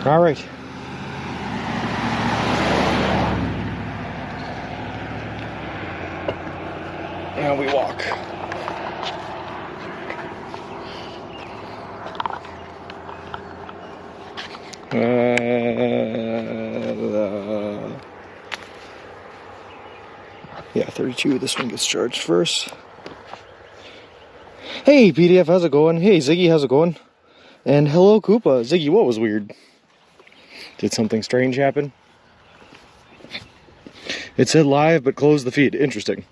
All right. Now we walk. Yeah, 32. This one gets charged first. Hey, PDF, how's it going? Hey, Ziggy, how's it going? And hello, Koopa. Ziggy, what was weird? Did something strange happen? It said live, but closed the feed. Interesting.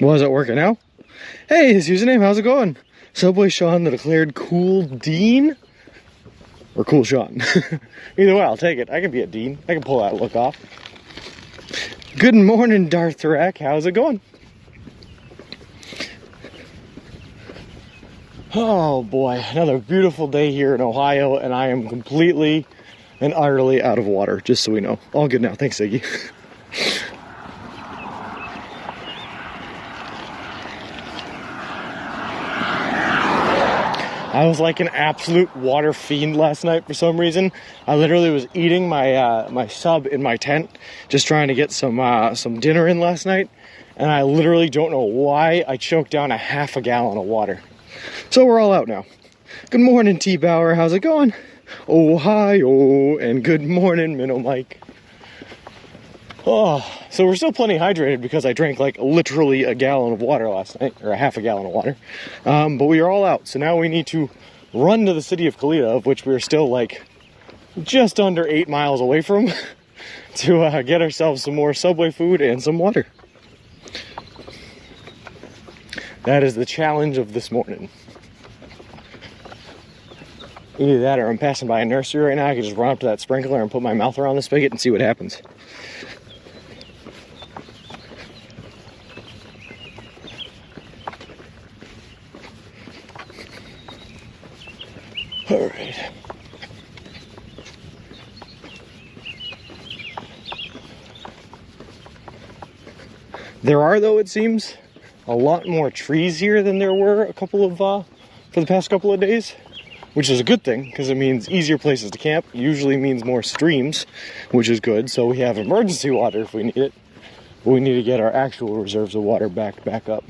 Was it working now? Hey, his username, how's it going? Subway Sean, the declared Cool Dean? Or Cool Sean. Either way, I'll take it. I can be a Dean. I can pull that look off. Good morning, Darth Tarak. How's it going? Oh boy, another beautiful day here in Ohio, and I am completely and utterly out of water, just so we know. All good now. Thanks, Ziggy. I was like an absolute water fiend last night for some reason. I literally was eating my my sub in my tent, just trying to get some dinner in last night, and I literally don't know why I choked down a half a gallon of water. So we're all out now. Good morning, T Bauer. How's it going? Ohio, and good morning, Minnow Mike. Oh, so we're still plenty hydrated because I drank like literally a gallon of water last night, or a half a gallon of water. But we are all out, so now we need to run to the city of Kalita, of which we're still like just under 8 miles away from, to get ourselves some more Subway food and some water. That is the challenge of this morning. Either that or I'm passing by a nursery right now. I can just run up to that sprinkler and put my mouth around the spigot and see what happens. All right. There are, though, it seems, a lot more trees here than there were for the past couple of days, which is a good thing because it means easier places to camp. Usually means more streams, which is good. So we have emergency water if we need it, but we need to get our actual reserves of water back up.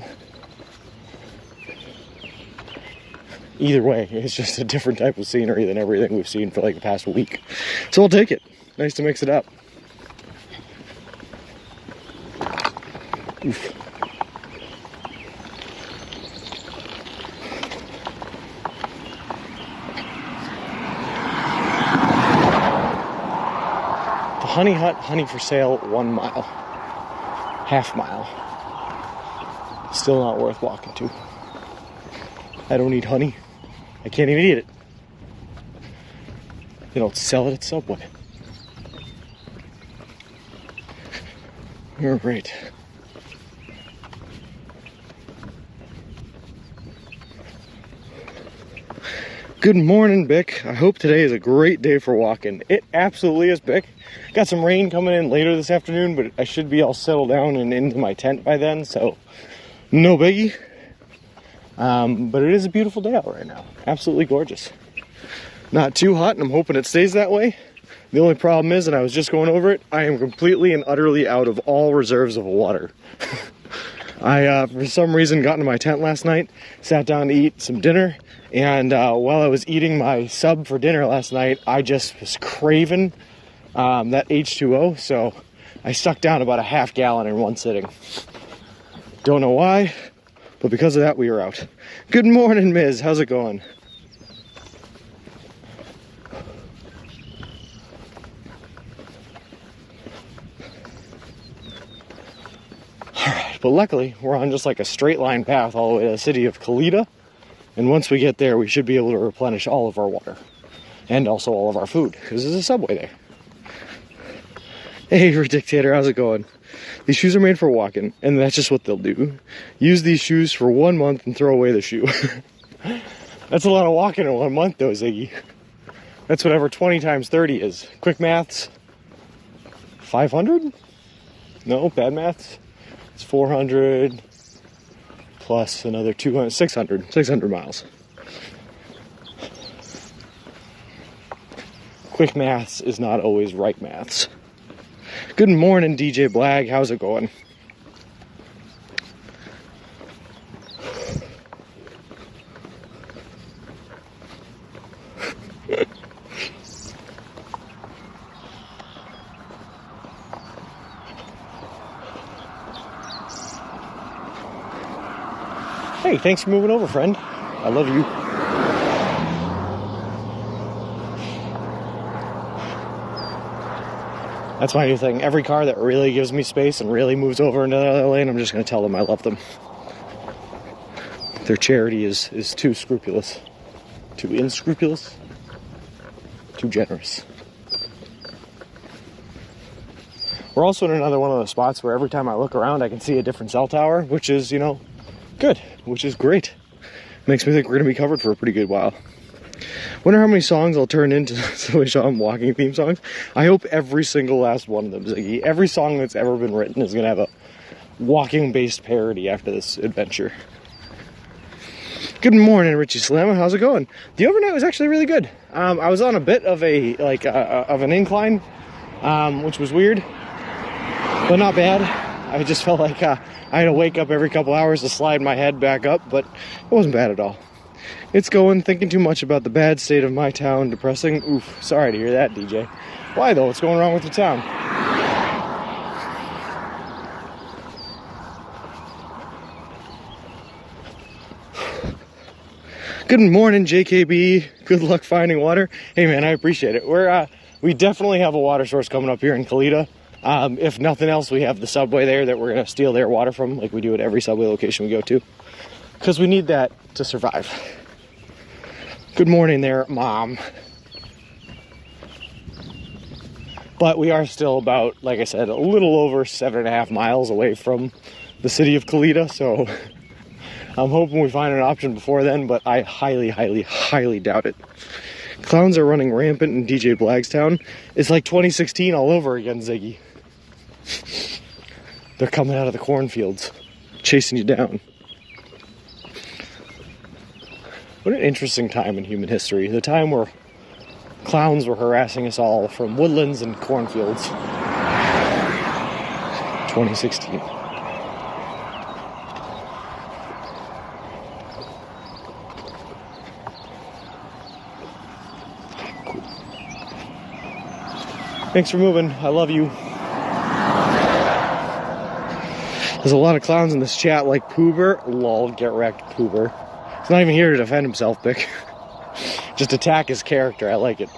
Either way, it's just a different type of scenery than everything we've seen for like the past week. So I'll take it. Nice to mix it up. Oof. The Honey Hut, honey for sale, 1 mile. Half mile. Still not worth walking to. I don't need honey. I can't even eat it. They don't sell it at Subway. All right. Good morning, Bick. I hope today is a great day for walking. It absolutely is, Bick. Got some rain coming in later this afternoon, but I should be all settled down and into my tent by then, so no biggie. But it is a beautiful day out right now. Absolutely gorgeous. Not too hot, and I'm hoping it stays that way. The only problem is, and I was just going over it, I am completely and utterly out of all reserves of water. I, for some reason, got into my tent last night, sat down to eat some dinner, and while I was eating my sub for dinner last night, I just was craving that H2O, so I sucked down about a half gallon in one sitting. Don't know why, but because of that, we were out. Good morning, Miz. How's it going? Alright, but luckily, we're on just like a straight line path all the way to the city of Kalita. And once we get there, we should be able to replenish all of our water. And also all of our food, because there's a Subway there. Hey, Dictator, how's it going? These shoes are made for walking, and that's just what they'll do. Use these shoes for 1 month and throw away the shoe. That's a lot of walking in 1 month, though, Ziggy. That's whatever 20 times 30 is. Quick maths. 500? No, bad maths. It's 400 plus another 200, 600 miles. quick maths is not always right maths. Good morning, DJ Blag. How's it going? Hey, thanks for moving over, friend. I love you. That's my new thing. Every car that really gives me space and really moves over into the other lane, I'm just going to tell them I love them. Their charity is too scrupulous. Too unscrupulous. Too generous. We're also in another one of those spots where every time I look around, I can see a different cell tower, which is, you know, good, which is great. Makes me think we're going to be covered for a pretty good while. Wonder how many songs I'll turn into some walking theme songs. I hope every single last one of them, Ziggy. Every song that's ever been written is going to have a walking-based parody after this adventure. Good morning, Richie Slamma. How's it going? The overnight was actually really good. I was on a bit of of an incline, which was weird, but not bad. I just felt like I had to wake up every couple hours to slide my head back up, but it wasn't bad at all. It's going, thinking too much about the bad state of my town, depressing. Oof, sorry to hear that, DJ. Why though? What's going wrong with your town? Good morning, JKB. Good luck finding water. Hey man, I appreciate it. We definitely have a water source coming up here in Kalita. If nothing else, we have the subway there that we're gonna steal their water from, like we do at every subway location we go to, because we need that to survive. Good morning there, Mom. But we are still about, like I said, a little over 7.5 miles away from the city of Kalita, so I'm hoping we find an option before then, but I highly, highly, highly doubt it. Clowns are running rampant in DJ Blagstown. It's like 2016 all over again, Ziggy. They're coming out of the cornfields, chasing you down. What an interesting time in human history. The time where clowns were harassing us all from woodlands and cornfields. 2016. Cool. Thanks for moving. I love you. There's a lot of clowns in this chat like Poober. Lol, get wrecked, Poober. He's not even here to defend himself, Bick. Just attack his character. I like it.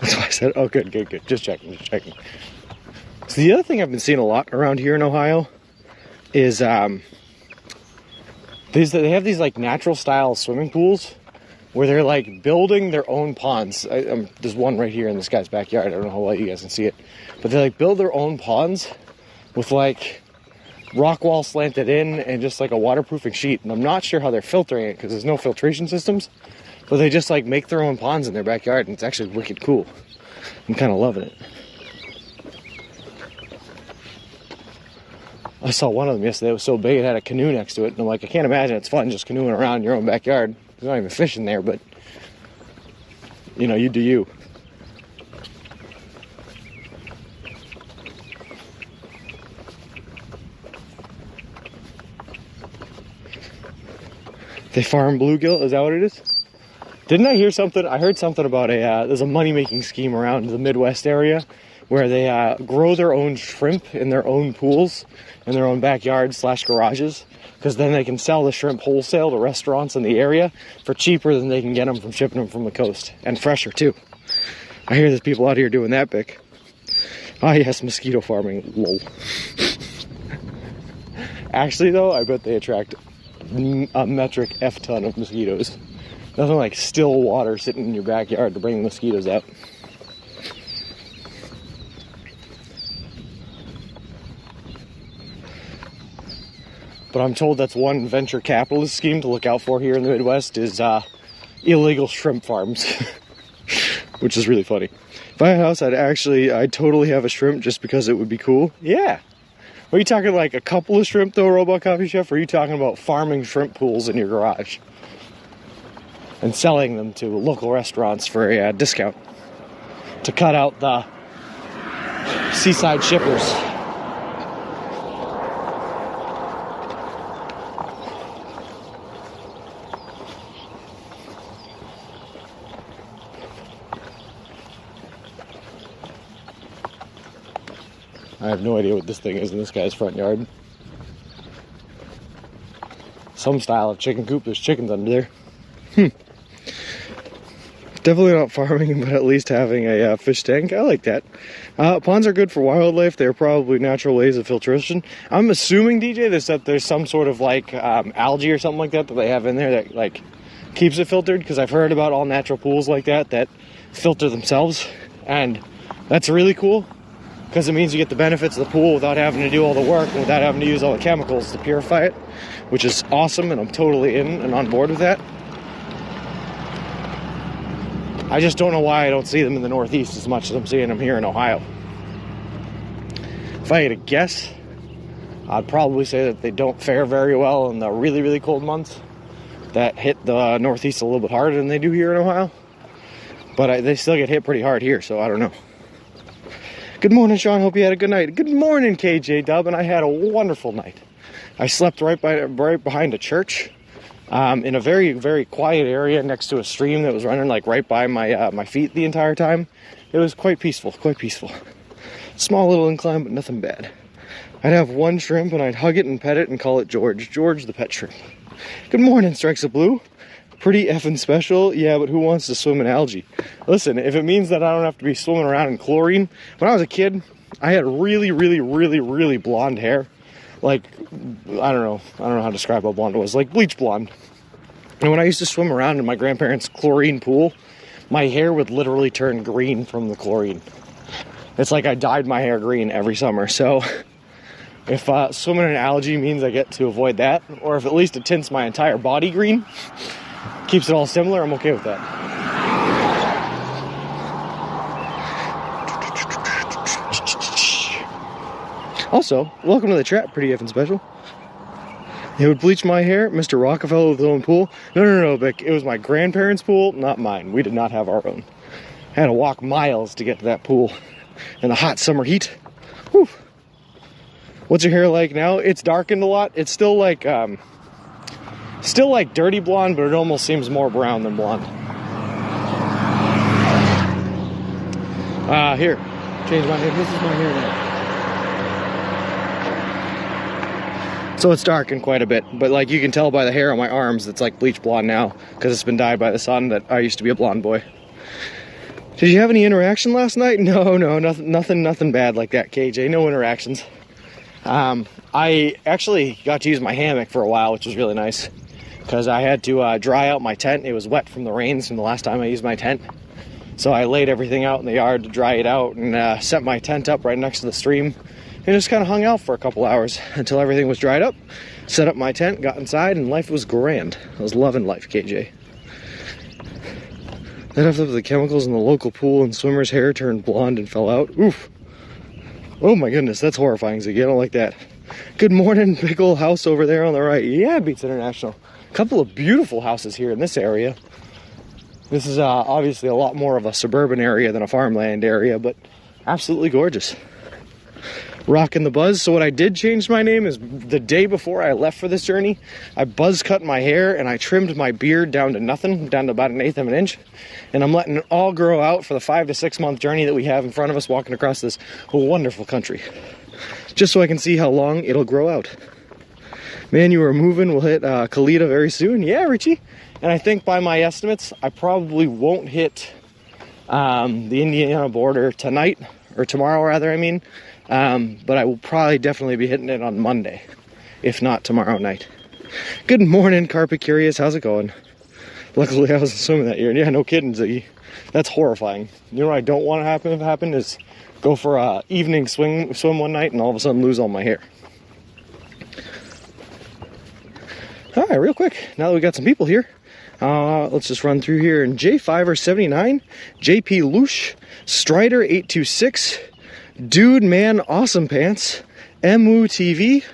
That's why I said, oh, good, good, good. Just checking, just checking. So the other thing I've been seeing a lot around here in Ohio is they have these like natural style swimming pools where they're like building their own ponds. There's one right here in this guy's backyard. I don't know how well you guys can see it, but they like build their own ponds with like rock wall slanted in and just like a waterproofing sheet. And I'm not sure how they're filtering it because there's no filtration systems, but they just like make their own ponds in their backyard, and it's actually wicked cool. I'm kind of loving it. I saw one of them yesterday. It was so big it had a canoe next to it, and I'm like, I can't imagine it's fun just canoeing around in your own backyard. There's not even fish in there, but you know, you do you. They farm bluegill? Is that what it is? Didn't I hear something? I heard something about there's a money-making scheme around the Midwest area where they grow their own shrimp in their own pools in their own backyards / garages, because then they can sell the shrimp wholesale to restaurants in the area for cheaper than they can get them from shipping them from the coast, and fresher too. I hear there's people out here doing that, Bick. Ah, yes, mosquito farming, lol. Actually though, I bet they attract a metric F ton of mosquitoes. Nothing like still water sitting in your backyard to bring the mosquitoes out. But I'm told that's one venture capitalist scheme to look out for here in the Midwest is illegal shrimp farms. which is really funny. If I had a house, I'd totally have a shrimp just because it would be cool. Yeah. Are you talking like a couple of shrimp though, Robot Coffee Chef? Or are you talking about farming shrimp pools in your garage and selling them to local restaurants for a discount to cut out the seaside shippers? I have no idea what this thing is in this guy's front yard. Some style of chicken coop. There's chickens under there. Definitely not farming, but at least having a fish tank. I like that. Ponds are good for wildlife. They're probably natural ways of filtration. I'm assuming, DJ, that there's some sort of like algae or something like that they have in there that like keeps it filtered, because I've heard about all natural pools like that filter themselves, and that's really cool. Because it means you get the benefits of the pool without having to do all the work and without having to use all the chemicals to purify it, which is awesome, and I'm totally in and on board with that. I just don't know why I don't see them in the Northeast as much as I'm seeing them here in Ohio. If I had to guess, I'd probably say that they don't fare very well in the really, really cold months that hit the Northeast a little bit harder than they do here in Ohio. But they still get hit pretty hard here, so I don't know. Good morning, Sean. Hope you had a good night. Good morning, KJ Dub, and I had a wonderful night. I slept right behind a church, in a very, very quiet area next to a stream that was running like right by my feet the entire time. It was quite peaceful, quite peaceful. Small little incline, but nothing bad. I'd have one shrimp and I'd hug it and pet it and call it George. George the pet shrimp. Good morning, Strikes of Blue. Pretty effing special. Yeah, but who wants to swim in algae? Listen, if it means that I don't have to be swimming around in chlorine. When I was a kid, I had really, really, really, really blonde hair. Like, I don't know how to describe how blonde it was. Like bleach blonde. And when I used to swim around in my grandparents' chlorine pool, my hair would literally turn green from the chlorine. It's like I dyed my hair green every summer. So if swimming in algae means I get to avoid that, or if at least it tints my entire body green, keeps it all similar, I'm okay with that. Also, welcome to the trap, pretty effing special. It would bleach my hair, Mr. Rockefeller with his own pool. No, Vic, it was my grandparents' pool, not mine. We did not have our own. I had to walk miles to get to that pool in the hot summer heat. Whew. What's your hair like now? It's darkened a lot. It's still like dirty blonde, but it almost seems more brown than blonde. Here, change my hair. This is my hair now. So it's darkened quite a bit, but like you can tell by the hair on my arms, it's like bleach blonde now because it's been dyed by the sun. That I used to be a blonde boy. Did you have any interaction last night? No, nothing bad like that, KJ. No interactions. I actually got to use my hammock for a while, which was really nice because I had to dry out my tent. It was wet from the rains from the last time I used my tent. So I laid everything out in the yard to dry it out and set my tent up right next to the stream and just kind of hung out for a couple hours until everything was dried up. Set up my tent, got inside, and life was grand. I was loving life, KJ. Then after the chemicals in the local pool and swimmer's hair turned blonde and fell out. Oof. Oh my goodness, that's horrifying, Ziggy. I don't like that. Good morning, big old house over there on the right. Yeah, beats international. A couple of beautiful houses here in this area. This is obviously a lot more of a suburban area than a farmland area, but absolutely gorgeous. Rocking the buzz. So what I did change my name is the day before I left for this journey, I buzz cut my hair and I trimmed my beard down to nothing, down to about 1/8 of an inch. And I'm letting it all grow out for the 5 to 6 month journey that we have in front of us walking across this wonderful country. Just so I can see how long it'll grow out. Man, you are moving. We'll hit Kalita very soon. Yeah, Richie. And I think by my estimates, I probably won't hit the Indiana border tonight, or tomorrow rather, I mean. But I will probably definitely be hitting it on Monday, if not tomorrow night. Good morning, Carpet Curious. How's it going? Luckily, I wasn't swimming that year. Yeah, no kidding, Ziggy. That's horrifying. You know what I don't want to happen is go for a evening swim one night and all of a sudden lose all my hair. All right, real quick. Now that we got some people here, Let's just run through here. And J5er79, JP Loosh, Strider 826, Dude Man Awesome Pants, MU TV,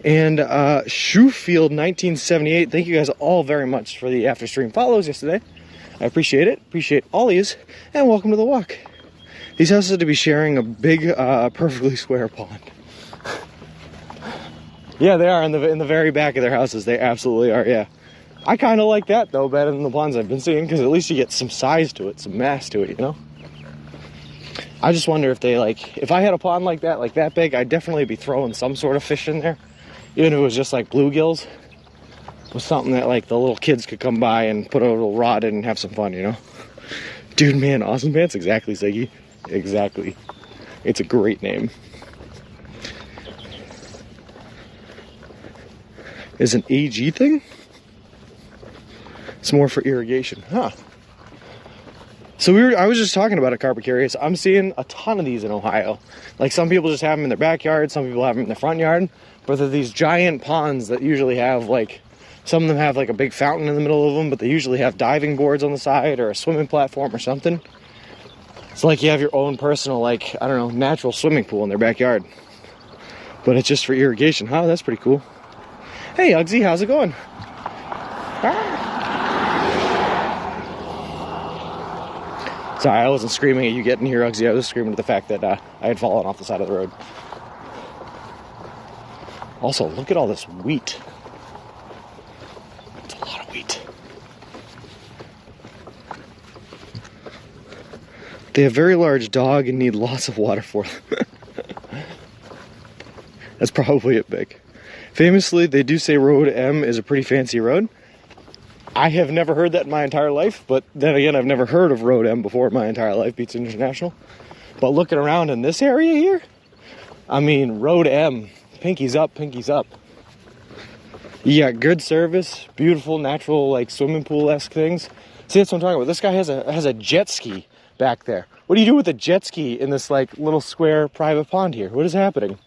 and Shoefield 1978. Thank you guys all very much for the after stream follows yesterday. I appreciate it. Appreciate all of yous, and welcome to the walk. These houses are to be sharing a big, perfectly square pond. Yeah, they are in the very back of their houses. They absolutely are. Yeah, I kind of like that though better than the ponds I've been seeing, because at least you get some size to it, some mass to it, you know. I just wonder if they if I had a pond like that big, I'd definitely be throwing some sort of fish in there, even if it was just like bluegills, with something that the little kids could come by and put a little rod in and have some fun, you know. Dude Man Awesome Pants, exactly, Ziggy. Exactly. It's a great name. Is an AG thing? It's more for irrigation, huh? So I was just talking about a carpicarius. I'm seeing a ton of these in Ohio. Like, some people just have them in their backyard, some people have them in their front yard, but they're these giant ponds that usually have some of them have a big fountain in the middle of them, but they usually have diving boards on the side or a swimming platform or something. It's like you have your own personal, I don't know, natural swimming pool in their backyard. But it's just for irrigation. Huh? That's pretty cool. Hey, Uggsy, how's it going? Sorry, I wasn't screaming at you getting here, Uggsy. I was screaming at the fact that I had fallen off the side of the road. Also, look at all this wheat. It's a lot of wheat. They have very large dog and need lots of water for them. That's probably it, Vic. Famously, they do say Road M is a pretty fancy road. I have never heard that in my entire life, but then again, I've never heard of Road M before in my entire life, Beats International. But looking around in this area here, I mean, Road M, pinkies up, pinkies up. You got good service, beautiful, natural, swimming pool-esque things. See, that's what I'm talking about. This guy has a jet ski back there. What do you do with a jet ski in this little square private pond here? What is happening?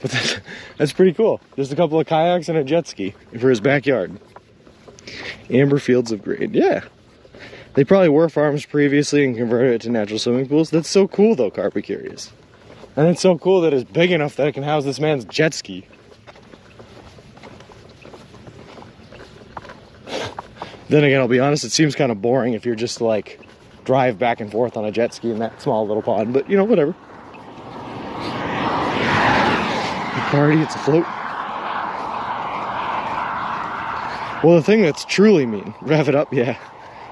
But that's pretty cool. Just a couple of kayaks and a jet ski for his backyard. Amber fields of grain. Yeah. They probably were farms previously and converted it to natural swimming pools. That's so cool though, Carpicurious. And it's so cool that it's big enough that it can house this man's jet ski. Then again, I'll be honest, it seems kind of boring if you're just to drive back and forth on a jet ski in that small little pond, but whatever. Party, it's a float. Well, the thing that's truly mean, rev it up, yeah.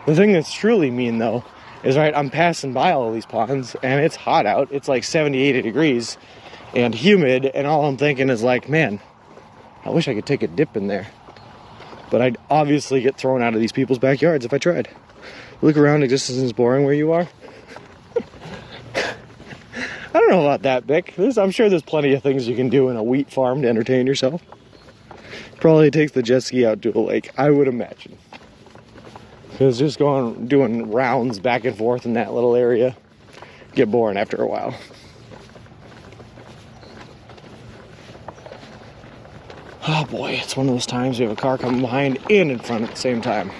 The thing that's truly mean though is, I'm passing by all of these ponds and it's hot out. It's 70, 80 degrees and humid, and all I'm thinking is man, I wish I could take a dip in there. But I'd obviously get thrown out of these people's backyards if I tried. Look around, existence is boring where you are. I don't know about that, Vic. I'm sure there's plenty of things you can do in a wheat farm to entertain yourself. Probably takes the jet ski out to a lake, I would imagine. Because just doing rounds back and forth in that little area get boring after a while. Oh boy, it's one of those times we have a car coming behind and in front at the same time.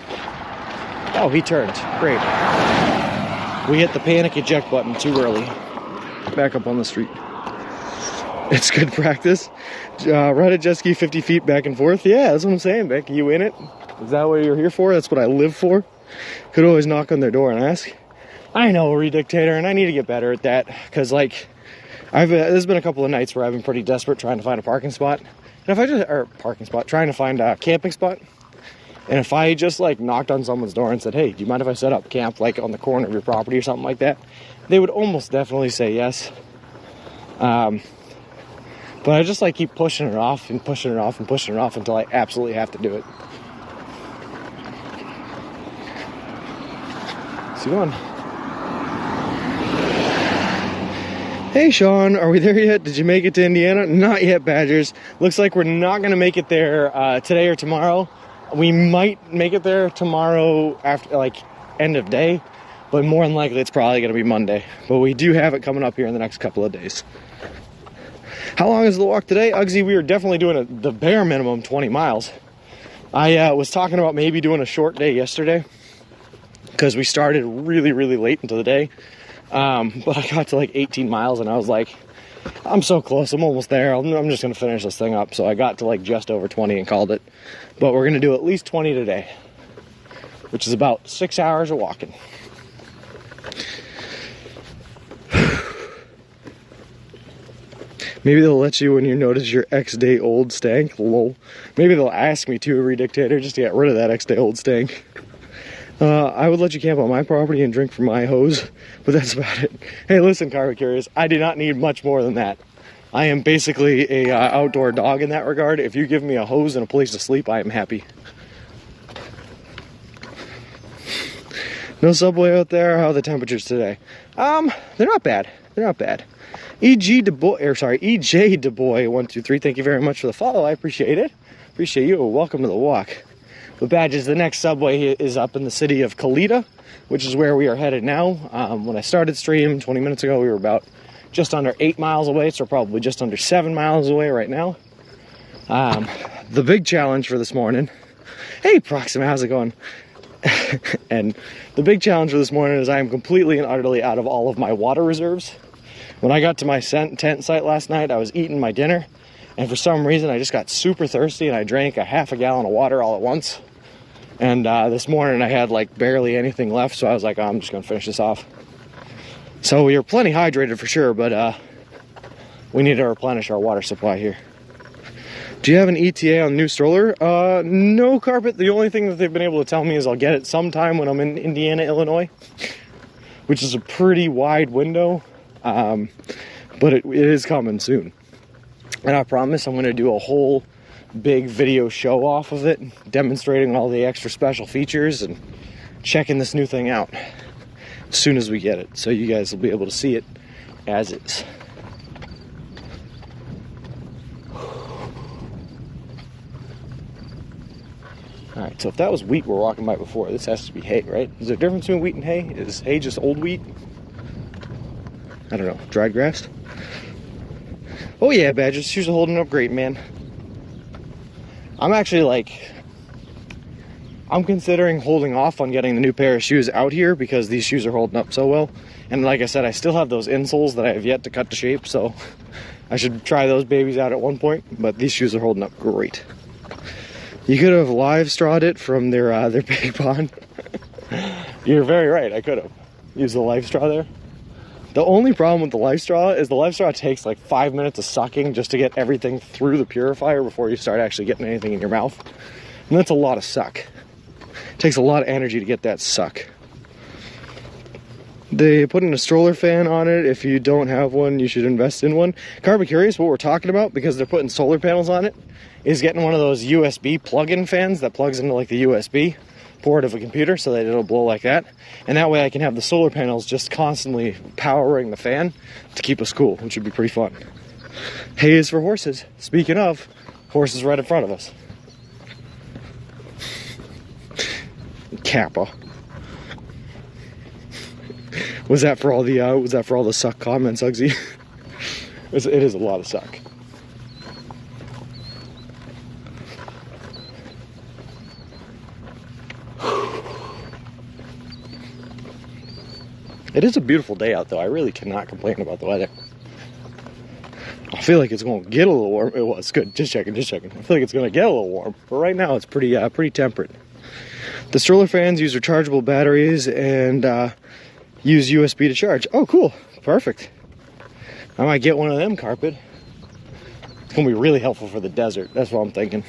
Oh, he turned. Great. We hit the panic eject button too early. Back up on the street. It's good practice. Ride a jet ski 50 feet back and forth. Yeah, that's what I'm saying, Beck. You in it? Is that what you're here for? That's what I live for? Could always knock on their door and ask. I know, Redictator, and I need to get better at that. Because, there's been a couple of nights where I've been pretty desperate trying to find a parking spot. And if I just, trying to find a camping spot. And if I just, knocked on someone's door and said, hey, do you mind if I set up camp, on the corner of your property or something like that? They would almost definitely say yes. But I just keep pushing it off and pushing it off and pushing it off until I absolutely have to do it. See you on. Hey Sean, are we there yet? Did you make it to Indiana? Not yet, Badgers. Looks like we're not going to make it there today or tomorrow. We might make it there tomorrow after end of day, but more than likely it's probably going to be Monday. But we do have it coming up here in the next couple of days. How long is the walk today? Uggsy, we are definitely doing the bare minimum 20 miles. I was talking about maybe doing a short day yesterday because we started really, really late into the day. But I got to like 18 miles and I was like, I'm so close, I'm almost there. I'm just gonna finish this thing up. So I got to like just over 20 and called it. But we're gonna do at least 20 today, which is about 6 hours of walking. Maybe they'll let you when you notice your X-day-old stank. Lol. Maybe they'll ask me to, every dictator, just to get rid of that X-day-old stank. I would let you camp on my property and drink from my hose, but that's about it. Hey, listen, Carpet Curious, I do not need much more than that. I am basically a outdoor dog in that regard. If you give me a hose and a place to sleep, I am happy. No subway out there. How are the temperatures today? They're not bad. They're not bad. EJ DuBois 123. Thank you very much for the follow. I appreciate it. Appreciate you. Welcome to the walk. But Badges, the next subway is up in the city of Kalita, which is where we are headed now. When I started stream 20 minutes ago, we were about just under 8 miles away, so probably just under 7 miles away right now. The big challenge for this morning. Hey, Proxima, how's it going? And the big challenge for this morning is I am completely and utterly out of all of my water reserves. When I got to my tent site last night, I was eating my dinner, and for some reason I just got super thirsty and I drank a half a gallon of water all at once. And this morning I had like barely anything left, so I was like, oh, I'm just gonna finish this off. So we are plenty hydrated for sure, but we need to replenish our water supply here. Do you have an ETA on the new stroller? No, Carpet. The only thing that they've been able to tell me is I'll get it sometime when I'm in Indiana, Illinois, which is a pretty wide window, but it is coming soon. And I promise I'm going to do a whole big video show off of it, demonstrating all the extra special features and checking this new thing out as soon as we get it, so you guys will be able to see it as is. Alright, so if that was wheat we're walking by before, this has to be hay, right? Is there a difference between wheat and hay? Is hay just old wheat? I don't know. Dried grass? Oh yeah, Badgers, shoes are holding up great, man. I'm actually like, I'm considering holding off on getting the new pair of shoes out here because these shoes are holding up so well. And like I said, I still have those insoles that I have yet to cut to shape, so I should try those babies out at one point, but these shoes are holding up great. You could have live strawed it from their big pond. You're very right, I could have used the live straw there. The only problem with the live straw is the live straw takes like 5 minutes of sucking just to get everything through the purifier before you start actually getting anything in your mouth. And that's a lot of suck. It takes a lot of energy to get that suck. They put in a stroller fan on it. If you don't have one, you should invest in one. Carpet Curious, what we're talking about, because they're putting solar panels on it, is getting one of those USB plug-in fans that plugs into like the USB port of a computer so that it'll blow like that. And that way I can have the solar panels just constantly powering the fan to keep us cool, which would be pretty fun. Hay is for horses. Speaking of, horses right in front of us. Kappa. Was that for all the suck comments, Uggsy? It is a lot of suck. It is a beautiful day out though. I really cannot complain about the weather. I feel like it's going to get a little warm. It was good. Just checking. I feel like it's going to get a little warm, but right now it's pretty temperate. The stroller fans use rechargeable batteries and use USB to charge. Oh, cool. Perfect. I might get one of them, Carpet. It's going to be really helpful for the desert. That's what I'm thinking.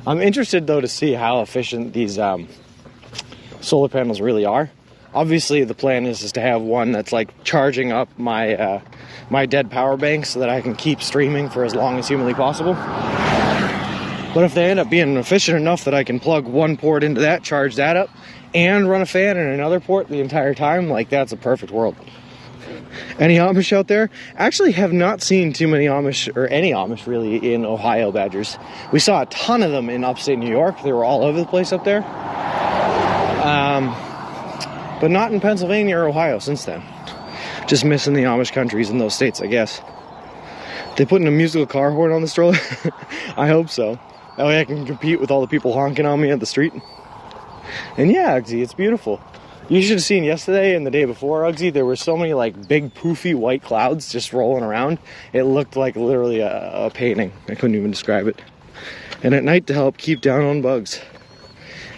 I'm interested, though, to see how efficient these solar panels really are. Obviously, the plan is to have one that's like charging up my my dead power bank so that I can keep streaming for as long as humanly possible. But if they end up being efficient enough that I can plug one port into that, charge that up, and run a fan in another port the entire time, like that's a perfect world. Any Amish out there? Actually have not seen too many Amish, or any Amish really, in Ohio, Badgers. We saw a ton of them in upstate New York. They were all over the place up there. But not in Pennsylvania or Ohio since then. Just missing the Amish countries in those states, I guess. They putting a musical car horn on the stroller? I hope so. That way I can compete with all the people honking on me at the street. And yeah, Uggsy, it's beautiful. You should have seen yesterday and the day before, Uggsy, there were so many like big poofy white clouds just rolling around. It looked like literally a painting. I couldn't even describe it. And at night to help keep down on bugs.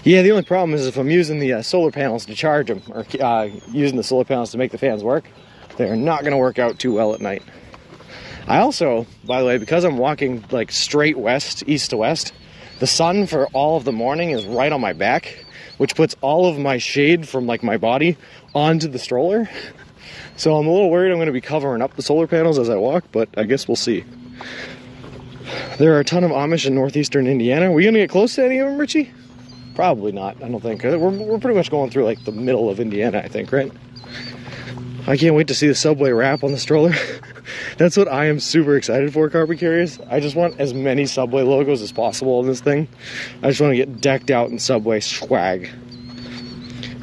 Yeah, the only problem is if I'm using the solar panels to charge them, or using the solar panels to make the fans work, they're not going to work out too well at night. I also, by the way, because I'm walking like straight west, east to west, the sun for all of the morning is right on my back, which puts all of my shade from like my body onto the stroller. So I'm a little worried I'm going to be covering up the solar panels as I walk, but I guess we'll see. There are a ton of Amish in northeastern Indiana. Are we going to get close to any of them, Richie? Probably not, I don't think. We're pretty much going through like the middle of Indiana, I think, right? I can't wait to see the Subway wrap on the stroller. That's what I am super excited for, carpet carriers. I just want as many Subway logos as possible in this thing. I just want to get decked out in Subway swag.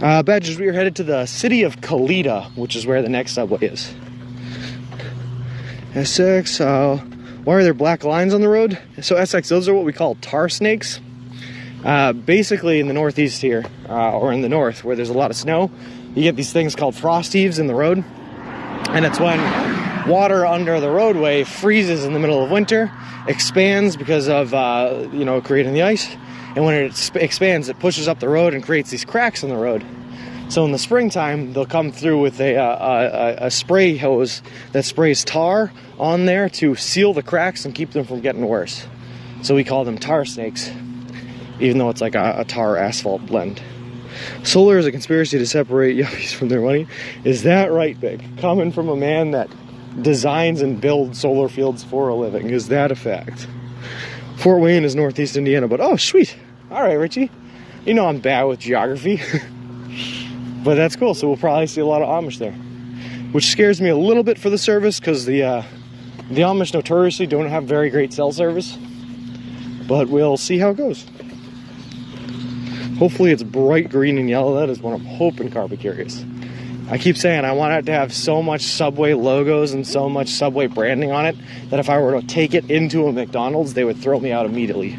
Badgers, we are headed to the city of Kalita, which is where the next Subway is. SX, why are there black lines on the road? So SX, those are what we call tar snakes. Basically in the northeast here, or in the north where there's a lot of snow, you get these things called frost heaves in the road. And it's when water under the roadway freezes in the middle of winter, expands because of, creating the ice. And when it expands, it pushes up the road and creates these cracks in the road. So in the springtime, they'll come through with a spray hose that sprays tar on there to seal the cracks and keep them from getting worse. So we call them tar snakes, even though it's like a tar asphalt blend. Solar is a conspiracy to separate yuppies from their money. Is that right, Big? Coming from a man that designs and builds solar fields for a living. Is that a fact? Fort Wayne is northeast Indiana, but oh, sweet. All right, Richie. You know I'm bad with geography. But that's cool, so we'll probably see a lot of Amish there. Which scares me a little bit for the service, because the Amish notoriously don't have very great cell service. But we'll see how it goes. Hopefully it's bright green and yellow. That is what I'm hoping, carpet carriers. I keep saying I want it to have so much Subway logos and so much Subway branding on it that if I were to take it into a McDonald's, they would throw me out immediately.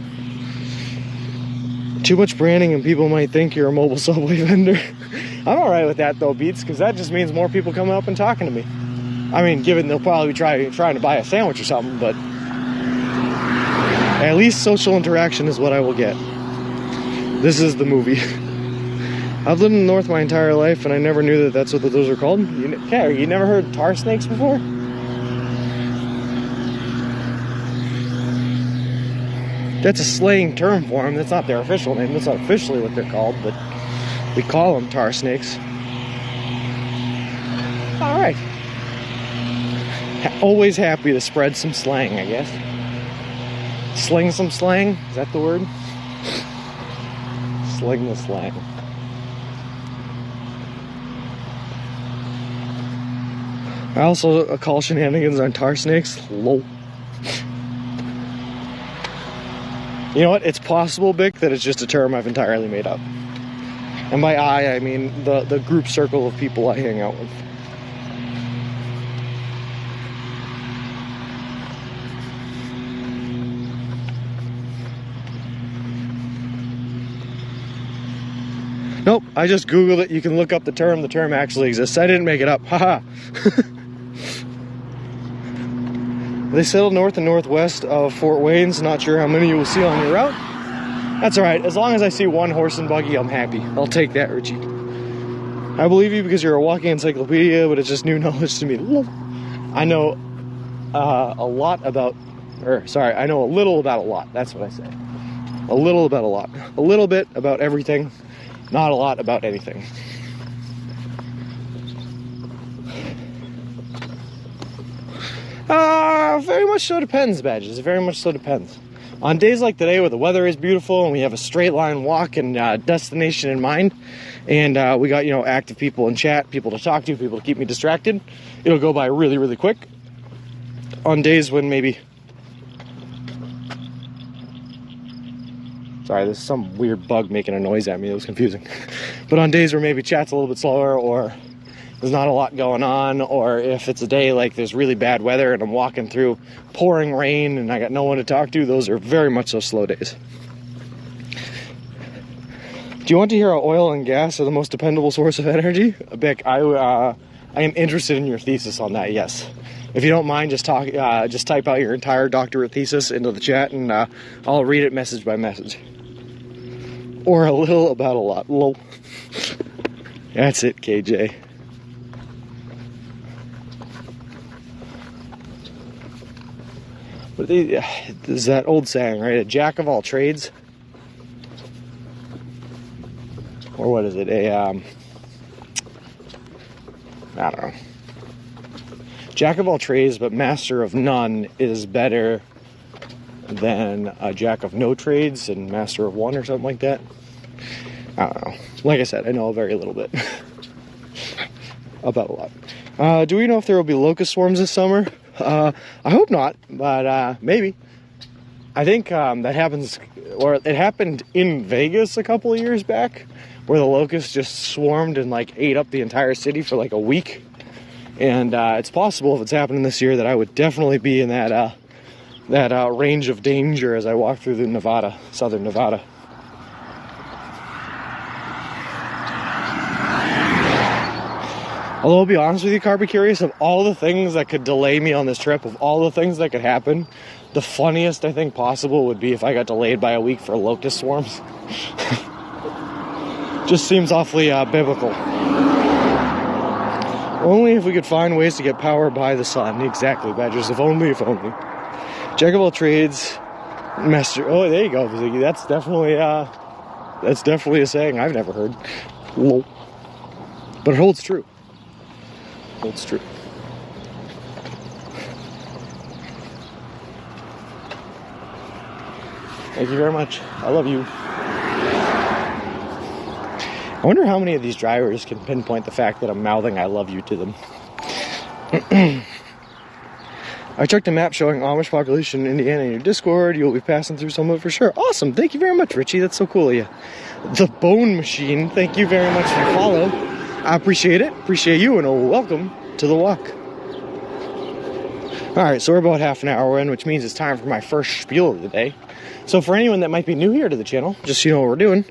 Too much branding and people might think you're a mobile Subway vendor. I'm alright with that though, Beats, because that just means more people coming up and talking to me. I mean, given they'll probably be trying to buy a sandwich or something, but at least social interaction is what I will get. This is the movie. I've lived in the north my entire life and I never knew that that's what those are called. You never heard tar snakes before? That's a slang term for them. That's not their official name. That's not officially what they're called, but we call them tar snakes. All right. Always happy to spread some slang, I guess. Sling some slang? Is that the word? Sling the slang. I also call shenanigans on tar snakes lol. You know what? It's possible, Bick, that it's just a term I've entirely made up. And by I mean the group circle of people I hang out with. Nope, I just Googled it. You can look up the term. The term actually exists. I didn't make it up. Haha. They settled north and northwest of Fort Wayne's. Not sure how many you will see on your route. That's alright. As long as I see one horse and buggy, I'm happy. I'll take that, Richie. I believe you because you're a walking encyclopedia, but it's just new knowledge to me. I know I know a little about a lot. That's what I say. A little about a lot. A little bit about everything. Not a lot about anything. Very much so depends, Badges. It very much so depends. On days like today where the weather is beautiful and we have a straight line walk and destination in mind, and we got, active people in chat, people to talk to, people to keep me distracted, it'll go by really, really quick. On days when maybe... Sorry, there's some weird bug making a noise at me. It was confusing. But on days where maybe chat's a little bit slower or there's not a lot going on, or if it's a day like there's really bad weather and I'm walking through pouring rain and I got no one to talk to, those are very much so slow days. Do you want to hear how oil and gas are the most dependable source of energy? Beck, I am interested in your thesis on that, yes. If you don't mind, just type out your entire doctorate thesis into the chat, and I'll read it message by message. Or a little about a lot. Lol. That's it, KJ. But there's that old saying, right? A jack of all trades. Or what is it? I don't know. Jack of all trades, but master of none is better than a jack of no trades and master of one or something like that. I don't know. Like I said, I know a very little bit about a lot. Do we know if there will be locust swarms this summer? I hope not, but maybe. I think that happens, or it happened in Vegas a couple of years back, where the locusts just swarmed and like ate up the entire city for like a week. And it's possible if it's happening this year that I would definitely be in that range of danger as I walk through the Nevada, southern Nevada. Although I'll be honest with you, Carby Curious, of all the things that could delay me on this trip, of all the things that could happen, the funniest I think possible would be if I got delayed by a week for locust swarms. Just seems awfully biblical. Only if we could find ways to get power by the sun. Exactly, Badgers. If only, if only. Jack of all trades, master. Oh, there you go, Ziggy. That's definitely a saying I've never heard. Lol. But it holds true. Holds true. Thank you very much. I love you. I wonder how many of these drivers can pinpoint the fact that I'm mouthing I love you to them. I checked a map showing Amish population in Indiana in your Discord. You'll be passing through some of it for sure. Awesome. Thank you very much, Richie. That's so cool of you. The Bone Machine. Thank you very much for the follow. I appreciate it. Appreciate you, and welcome to the walk. Alright, so we're about half an hour in, which means it's time for my first spiel of the day. So for anyone that might be new here to the channel, just so you know what we're doing,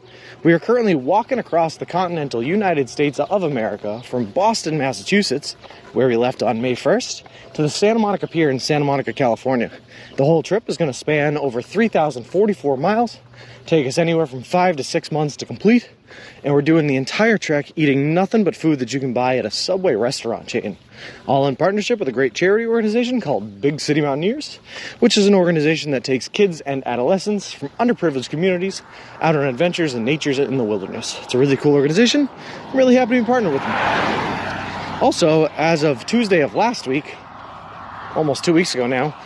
we are currently walking across the continental United States of America from Boston, Massachusetts, where we left on May 1st, to the Santa Monica Pier in Santa Monica, California. The whole trip is going to span over 3,044 miles, take us anywhere from 5 to 6 months to complete, and we're doing the entire trek eating nothing but food that you can buy at a Subway restaurant chain, all in partnership with a great charity organization called Big City Mountaineers, which is an organization that takes kids and adolescents from underprivileged communities out on adventures and natures in the wilderness. It's a really cool organization. I'm really happy to be partnered with them. Also, as of Tuesday of last week, almost 2 weeks ago now,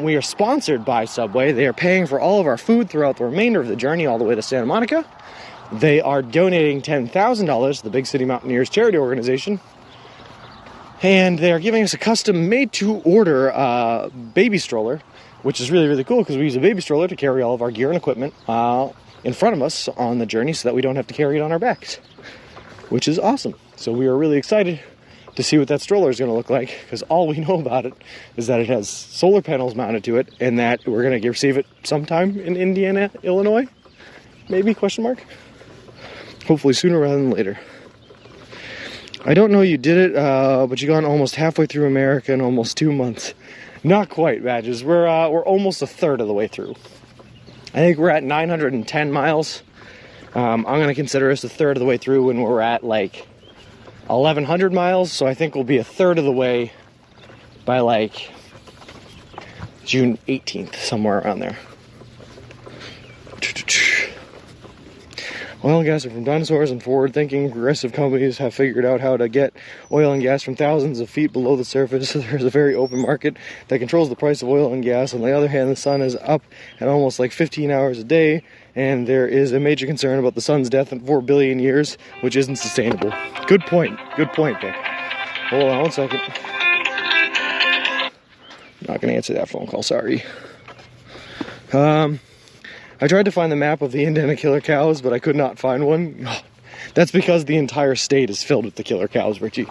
we are sponsored by Subway. They are paying for all of our food throughout the remainder of the journey all the way to Santa Monica. They are donating $10,000 to the Big City Mountaineers charity organization. And they are giving us a custom made-to-order baby stroller, which is really, really cool because we use a baby stroller to carry all of our gear and equipment in front of us on the journey so that we don't have to carry it on our backs, which is awesome. So we are really excited to see what that stroller is going to look like, because all we know about it is that it has solar panels mounted to it and that we're going to receive it sometime in Indiana, Illinois, maybe, question mark. Hopefully sooner rather than later. I don't know you did it, but you gone almost halfway through America in almost 2 months. Not quite, Badges. We're almost a third of the way through. I think we're at 910 miles. I'm going to consider us a third of the way through when we're at like 1,100 miles. So I think we'll be a third of the way by like June 18th, somewhere around there. Oil and gas are from dinosaurs, and forward-thinking, progressive companies have figured out how to get oil and gas from thousands of feet below the surface. There's a very open market that controls the price of oil and gas. On the other hand, the sun is up at almost like 15 hours a day, and there is a major concern about the sun's death in 4 billion years, which isn't sustainable. Good point. Good point, Dick. Hold on 1 second. Not going to answer that phone call, sorry. I tried to find the map of the Indiana killer cows, but I could not find one. That's because the entire state is filled with the killer cows, Richie.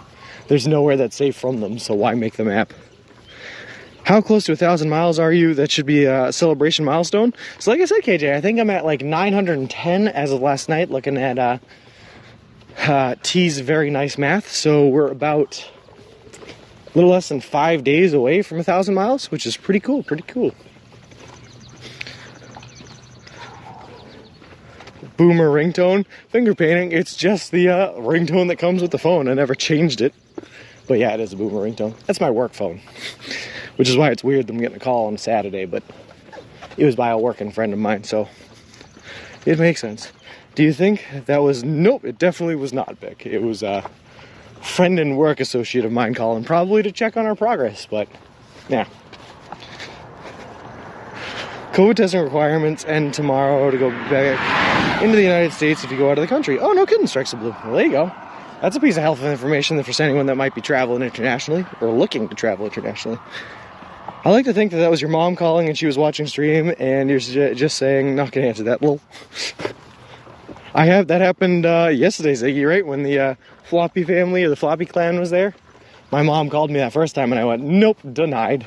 there's nowhere that's safe from them, so why make the map? How close to 1,000 miles are you? That should be a celebration milestone. So like I said, KJ, I think I'm at like 910 as of last night, looking at T's very nice math. So we're about a little less than 5 days away from 1,000 miles, which is pretty cool, pretty cool. Boomer ringtone, finger painting. It's just the ringtone that comes with the phone. I never changed it. But yeah, it is a boomer ringtone. That's my work phone. Which is why it's weird that I'm getting a call on a Saturday, but it was by a working friend of mine, so it makes sense. Do you think that was... Nope, it definitely was not Vic. It was a friend and work associate of mine calling, probably to check on our progress, but yeah. COVID testing requirements end tomorrow to go back into the United States if you go out of the country. Oh, no kidding, Strikes the Blue. Well, there you go. That's a piece of health information for anyone that might be traveling internationally or looking to travel internationally. I like to think that was your mom calling and she was watching stream and you're just saying, not gonna answer that, lol. That happened yesterday, Ziggy, right? When the Floppy family or the Floppy clan was there. My mom called me that first time and I went, nope, denied.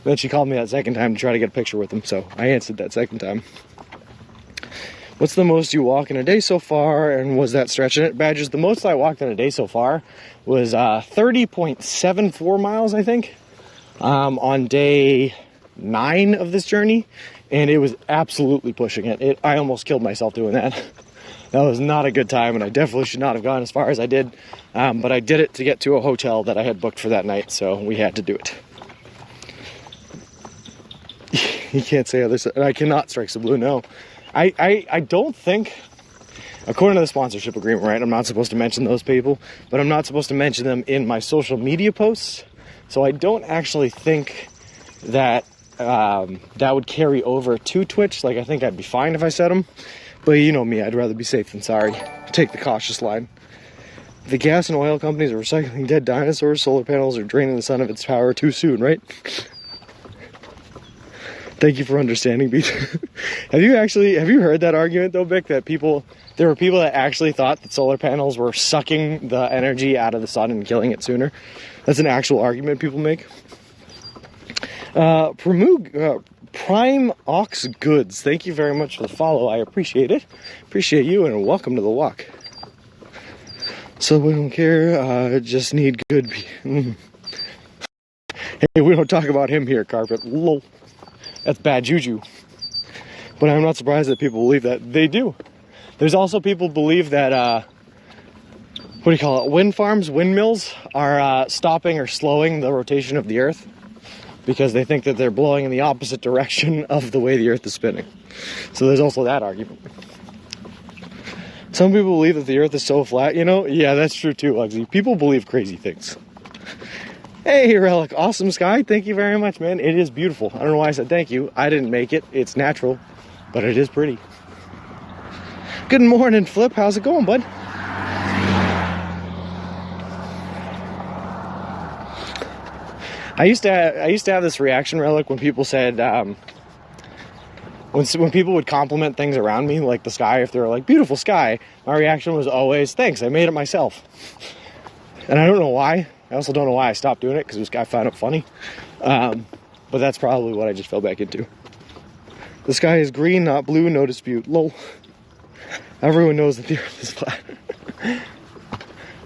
Then she called me that second time to try to get a picture with them, so I answered that second time. What's the most you walk in a day so far, and was that stretching it? Badgers, the most I walked in a day so far was 30.74 miles, I think. On day 9 of this journey, and it was absolutely pushing it. I almost killed myself doing that. That was not a good time, and I definitely should not have gone as far as I did, but I did it to get to a hotel that I had booked for that night, so we had to do it. You can't say other side. I cannot strike the blue, no. I don't think, according to the sponsorship agreement, right, I'm not supposed to mention those people, but I'm not supposed to mention them in my social media posts. So I don't actually think that that would carry over to Twitch. Like, I think I'd be fine if I said them. But you know me, I'd rather be safe than sorry. Take the cautious line. The gas and oil companies are recycling dead dinosaurs. Solar panels are draining the sun of its power too soon, right? Thank you for understanding, Beach. Have you heard that argument though, Vic, that there were people that actually thought that solar panels were sucking the energy out of the sun and killing it sooner? That's an actual argument people make. Prime Ox Goods, thank you very much for the follow. I appreciate it. Appreciate you, and welcome to the walk. So we don't care, just need good... Hey, we don't talk about him here, Carpet. Lol. That's bad juju. But I'm not surprised that people believe that. They do. There's also people believe that, what do you call it? Wind farms, windmills are stopping or slowing the rotation of the Earth because they think that they're blowing in the opposite direction of the way the Earth is spinning. So there's also that argument. Some people believe that the Earth is so flat, you know? Yeah, that's true too, Lugsy. People believe crazy things. Hey, Relic, awesome sky. Thank you very much, man. It is beautiful. I don't know why I said thank you. I didn't make it. It's natural, but it is pretty. Good morning, Flip. How's it going, bud? I used to have this reaction, Relic, when people said, when people would compliment things around me, like the sky, if they were like, beautiful sky, my reaction was always, thanks, I made it myself. And I don't know why. I also don't know why I stopped doing it, because I found it funny. But that's probably what I just fell back into. The sky is green, not blue, no dispute. Lol. Everyone knows that the Earth is flat.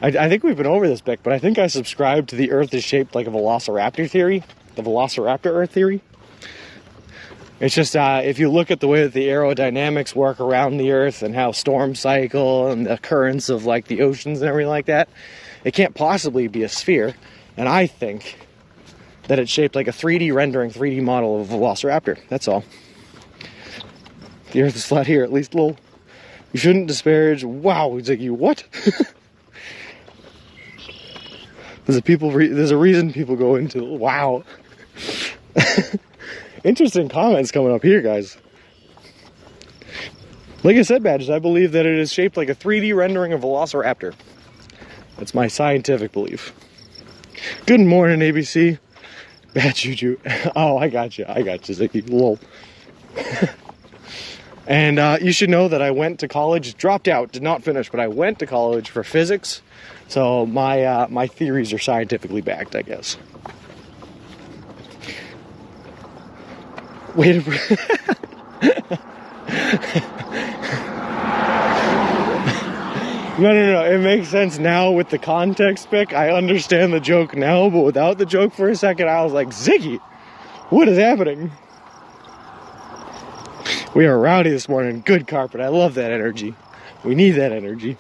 I think we've been over this, Bick, but I think I subscribe to the Earth is shaped like a velociraptor theory. The velociraptor Earth theory. It's just, if you look at the way that the aerodynamics work around the Earth and how storms cycle and the currents of, like, the oceans and everything like that, it can't possibly be a sphere. And I think that it's shaped like a 3D rendering, 3D model of a velociraptor. That's all. The Earth is flat here, at least, lol. You shouldn't disparage. Wow, it's like, you what? There's a reason people go into, wow. Interesting comments coming up here, guys. Like I said, Badges, I believe that it is shaped like a 3D rendering of Velociraptor. That's my scientific belief. Good morning, ABC. Bad juju. Oh, I got you, Zicky. Lol. And you should know that I went to college, dropped out, did not finish, but I went to college for physics. So my theories are scientifically backed, I guess. Wait a No. It makes sense now with the context, Vic. I understand the joke now, but without the joke for a second, I was like, Ziggy, what is happening? We are rowdy this morning. Good carpet. I love that energy. We need that energy.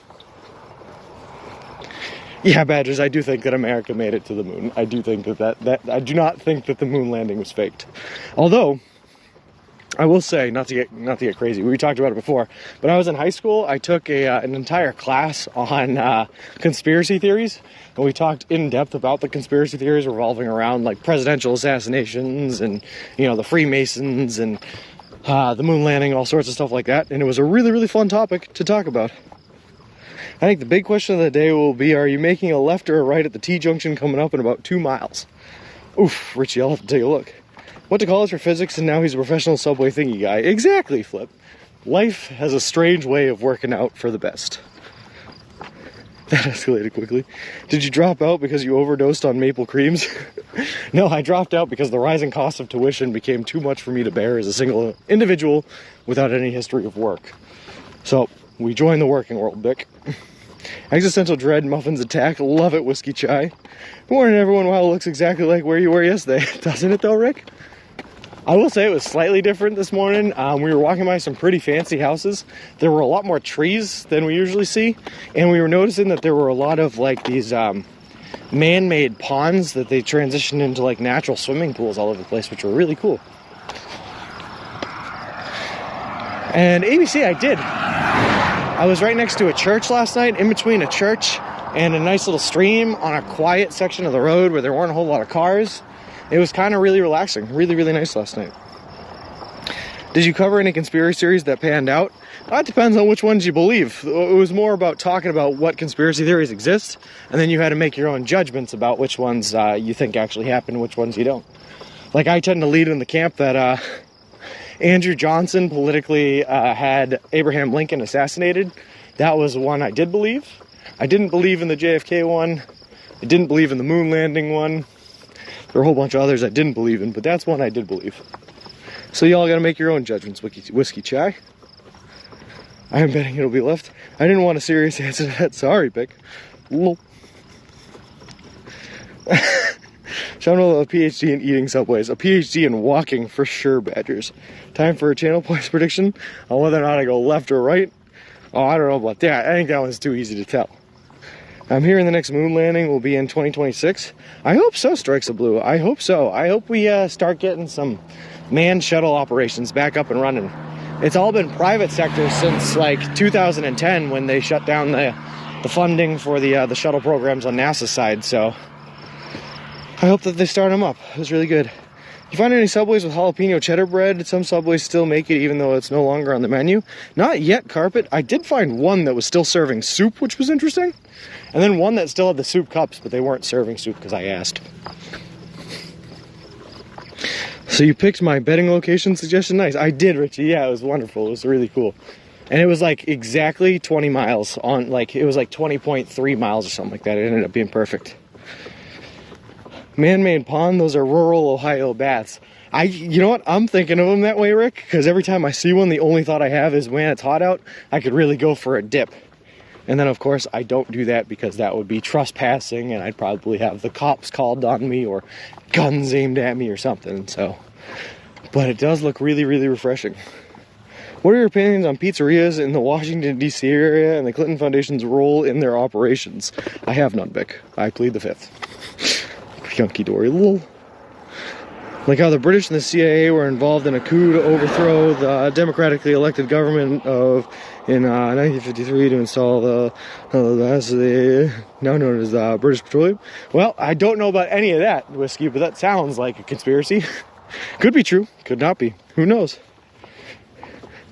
Yeah, Badgers, I do think that America made it to the moon. I do think that I do not think that the moon landing was faked. Although, I will say, not to get crazy, we talked about it before, but I was in high school, I took an entire class on conspiracy theories, and we talked in depth about the conspiracy theories revolving around like presidential assassinations and, you know, the Freemasons and the moon landing, all sorts of stuff like that, and it was a really, really fun topic to talk about. I think the big question of the day will be, are you making a left or a right at the T-junction coming up in about 2 miles? Oof, Richie, I'll have to take a look. Went to college for physics, and now he's a professional subway thingy guy. Exactly, Flip. Life has a strange way of working out for the best. That escalated quickly. Did you drop out because you overdosed on maple creams? No, I dropped out because the rising cost of tuition became too much for me to bear as a single individual without any history of work. So, we joined the working world, Vic. Existential dread, muffins attack, love it, whiskey chai. Good morning, everyone. Wow, it looks exactly like where you were yesterday. Doesn't it though, Rick? I will say it was slightly different this morning. We were walking by some pretty fancy houses. There were a lot more trees than we usually see, and we were noticing that there were a lot of like these man-made ponds that they transitioned into like natural swimming pools all over the place, which were really cool. And ABC, I did. I was right next to a church last night, in between a church and a nice little stream on a quiet section of the road where there weren't a whole lot of cars. It was kind of really relaxing, really, really nice last night. Did you cover any conspiracy theories that panned out? That depends on which ones you believe. It was more about talking about what conspiracy theories exist, and then you had to make your own judgments about which ones you think actually happened, which ones you don't. Like, I tend to lead in the camp that Andrew Johnson politically had Abraham Lincoln assassinated. That was one I did believe. I didn't believe in the JFK one. I didn't believe in the moon landing one. There were a whole bunch of others I didn't believe in, but that's one I did believe. So y'all gotta make your own judgments, whiskey chai. I am betting it'll be left. I didn't want a serious answer to that. Sorry, Pick. Lol. Sean will have a PhD in eating Subways. A PhD in walking for sure, Badgers. Time for a channel points prediction on whether or not I go left or right. Oh, I don't know about that. I think that one's too easy to tell. I'm hearing the next moon landing will be in 2026. I hope so, Strikes of Blue. I hope so. I hope we start getting some manned shuttle operations back up and running. It's all been private sector since like 2010 when they shut down the funding for the shuttle programs on NASA's side. So I hope that they start them up. It was really good. You find any Subways with jalapeno cheddar bread? Some Subways still make it even though it's no longer on the menu. Not yet, Carpet. I did find one that was still serving soup, which was interesting. And then one that still had the soup cups, but they weren't serving soup because I asked. So you picked my betting location suggestion? Nice. I did, Richie. Yeah, it was wonderful. It was really cool. And it was like exactly 20 miles on, like, it was like 20.3 miles or something like that. It ended up being perfect. Man-made pond, those are rural Ohio baths. You know what? I'm thinking of them that way, Rick, because every time I see one, the only thought I have is, man, it's hot out, I could really go for a dip. And then, of course, I don't do that because that would be trespassing, and I'd probably have the cops called on me or guns aimed at me or something, so. But it does look really, really refreshing. What are your opinions on pizzerias in the Washington, D.C. area and the Clinton Foundation's role in their operations? I have none, Vic. I plead the fifth. Yunky Dory, lol. Like how the British and the CIA were involved in a coup to overthrow the democratically elected government in 1953 to install the now known as British Petroleum. Well, I don't know about any of that, Whiskey, but that sounds like a conspiracy. Could be true, could not be. Who knows?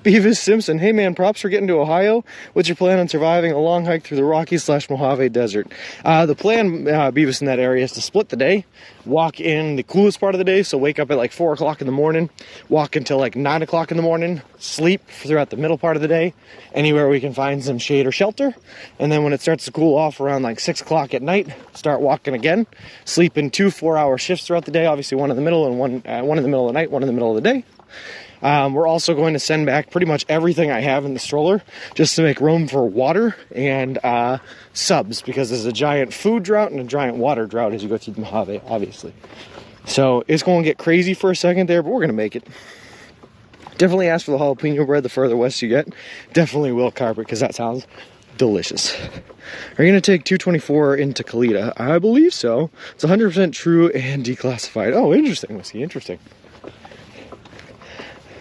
Beavis Simpson, hey man, props for getting to Ohio. What's your plan on surviving a long hike through the Rocky/Mojave Desert? The plan, Beavis, in that area is to split the day, walk in the coolest part of the day, so wake up at like 4 o'clock in the morning, walk until like 9 o'clock in the morning, sleep throughout the middle part of the day, anywhere we can find some shade or shelter, and then when it starts to cool off around like 6 o'clock at night, start walking again, sleep in 2 4-hour shifts throughout the day, obviously one in the middle and one in the middle of the night, one in the middle of the day. We're also going to send back pretty much everything I have in the stroller just to make room for water and subs, because there's a giant food drought and a giant water drought as you go through the Mojave, obviously. So it's going to get crazy for a second there, but we're going to make it. Definitely ask for the jalapeno bread the further west you get. Definitely will carpet, because that sounds delicious. Are you going to take 224 into Kalita? I believe so. It's 100% true and declassified. Oh, interesting, Whiskey, interesting.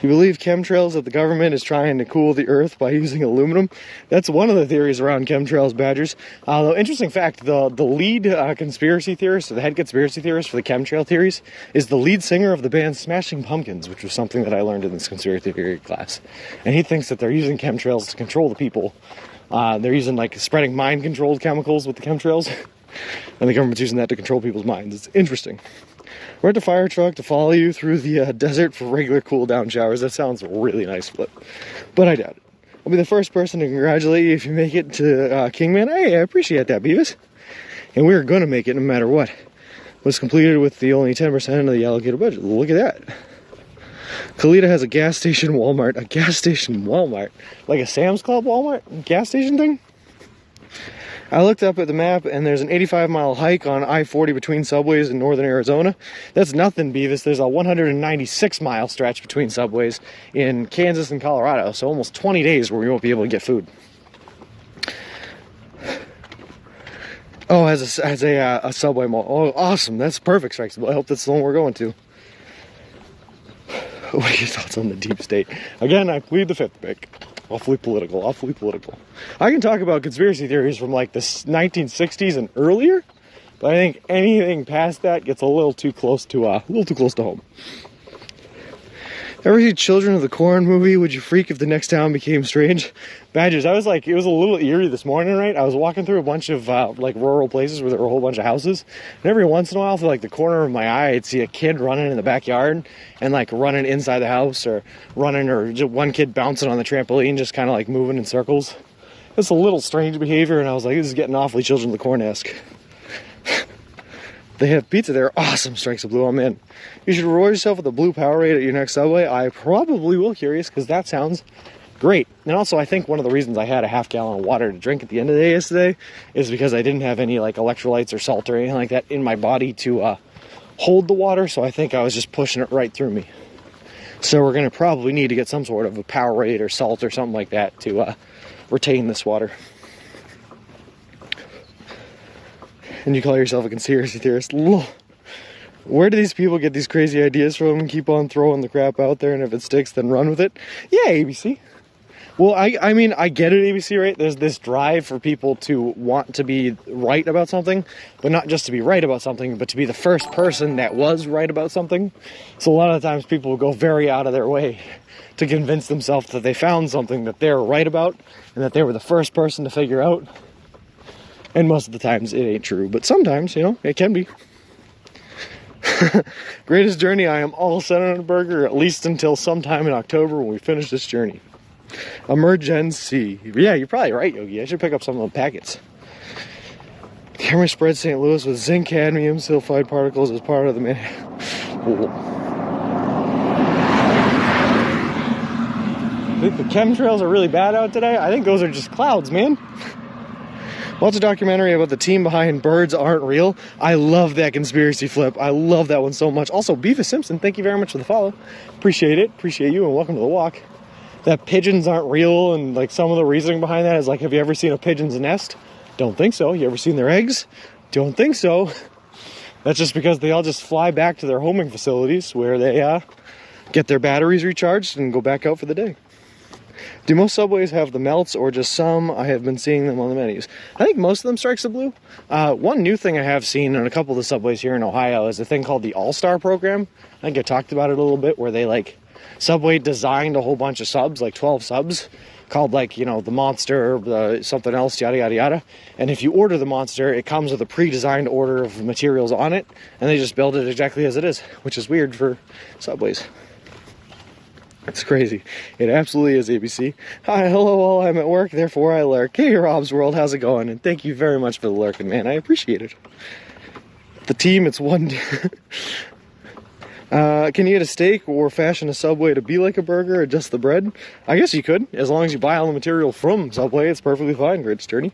You believe chemtrails, that the government is trying to cool the earth by using aluminum? That's one of the theories around chemtrails, Badgers. Though, interesting fact, the lead conspiracy theorist, or the head conspiracy theorist for the chemtrail theories, is the lead singer of the band Smashing Pumpkins, which was something that I learned in this conspiracy theory class. And he thinks that they're using chemtrails to control the people. They're using, like, spreading mind-controlled chemicals with the chemtrails. And the government's using that to control people's minds. It's interesting. Rent a fire truck to follow you through the desert for regular cool down showers. That sounds really nice, Flip. But I doubt it. I'll be the first person to congratulate you if you make it to Kingman. Hey, I appreciate that, Beavis. And we're going to make it no matter what. Was completed with the only 10% of the allocated budget. Look at that. Kalita has a gas station Walmart. A gas station Walmart? Like a Sam's Club Walmart? Gas station thing? I looked up at the map, and there's an 85-mile hike on I-40 between subways in northern Arizona. That's nothing, Beavis. There's a 196-mile stretch between subways in Kansas and Colorado, so almost 20 days where we won't be able to get food. Oh, as a subway mall. Oh, awesome. That's perfect, Strikes. I hope that's the one we're going to. What are your thoughts on the deep state? Again, I plead the fifth, pick. Awfully political, awfully political. I can talk about conspiracy theories from like the 1960s and earlier, but I think anything past that gets a little too close to home. Ever see Children of the Corn movie? Would you freak if the next town became strange? Badgers, I was like, it was a little eerie this morning, right? I was walking through a bunch of like rural places where there were a whole bunch of houses, and every once in a while, through like the corner of my eye, I'd see a kid running in the backyard and like running inside the house, or just one kid bouncing on the trampoline, just kind of like moving in circles. It's a little strange behavior, and I was like, this is getting awfully Children of the Corn-esque. They have pizza there. Awesome, Strikes of Blue. I'm in. You should reward yourself with a blue Powerade at your next Subway. I probably will, Curious, because that sounds great. And also, I think one of the reasons I had a half-gallon of water to drink at the end of the day yesterday is because I didn't have any like electrolytes or salt or anything like that in my body to hold the water, so I think I was just pushing it right through me. So we're going to probably need to get some sort of a Powerade or salt or something like that to retain this water. And you call yourself a conspiracy theorist. Where do these people get these crazy ideas from and keep on throwing the crap out there, and if it sticks, then run with it? Yeah, ABC. Well, I mean, I get it, ABC, right? There's this drive for people to want to be right about something, but not just to be right about something, but to be the first person that was right about something. So a lot of the times people will go very out of their way to convince themselves that they found something that they're right about and that they were the first person to figure out. And most of the times it ain't true, but sometimes, you know, it can be. Greatest journey, I am all set on a burger, at least until sometime in October when we finish this journey. Emergency. Yeah, you're probably right, Yogi. I should pick up some of the packets. Camera spread St. Louis with zinc, cadmium, sulfide particles as part of the I think the chemtrails are really bad out today. I think those are just clouds, man. Watch a documentary about the team behind Birds Aren't Real. I love that conspiracy, Flip. I love that one so much. Also, Beavis Simpson, thank you very much for the follow. Appreciate it. Appreciate you, and welcome to the walk. That pigeons aren't real, and like some of the reasoning behind that is like, have you ever seen a pigeon's nest? Don't think so. You ever seen their eggs? Don't think so. That's just because they all just fly back to their homing facilities where they get their batteries recharged and go back out for the day. Do most Subways have the melts or just some? I have been seeing them on the menus. I think most of them Strikes the Blue. One new thing I have seen on a couple of the Subways here in Ohio is a thing called the All-Star program. I think I talked about it a little bit, where they like Subway designed a whole bunch of subs, like 12 subs, called like, you know, the Monster, the something else, yada, yada, yada. And if you order the Monster, it comes with a pre-designed order of materials on it, and they just build it exactly as it is, which is weird for Subways. It's crazy. It absolutely is, ABC. Hi, hello, all. I'm at work, therefore I lurk. Hey, Rob's World, how's it going? And thank you very much for the lurking, man. I appreciate it. The team, it's one. Can you get a steak or fashion a Subway to be like a burger, adjust the bread? I guess you could, as long as you buy all the material from Subway. It's perfectly fine, Rich Journey.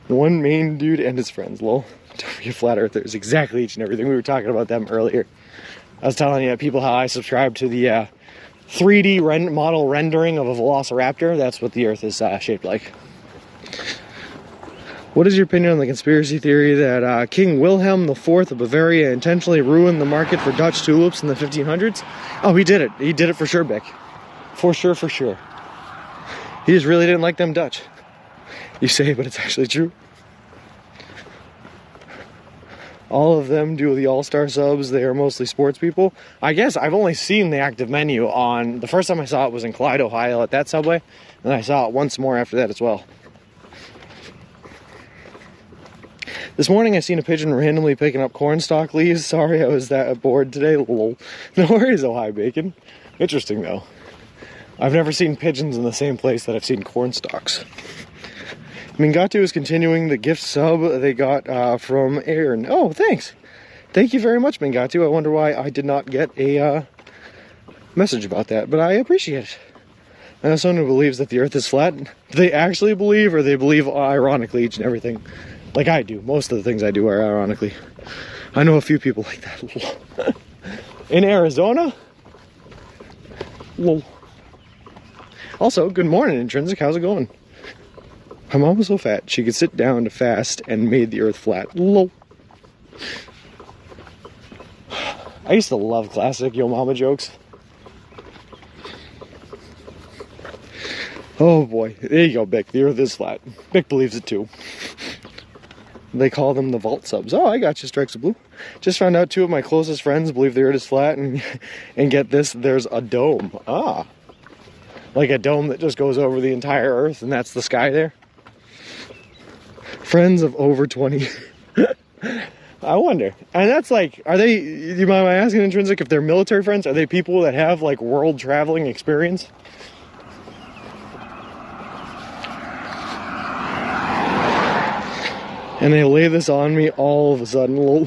One main dude and his friends, lol. Don't forget flat earthers, exactly each and everything. We were talking about them earlier. I was telling you people how I subscribe to the 3D model rendering of a velociraptor. That's what the Earth is shaped like. What is your opinion on the conspiracy theory that King Wilhelm IV of Bavaria intentionally ruined the market for Dutch tulips in the 1500s? Oh, he did it. He did it for sure, Beck. For sure, for sure. He just really didn't like them Dutch. You say, but it's actually true. All of them do the all-star subs. They are mostly sports people. I guess I've only seen the active menu on... The first time I saw it was in Clyde, Ohio at that Subway. And I saw it once more after that as well. This morning I seen a pigeon randomly picking up cornstalk leaves. Sorry I was that bored today. Lol. No worries, oh hi, Bacon. Interesting though. I've never seen pigeons in the same place that I've seen cornstalks. Mingatu is continuing the gift sub they got from Aaron. Oh, thanks. Thank you very much, Mingatu. I wonder why I did not get a message about that, but I appreciate it. I know someone who believes that the Earth is flat. Do they actually believe, or they believe ironically each and everything? Like I do. Most of the things I do are ironically. I know a few people like that. In Arizona? Lol. Also, good morning, Intrinsic. How's it going? My mom was so fat, she could sit down to fast and made the Earth flat. Lol. I used to love classic Yo Mama jokes. Oh boy. There you go, Bick. The Earth is flat. Bick believes it too. They call them the vault subs. Oh, I got you, Strikes of Blue. Just found out 2 of my closest friends believe the Earth is flat, and get this, there's a dome. Ah. Like a dome that just goes over the entire Earth, and that's the sky there. Friends of over 20. I wonder. And that's like, are they, you mind my asking, Intrinsic, if they're military friends, are they people that have like world traveling experience? And they lay this on me all of a sudden.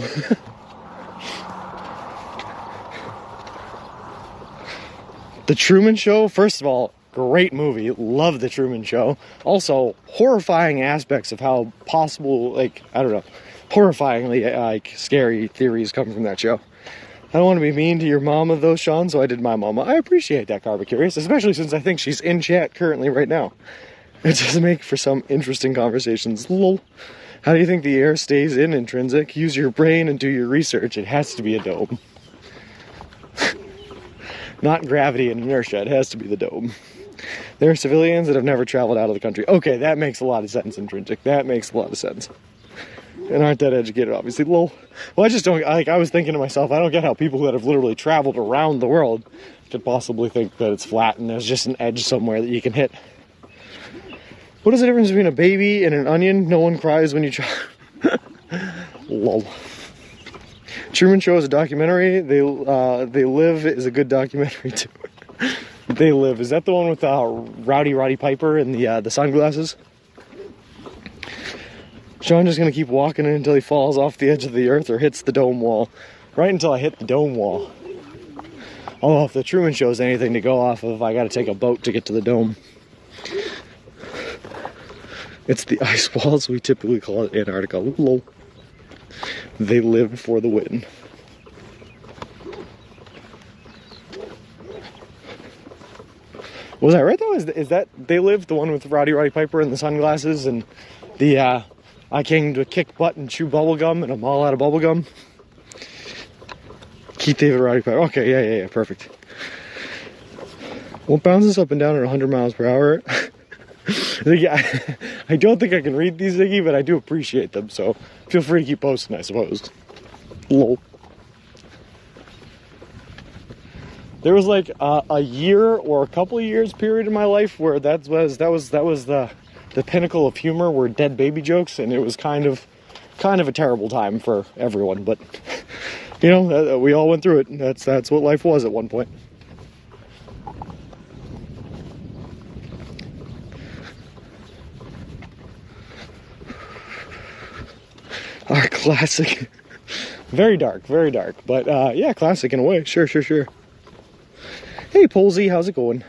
The Truman Show, first of all, great movie. Love The Truman Show. Also, horrifying aspects of how possible, like, I don't know, horrifyingly, like, scary theories come from that show. I don't want to be mean to your mama, though, Sean, so I did my mama. I appreciate that, Carba Curious, especially since I think she's in chat currently right now. It does make for some interesting conversations. Lol. How do you think the air stays in, Intrinsic? Use your brain and do your research. It has to be a dome. Not gravity and inertia. It has to be the dome. There are civilians that have never traveled out of the country. Okay, that makes a lot of sense, Intrinsic. That makes a lot of sense. And aren't that educated, obviously. Lol. Well, I just don't... Like, I was thinking to myself, I don't get how people that have literally traveled around the world could possibly think that it's flat and there's just an edge somewhere that you can hit. What is the difference between a baby and an onion? No one cries when you try. Lol. Truman Show is a documentary. They Live is a good documentary too. They Live. Is that the one with Roddy Piper and the sunglasses? Sean's just gonna keep walking until he falls off the edge of the earth or hits the dome wall. Right until I hit the dome wall. Although if the Truman Show is anything to go off of, I gotta take a boat to get to the dome. It's the ice walls, we typically call it Antarctica. Lol. They live for the win. Was I right though? Is that They Live, the one with Roddy Piper and the sunglasses and the I came to kick butt and chew bubblegum and I'm all out of bubblegum? Keith David Roddy Piper. Okay, yeah, perfect. What bounces up and down at 100 miles per hour? I don't think I can read these, Ziggy, but I do appreciate them, so feel free to keep posting, I suppose. Lol. There was like a year or a couple of years period in my life where that was the pinnacle of humor, were dead baby jokes, and it was kind of a terrible time for everyone. But you know, we all went through it. That's what life was at one point. Our classic. Very dark, but yeah, classic in a way. Sure. Hey, Polsey, how's it going?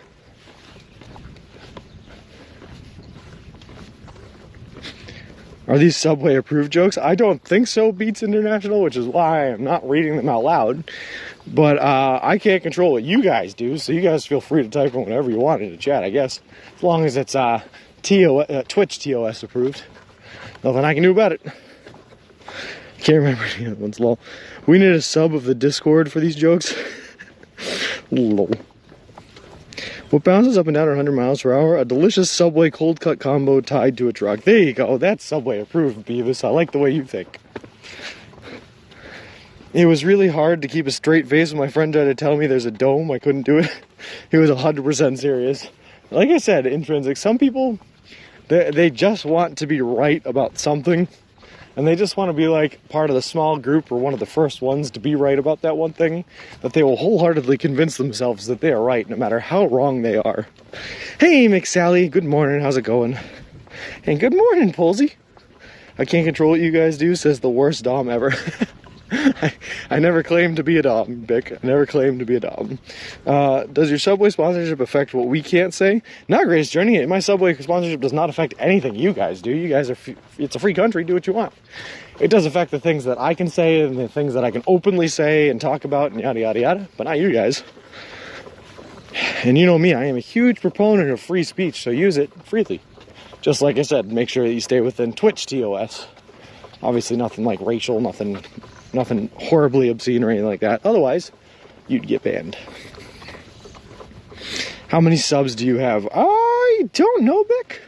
Are these Subway approved jokes? I don't think so, Beats International, which is why I'm not reading them out loud. But I can't control what you guys do, so you guys feel free to type in whatever you want in the chat, I guess. As long as it's Twitch TOS approved. Nothing I can do about it. Can't remember the other ones, lol. We need a sub of the Discord for these jokes. Lol. What bounces up and down at 100 miles per hour? A delicious Subway cold cut combo tied to a truck. There you go. That's Subway approved, Beavis. I like the way you think. It was really hard to keep a straight face when my friend tried to tell me there's a dome. I couldn't do it. He was 100% serious. Like I said, intrinsic. Some people, they just want to be right about something. And they just want to be like part of the small group or one of the first ones to be right about that one thing, that they will wholeheartedly convince themselves that they are right, no matter how wrong they are. Hey, McSally, good morning, how's it going? And good morning, Polsey. I can't control what you guys do, says the worst Dom ever. I never claimed to be a Dom, Bick. I never claimed to be a Dom. Does your Subway sponsorship affect what we can't say? Not Greatest Journey. My Subway sponsorship does not affect anything you guys do. You guys are, it's a free country, do what you want. It does affect the things that I can say and the things that I can openly say and talk about and yada yada yada, but not you guys. And you know me, I am a huge proponent of free speech, so use it freely. Just like I said, make sure that you stay within Twitch TOS. Obviously nothing like racial, nothing horribly obscene or anything like that. Otherwise, you'd get banned. How many subs do you have? I don't know, Bick.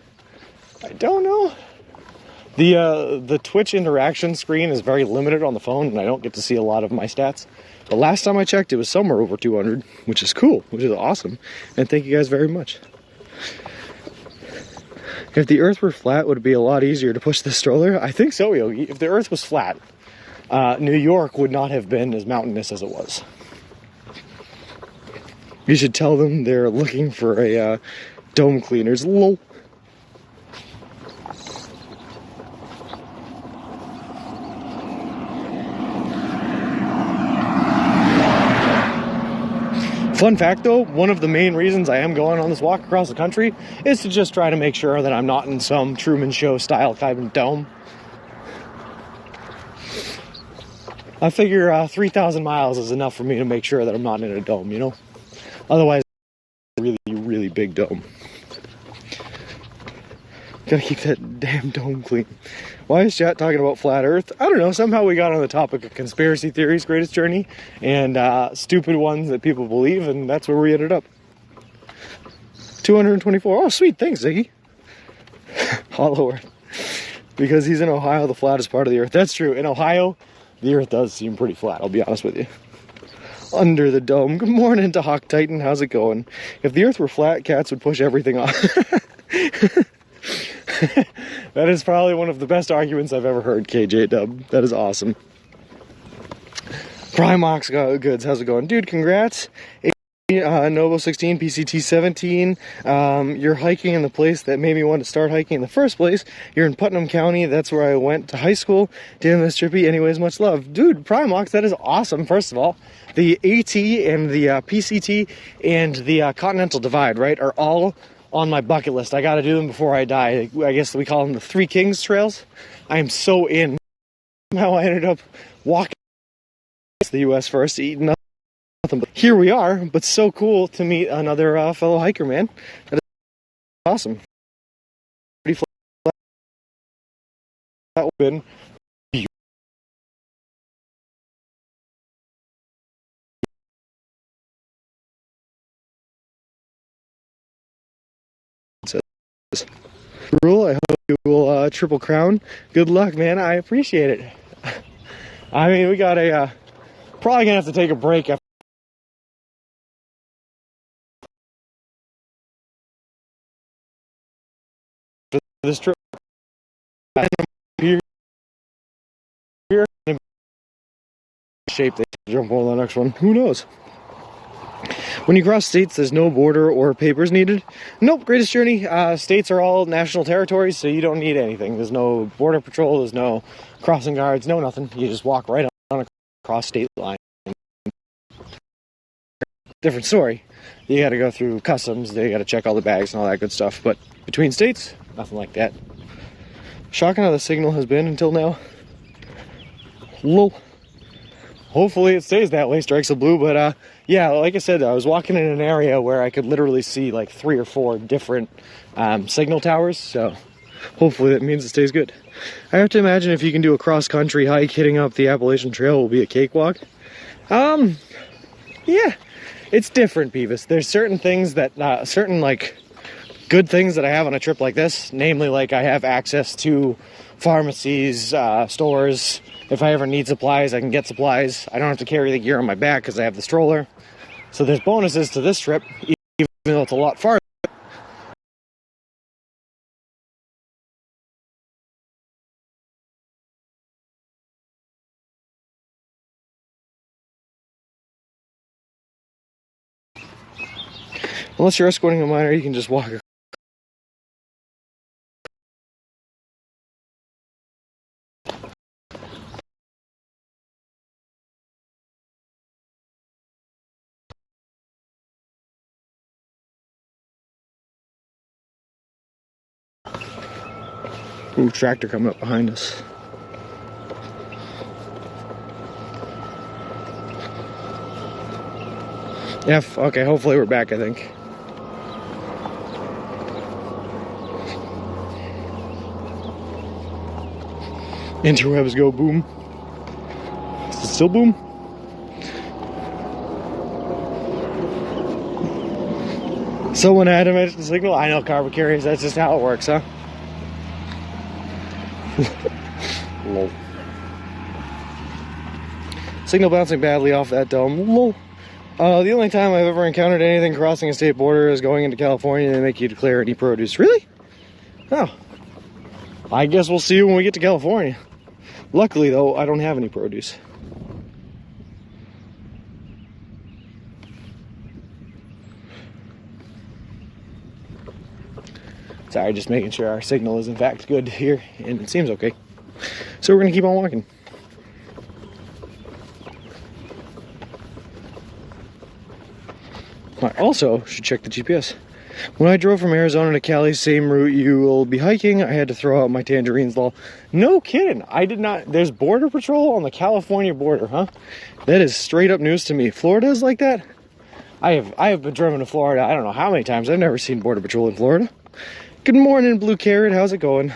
I don't know. The Twitch interaction screen is very limited on the phone, and I don't get to see a lot of my stats. The last time I checked, it was somewhere over 200, which is cool, which is awesome. And thank you guys very much. If the Earth were flat, would it be a lot easier to push the stroller? I think so, Yogi. If the Earth was flat, New York would not have been as mountainous as it was. You should tell them they're looking for a dome cleaners. Lol. Fun fact though, one of the main reasons I am going on this walk across the country is to just try to make sure that I'm not in some Truman Show style kind of dome. I figure 3,000 miles is enough for me to make sure that I'm not in a dome, you know? Otherwise, it's a really, really big dome. Gotta keep that damn dome clean. Why is chat talking about flat Earth? I don't know. Somehow we got on the topic of conspiracy theories, Greatest Journey, and stupid ones that people believe, and that's where we ended up. 224. Oh, sweet. Thanks, Ziggy. Hollow Earth. Because he's in Ohio, the flattest part of the Earth. That's true. In Ohio, the Earth does seem pretty flat, I'll be honest with you. Under the dome. Good morning to Hawk Titan. How's it going? If the Earth were flat, cats would push everything off. That is probably one of the best arguments I've ever heard, KJ Dub. That is awesome. Primox Goods, how's it going? Dude, congrats. Novo 16, PCT 17. You're hiking in the place that made me want to start hiking in the first place. You're in Putnam County. That's where I went to high school. Damn, this trippy. Anyways, much love. Dude, Primox, that is awesome, first of all. The AT and the PCT and the Continental Divide, right, are all on my bucket list. I gotta do them before I die. I guess we call them the Three Kings Trails. I am so in. Somehow I ended up walking to the U.S. first, eating nothing, but here we are. But so cool to meet another fellow hiker, man. That is awesome. Pretty flat. That would have been rule. I hope you will triple crown. Good luck, man. I appreciate it. I mean, we got a probably gonna have to take a break after this trip. Pier in shape, they jump on the next one. Who knows? When you cross states, there's no border or papers needed. Nope, greatest journey. States are all national territories, so you don't need anything. There's no border patrol, there's no crossing guards, no nothing. You just walk right on across state line. Different story. You gotta go through customs, they gotta check all the bags and all that good stuff. But between states, nothing like that. Shocking how the signal has been until now. Lol. Hopefully it stays that way, strikes a blue, but yeah, like I said, I was walking in an area where I could literally see like 3 or 4 different signal towers, so hopefully that means it stays good. I have to imagine if you can do a cross-country hike hitting up the Appalachian Trail, it will be a cakewalk. Yeah, it's different, Beavis. There's certain things that, certain like good things that I have on a trip like this, namely like I have access to pharmacies, stores. If I ever need supplies, I can get supplies. I don't have to carry the gear on my back because I have the stroller. So there's bonuses to this trip, even though it's a lot farther. Unless you're escorting a minor, you can just walk. Ooh, tractor coming up behind us. F, okay, hopefully we're back, I think. Interwebs go boom. Is it still boom? Someone had to mention the signal. I know cargo carriers, that's just how it works, huh? Lol. Signal bouncing badly off that dome. Lol. The only time I've ever encountered anything crossing a state border is going into California and they make you declare any produce. Really? Oh. I guess we'll see when we get to California. Luckily, though, I don't have any produce. Sorry, just making sure our signal is in fact good here, and it seems okay. So we're gonna keep on walking. I also should check the GPS. When I drove from Arizona to Cali, same route you will be hiking, I had to throw out my tangerines. Lol. No kidding, I did not. There's border patrol on the California border, huh? That is straight up news to me. Florida is like that? I have been driven to Florida, I don't know how many times. I've never seen border patrol in Florida. Good morning, Blue Carrot, how's it going?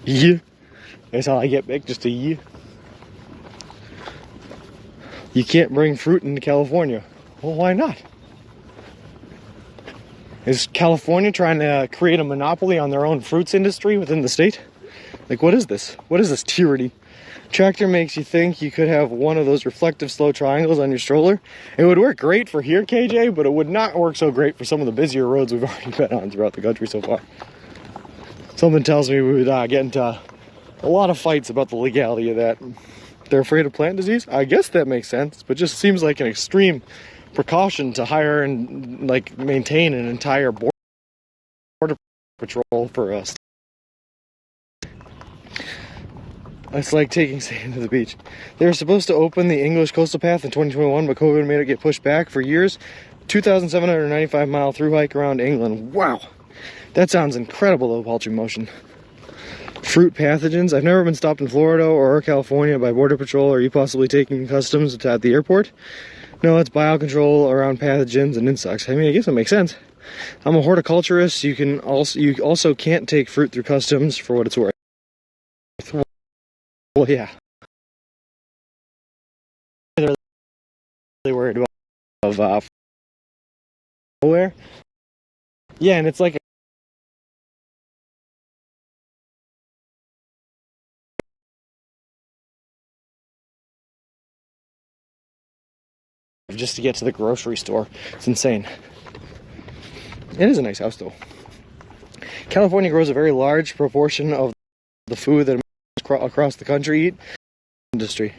Yeah. That's all I get back, just a yeah. You can't bring fruit into California. Well, why not? Is California trying to create a monopoly on their own fruits industry within the state? Like, what is this? What is this tyranny? Tractor makes you think you could have one of those reflective slow triangles on your stroller. It would work great for here, KJ, but it would not work so great for some of the busier roads we've already been on throughout the country so far. Something tells me we would get into a lot of fights about the legality of that. They're afraid of plant disease? I guess that makes sense, but just seems like an extreme precaution to hire and like maintain an entire border patrol for us. It's like taking sand to the beach. They were supposed to open the English coastal path in 2021, but COVID made it get pushed back for years. 2,795 mile through hike around England. Wow. That sounds incredible, though, Paltry Motion. Fruit pathogens. I've never been stopped in Florida or California by Border Patrol. Are you possibly taking customs at the airport? No, it's biocontrol around pathogens and insects. I mean, I guess it makes sense. I'm a horticulturist. You also can't take fruit through customs for what it's worth. Well, yeah. They're really worried about nowhere. Yeah, and it's like just to get to the grocery store. It's insane. It is a nice house though. California grows a very large proportion of the food that across the country eat. Industry.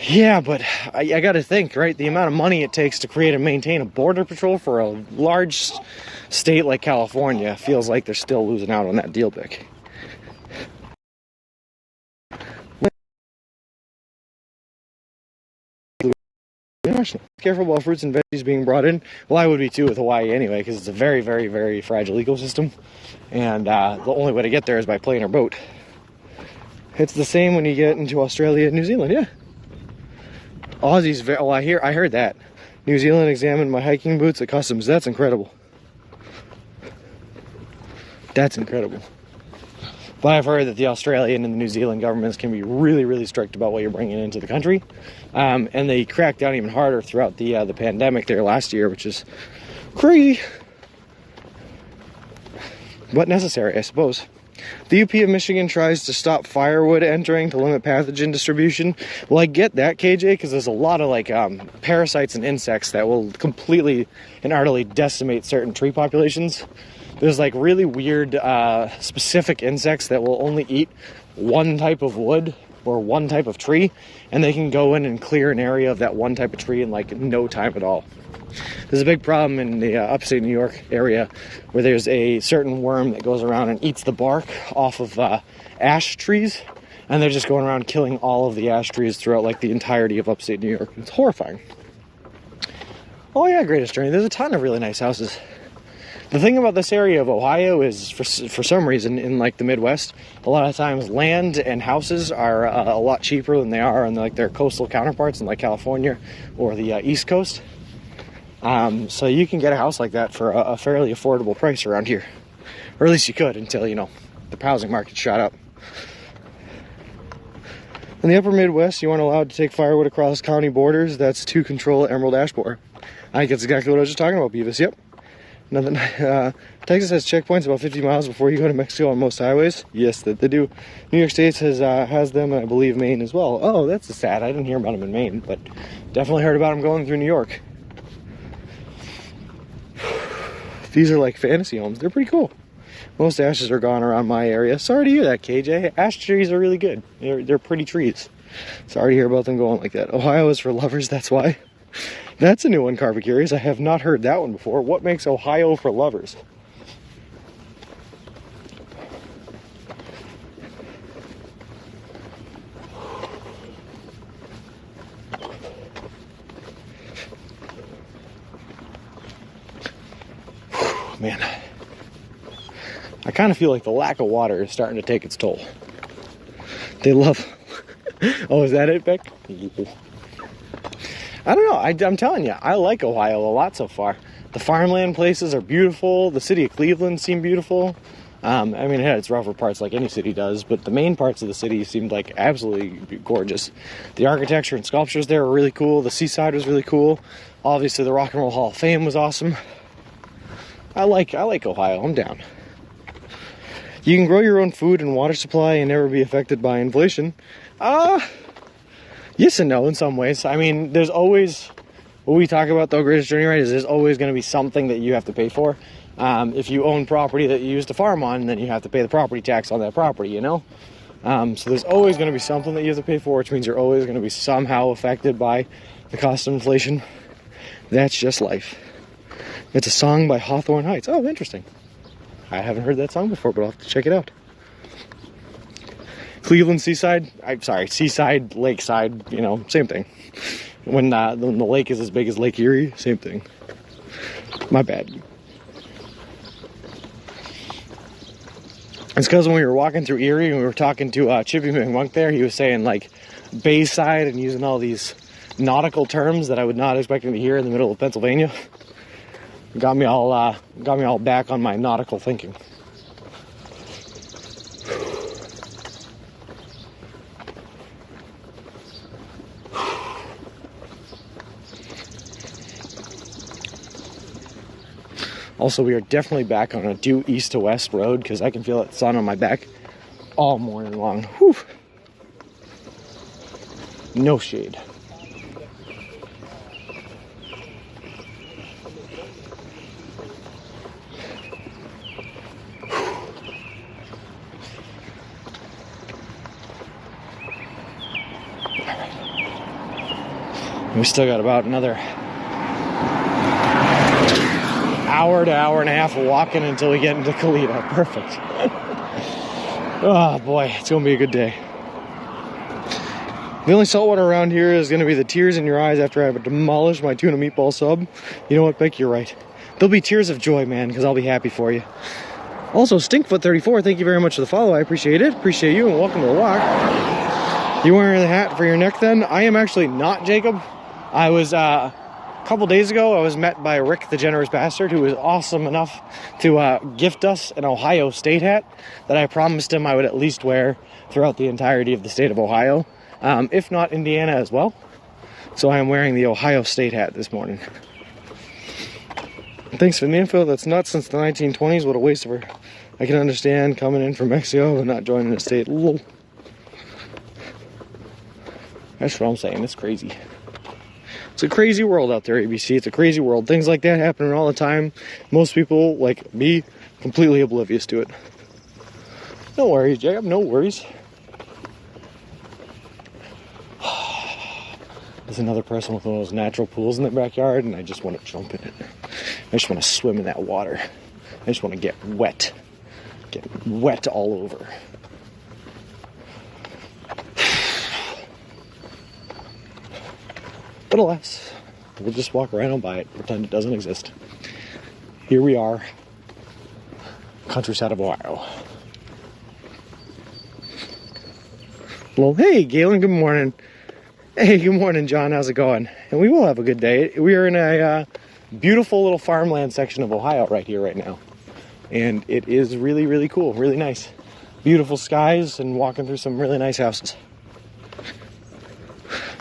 Yeah, but I gotta think, right? The amount of money it takes to create and maintain a border patrol for a large state like California feels like they're still losing out on that deal, Vic. Careful about fruits and veggies being brought in. Well, I would be too with Hawaii anyway, because it's a very, very, very fragile ecosystem, and the only way to get there is by plane or boat. It's the same when you get into Australia and New Zealand, yeah. Aussies, well, I heard that. New Zealand examined my hiking boots at customs. That's incredible. That's incredible. But I've heard that the Australian and the New Zealand governments can be really, really strict about what you're bringing into the country. And they cracked down even harder throughout the pandemic there last year, which is crazy. But necessary, I suppose. The UP of Michigan tries to stop firewood entering to limit pathogen distribution. Well, I get that, KJ, because there's a lot of like parasites and insects that will completely and utterly decimate certain tree populations. There's like really weird specific insects that will only eat one type of wood or one type of tree, and they can go in and clear an area of that one type of tree in like no time at all. There's a big problem in the upstate New York area where there's a certain worm that goes around and eats the bark off of ash trees, and they're just going around killing all of the ash trees throughout like the entirety of upstate New York. It's horrifying. Oh yeah, Greatest Journey. There's a ton of really nice houses. The thing about this area of Ohio is, for some reason, in like the Midwest, a lot of times land and houses are a lot cheaper than they are in like their coastal counterparts in like California or the East Coast. So you can get a house like that for a fairly affordable price around here, or at least you could until, you know, the housing market shot up. In the upper Midwest, you aren't allowed to take firewood across county borders. That's to control emerald ash borer. I think that's exactly what I was just talking about, Beavis. Yep. Nothing. Texas has checkpoints about 50 miles before you go to Mexico on most highways. Yes, they do. New York State has them, and I believe Maine as well. Oh, that's sad. I didn't hear about them in Maine, but definitely heard about them going through New York. These are like fantasy homes. They're pretty cool. Most ashes are gone around my area. Sorry to hear that, KJ. Ash trees are really good. They're pretty trees. Sorry to hear about them going like that. Ohio is for lovers, that's why. That's a new one, Carver Curious. I have not heard that one before. What makes Ohio for lovers? Man, I kind of feel like the lack of water is starting to take its toll. They love... Oh, is that it, Beck? I don't know. I'm telling you, I like Ohio a lot so far. The farmland places are beautiful. The city of Cleveland seemed beautiful. I mean, it had its rougher parts like any city does, but the main parts of the city seemed like absolutely gorgeous. The architecture and sculptures there were really cool. The seaside was really cool. Obviously, the Rock and Roll Hall of Fame was awesome. I like Ohio. I'm down. You can grow your own food and water supply and never be affected by inflation. Yes and no in some ways. I mean, there's always, what we talk about though, Greatest Journey, right, is there's always going to be something that you have to pay for. If you own property that you use to farm on, then you have to pay the property tax on that property, you know? So there's always going to be something that you have to pay for, which means you're always going to be somehow affected by the cost of inflation. That's just life. It's a song by Hawthorne Heights. Oh, interesting. I haven't heard that song before, but I'll have to check it out. Cleveland seaside, seaside, lakeside, you know, same thing. When the lake is as big as Lake Erie, same thing. My bad. It's because when we were walking through Erie and we were talking to Chippy McMunk there, he was saying like Bayside and using all these nautical terms that I would not expect him to hear in the middle of Pennsylvania. Got me all back on my nautical thinking. Also, we are definitely back on a due east to west road because I can feel that sun on my back all morning long. Whew. No shade. We still got about another hour to hour and a half of walking until we get into Kalita. Perfect. Oh boy, it's gonna be a good day. The only saltwater around here is gonna be the tears in your eyes after I've demolished my tuna meatball sub. You know what, Beck? You're right. There'll be tears of joy, man, because I'll be happy for you. Also, Stinkfoot34, thank you very much for the follow. I appreciate it. Appreciate you, and welcome to the walk. You wearing the hat for your neck then? I am actually not, Jacob. I was, a couple days ago, I was met by Rick, the generous bastard, who was awesome enough to gift us an Ohio State hat that I promised him I would at least wear throughout the entirety of the state of Ohio, if not Indiana as well. So I am wearing the Ohio State hat this morning. Thanks for the info. That's nuts since the 1920s. What a waste of her. I can understand coming in from Mexico and not joining the state. Lol. That's what I'm saying. It's crazy. It's a crazy world out there, ABC. It's a crazy world. Things like that happen all the time. Most people, like me, completely oblivious to it. No worries, Jacob. No worries. There's another person with one of those natural pools in their backyard, and I just want to jump in it. I just want to swim in that water. I just want to get wet. Get wet all over. But alas, we'll just walk right on by it, pretend it doesn't exist. Here we are, countryside of Ohio. Well, hey, Galen, good morning. Hey, good morning, John. How's it going? And we will have a good day. We are in a beautiful little farmland section of Ohio right here, right now. And it is really, really cool, really nice. Beautiful skies and walking through some really nice houses.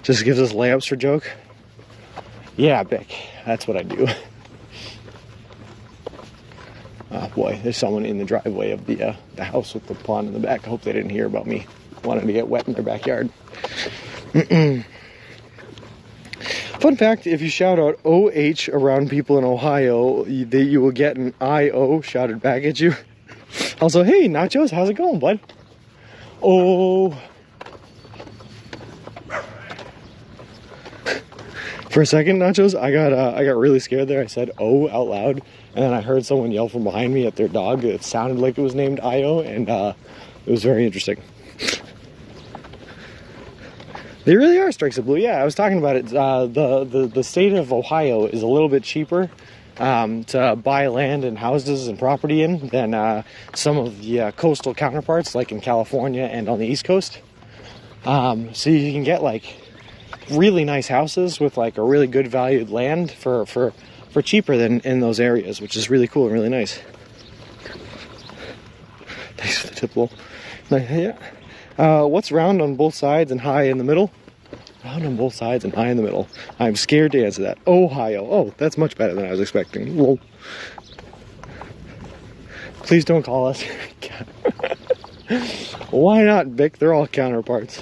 Just gives us layups for joke. Yeah, Bick, that's what I do. Oh boy, there's someone in the driveway of the house with the pond in the back. I hope they didn't hear about me wanting to get wet in their backyard. Fun fact, if you shout out OH around people in Ohio, you will get an IO shouted back at you. Also, hey, Nachos, how's it going, bud? Oh. For a second, Nachos, I got really scared there. I said "oh" out loud, and then I heard someone yell from behind me at their dog. It sounded like it was named Io, and it was very interesting. They really are strikes of blue. Yeah, I was talking about it. The state of Ohio is a little bit cheaper to buy land and houses and property in than some of the coastal counterparts, like in California and on the East Coast. So you can get like really nice houses with like a really good valued land for cheaper than in those areas, which is really cool and really nice. Thanks for the tip, Lowell. Yeah. What's round on both sides and high in the middle? Round on both sides and high in the middle. I'm scared to answer that. Ohio. Oh, that's much better than I was expecting. Lol. Please don't call us. Why not, Vic? They're all counterparts.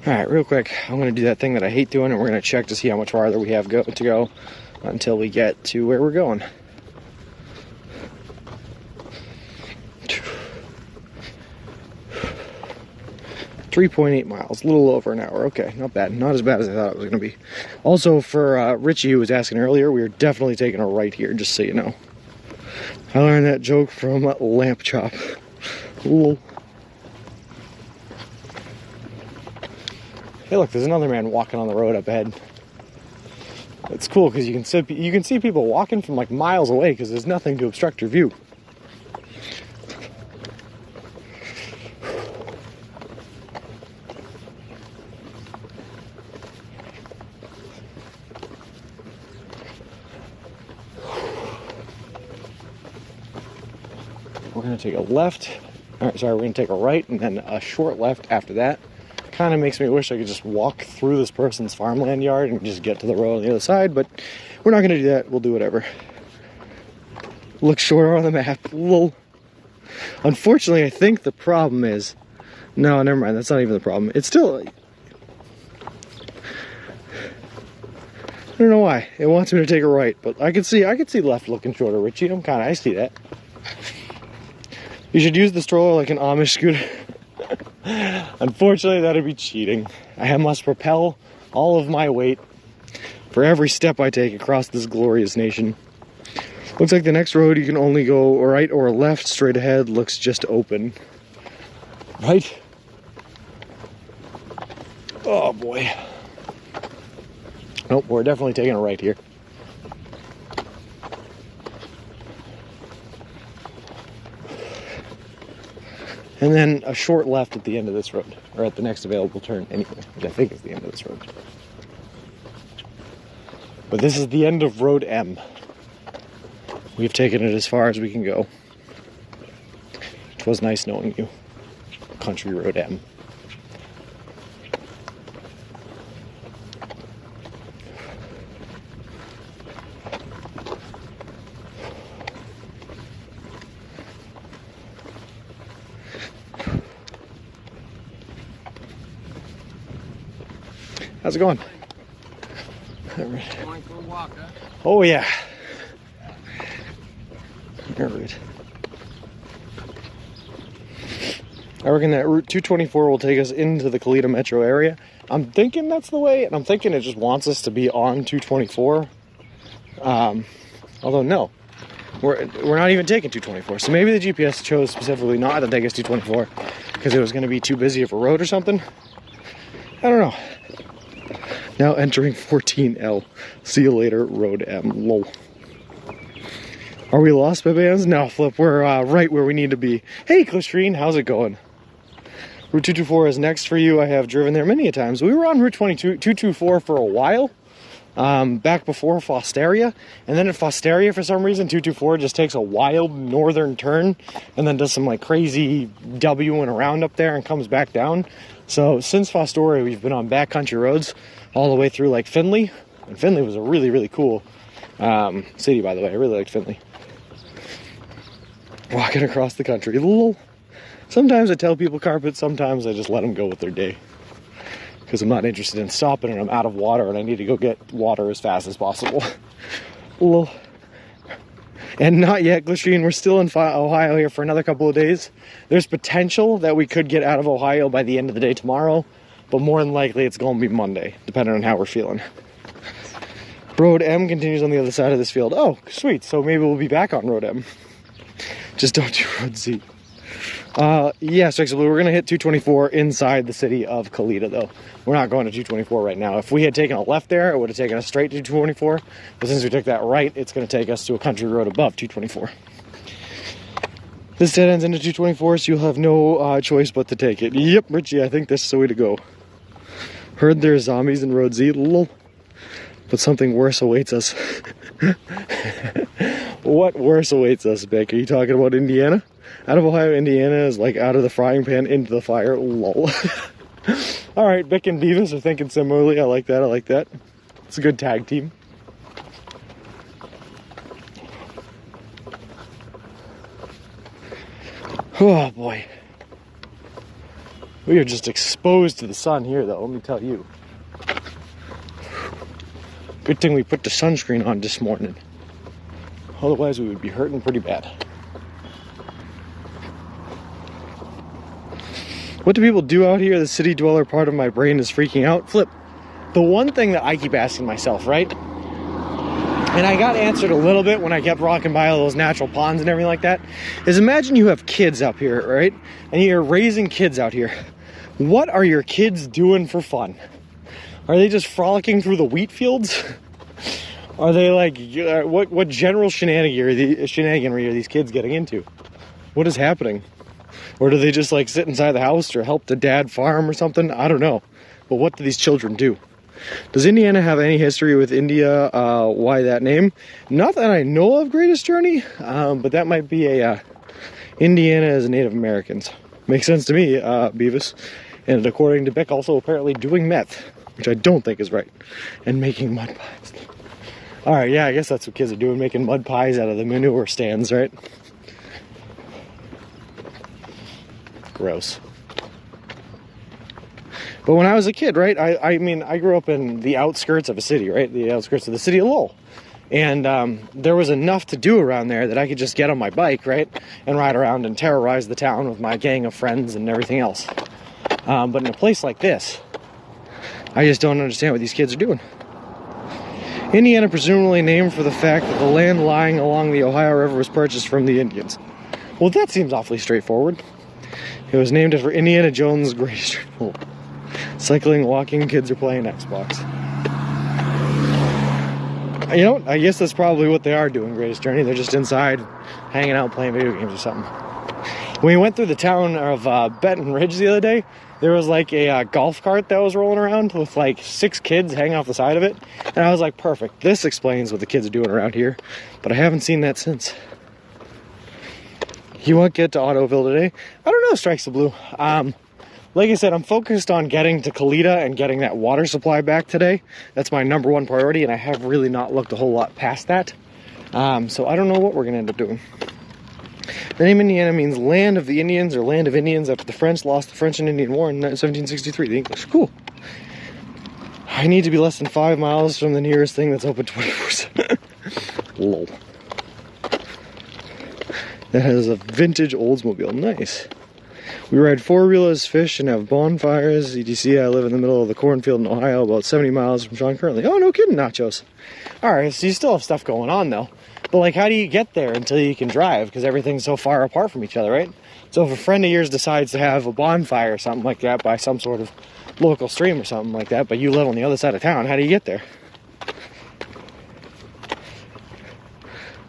Alright, real quick, I'm going to do that thing that I hate doing, and we're going to check to see how much farther we have to go until we get to where we're going. 3.8 miles, a little over an hour. Okay, not bad. Not as bad as I thought it was going to be. Also, for Richie, who was asking earlier, we are definitely taking a right here, just so you know. I learned that joke from Lamp Chop. Cool. Hey, look, there's another man walking on the road up ahead. It's cool because you can see people walking from like miles away because there's nothing to obstruct your view. We're going to take a left. All right, sorry, we're going to take a right and then a short left after that. Kind of makes me wish I could just walk through this person's farmland yard and just get to the road on the other side, but we're not going to do that. We'll do whatever. Look shorter on the map. Lol. Unfortunately, I think the problem is... No, never mind. That's not even the problem. It's still... I don't know why. It wants me to take a right, but I could see left looking shorter, Richie. I see that. You should use the stroller like an Amish scooter. Unfortunately, that'd be cheating. I must propel all of my weight for every step I take across this glorious nation. Looks like the next road you can only go right or left. Straight ahead looks just open. Right? Oh boy. Nope, we're definitely taking a right here. And then a short left at the end of this road, or at the next available turn anyway, which I think is the end of this road. But this is the end of Road M. We've taken it as far as we can go. It was nice knowing you. Country Road M. How's it going? Going for a walk, huh? Oh yeah. All right. I reckon that Route 224 will take us into the Kalita metro area. I'm thinking that's the way, and I'm thinking it just wants us to be on 224. Although no, we're not even taking 224. So maybe the GPS chose specifically not to take us 224 because it was going to be too busy of a road or something. I don't know. Now entering 14L. See you later, Road M. Lol. Are we lost, Bebans? No, Flip. We're right where we need to be. Hey, Clistrine, how's it going? Route 224 is next for you. I have driven there many a times. We were on Route 224 for a while, back before Fosteria. And then at Fosteria, for some reason, 224 just takes a wild northern turn and then does some like crazy Wing around up there and comes back down. So since Fosteria, we've been on backcountry roads all the way through like Findlay. And Findlay was a really, really cool city, by the way. I really liked Findlay. Walking across the country. Sometimes I tell people carpet, sometimes I just let them go with their day. Because I'm not interested in stopping and I'm out of water and I need to go get water as fast as possible. And not yet, Glisheen. We're still in Ohio here for another couple of days. There's potential that we could get out of Ohio by the end of the day tomorrow, but more than likely it's going to be Monday, depending on how we're feeling. Road M continues on the other side of this field. Oh, sweet. So maybe we'll be back on Road M. Just don't do Road Z. Yeah, Strix Blue, we're going to hit 224 inside the city of Kalita, though. We're not going to 224 right now. If we had taken a left there, it would have taken us straight to 224. But since we took that right, it's going to take us to a country road above 224. This dead ends into 224, so you'll have no choice but to take it. Yep, Richie, I think this is the way to go. Heard there's zombies in Road Z, lol. But something worse awaits us. What worse awaits us, Beck? Are you talking about Indiana? Out of Ohio, Indiana is like out of the frying pan into the fire. Lol. Alright, Beck and Beavis are thinking similarly. I like that. I like that. It's a good tag team. Oh boy. We are just exposed to the sun here, though, let me tell you. Good thing we put the sunscreen on this morning. Otherwise, we would be hurting pretty bad. What do people do out here? The city dweller part of my brain is freaking out. Flip, the one thing that I keep asking myself, right? And I got answered a little bit when I kept walking by all those natural ponds and everything like that, is imagine you have kids up here, right? And you're raising kids out here. What are your kids doing for fun? Are they just frolicking through the wheat fields? Are they like, what general shenaniganry are these kids getting into? What is happening? Or do they just like sit inside the house or help the dad farm or something? I don't know. But what do these children do? Does Indiana have any history with India? Why that name? Not that I know of, Greatest Journey, but that might be a Indiana as Native Americans. Makes sense to me, Beavis. And according to Beck, also apparently doing meth, which I don't think is right, and making mud pies. Alright, yeah, I guess that's what kids are doing, making mud pies out of the manure stands, right? Gross. But when I was a kid, right, I mean, I grew up in the outskirts of a city, right, the outskirts of the city of Lowell. And there was enough to do around there that I could just get on my bike, right, and ride around and terrorize the town with my gang of friends and everything else. But in a place like this, I just don't understand what these kids are doing. Indiana presumably named for the fact that the land lying along the Ohio River was purchased from the Indians. Well, that seems awfully straightforward. It was named for Indiana Jones' greatest rival. Cycling, walking, kids are playing Xbox. You know, I guess that's probably what they are doing, Greatest Journey. They're just inside, hanging out, playing video games or something. When we went through the town of Benton Ridge the other day, there was like a golf cart that was rolling around with like 6 kids hanging off the side of it. And I was like, perfect. This explains what the kids are doing around here. But I haven't seen that since. You won't get to Ottoville today? I don't know, Strikes the Blue. Like I said, I'm focused on getting to Kalita and getting that water supply back today. That's my #1 priority, and I have really not looked a whole lot past that. So I don't know what we're going to end up doing. The name Indiana means land of the Indians or land of Indians after the French lost the French and Indian War in 1763. The English. Cool. I need to be less than 5 miles from the nearest thing that's open 24/7. Lol. That has a vintage Oldsmobile. Nice. We ride 4-wheelers, fish, and have bonfires. ETC, I live in the middle of the cornfield in Ohio, about 70 miles from Sean currently. Oh, no kidding, Nachos. Alright, so you still have stuff going on, though. But, like, how do you get there until you can drive? Because everything's so far apart from each other, right? So if a friend of yours decides to have a bonfire or something like that by some sort of local stream or something like that, but you live on the other side of town, how do you get there?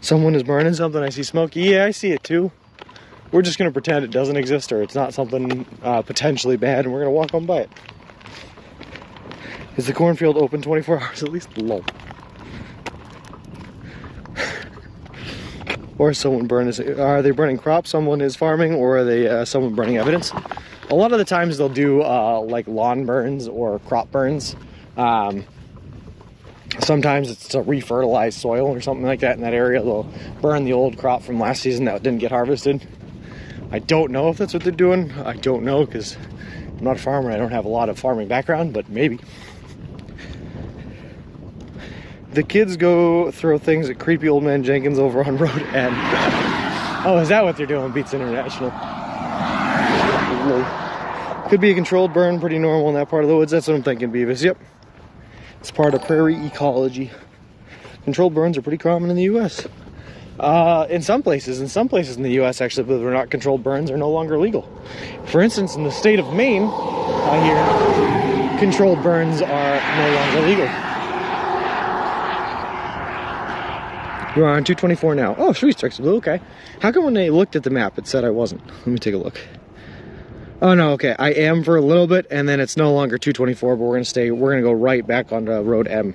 Someone is burning something. I see smoke. Yeah, I see it, too. We're just going to pretend it doesn't exist or it's not something potentially bad, and we're going to walk on by it. Is the cornfield open 24 hours at least? Lol. Or someone are they burning crops someone is farming, or are they someone burning evidence? A lot of the times they'll do like lawn burns or crop burns. Sometimes it's to refertilize soil or something like that in that area. They'll burn the old crop from last season that didn't get harvested. I don't know if that's what they're doing. I don't know because I'm not a farmer. I don't have a lot of farming background, but maybe. The kids go throw things at creepy old man Jenkins over on Road N. Oh, is that what they're doing? Beats International. Could be a controlled burn, pretty normal in that part of the woods. That's what I'm thinking, Beavis. Yep. It's part of prairie ecology. Controlled burns are pretty common in the U.S. In some places in the U.S. actually, believe it or not, controlled burns are no longer legal. For instance, in the state of Maine, I hear controlled burns are no longer legal. You're on 224 now. Oh, sweet, Strikes the Blue, okay. How come when they looked at the map it said I wasn't? Let me take a look. Oh no, okay, I am for a little bit, and then it's no longer 224, but we're gonna go right back onto Road M.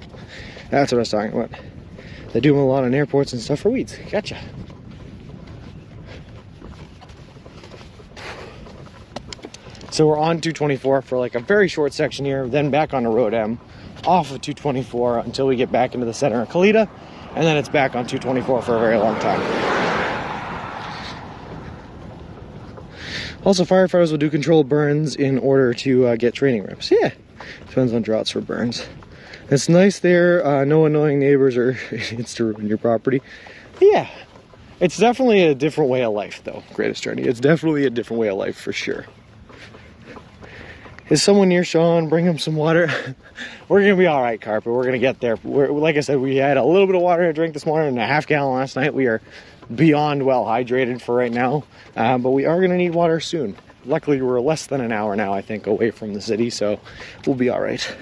That's what I was talking about. They do them a lot on airports and stuff for weeds. Gotcha. So we're on 224 for like a very short section here, then back onto Road M, off of 224 until we get back into the center of Kalita, and then it's back on 224 for a very long time. Also, firefighters will do controlled burns in order to get training reps. Yeah, depends on droughts for burns. It's nice there, no annoying neighbors or idiots to ruin your property. Yeah, it's definitely a different way of life, though, Greatest Journey. It's definitely a different way of life, for sure. Is someone near Sean? Bring him some water. We're going to be all right, Carpet. We're going to get there. Like I said, we had a little bit of water to drink this morning and a half gallon last night. We are beyond well hydrated for right now, but we are going to need water soon. Luckily, we're less than an hour now, I think, away from the city, so we'll be all right.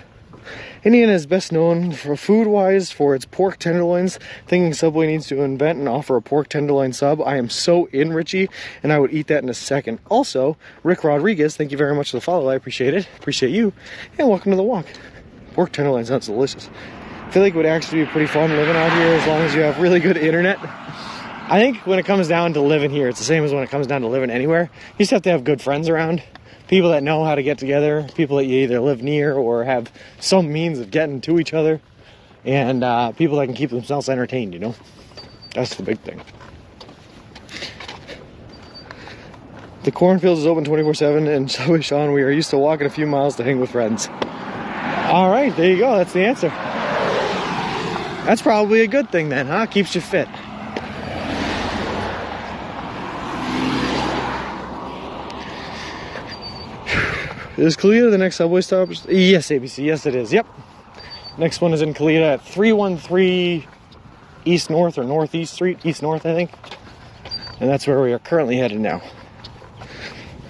Indiana is best known for food-wise for its pork tenderloins. Thinking Subway needs to invent and offer a pork tenderloin sub. I am so in, Richie, and I would eat that in a second. Also, Rick Rodriguez, thank you very much for the follow. I appreciate it. Appreciate you. And welcome to the walk. Pork tenderloin sounds delicious. I feel like it would actually be pretty fun living out here as long as you have really good internet. I think when it comes down to living here, it's the same as when it comes down to living anywhere. You just have to have good friends around. People that know how to get together, people that you either live near or have some means of getting to each other, and people that can keep themselves entertained, you know? That's the big thing. The cornfield is open 24/7, and so is Sean. We are used to walking a few miles to hang with friends. All right, there you go. That's the answer. That's probably a good thing then, huh? Keeps you fit. Is Kalita the next subway stop? Yes, ABC. Yes, it is. Yep. Next one is in Kalita at 313 East North or Northeast Street. East North, I think. And that's where we are currently headed now.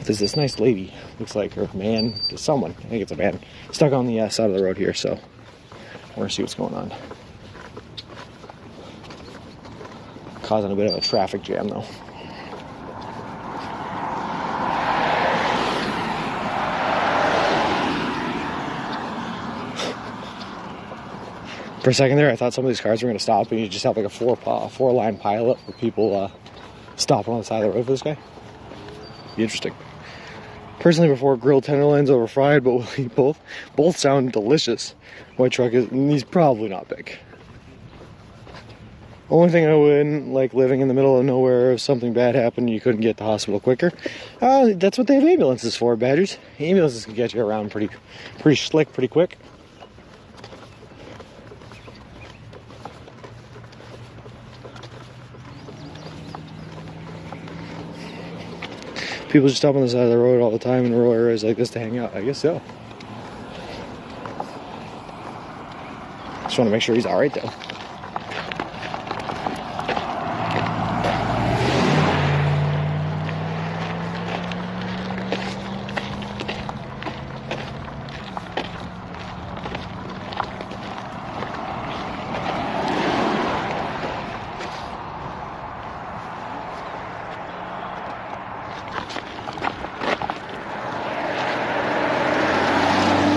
There's this nice lady, looks like her man, someone, I think it's a man, stuck on the side of the road here, so we're gonna see what's going on. Causing a bit of a traffic jam though. For a second there, I thought some of these cars were gonna stop and you just have like a four-line pileup with people stopping on the side of the road for this guy. Be interesting. Personally, before grilled tenderloins over fried, but we'll eat both. Both sound delicious. White truck is, he's probably not big. Only thing I wouldn't like living in the middle of nowhere if something bad happened and you couldn't get to the hospital quicker. That's what they have ambulances for, Badgers. Ambulances can get you around pretty slick, pretty quick. People just stop on the side of the road all the time in rural areas like this to hang out. I guess so. Just want to make sure he's all right, though.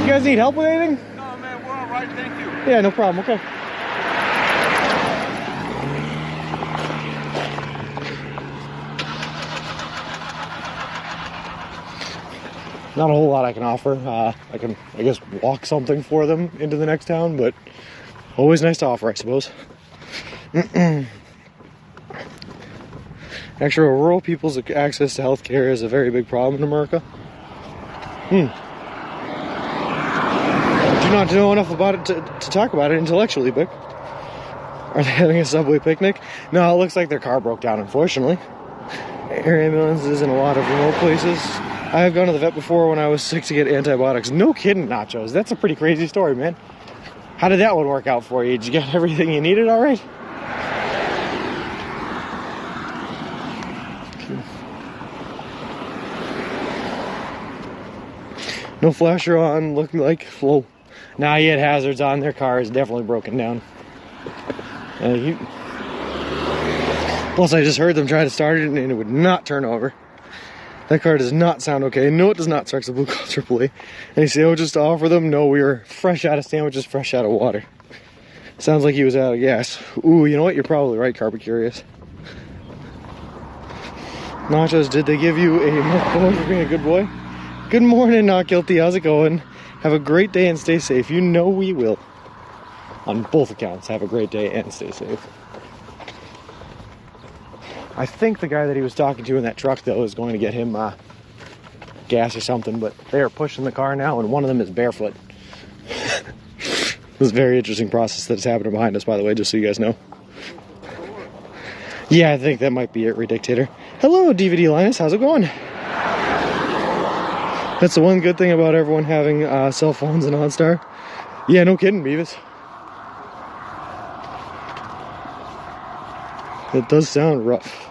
You guys need help with anything? No, man, we're all right, thank you. Yeah, no problem. Okay. Not a whole lot I can offer. I can, I guess, walk something for them into the next town, but always nice to offer, I suppose. Actually, rural people's access to healthcare is a very big problem in America. Do not know enough about it to talk about it intellectually, Vic. Are they having a subway picnic? No, it looks like their car broke down, unfortunately. Air ambulances in a lot of remote places. I have gone to the vet before when I was sick to get antibiotics. No kidding, Nachos. That's a pretty crazy story, man. How did that one work out for you? Did you get everything you needed all right? No flasher on, looking like flow. Nah, he had hazards on. Their car is definitely broken down. Plus, I just heard them try to start it and it would not turn over. That car does not sound okay. No, it does not. Starts the Blue Cross AAA. Any sandwiches to offer them? No, we were fresh out of sandwiches, fresh out of water. Sounds like he was out of gas. Ooh, you know what? You're probably right, Carpet Curious. Nachos, did they give you a milk boy for being a good boy? Good morning, Not Guilty. How's it going? Have a great day and stay safe. You know we will. On both accounts, have a great day and stay safe. I think the guy that he was talking to in that truck, though, is going to get him gas or something, but they are pushing the car now, and one of them is barefoot. This is a very interesting process that is happening behind us, by the way, just so you guys know. Yeah, I think that might be it, Redictator. Hello, DVD Linus. How's it going? That's the one good thing about everyone having cell phones in OnStar. Yeah, no kidding, Beavis. It does sound rough.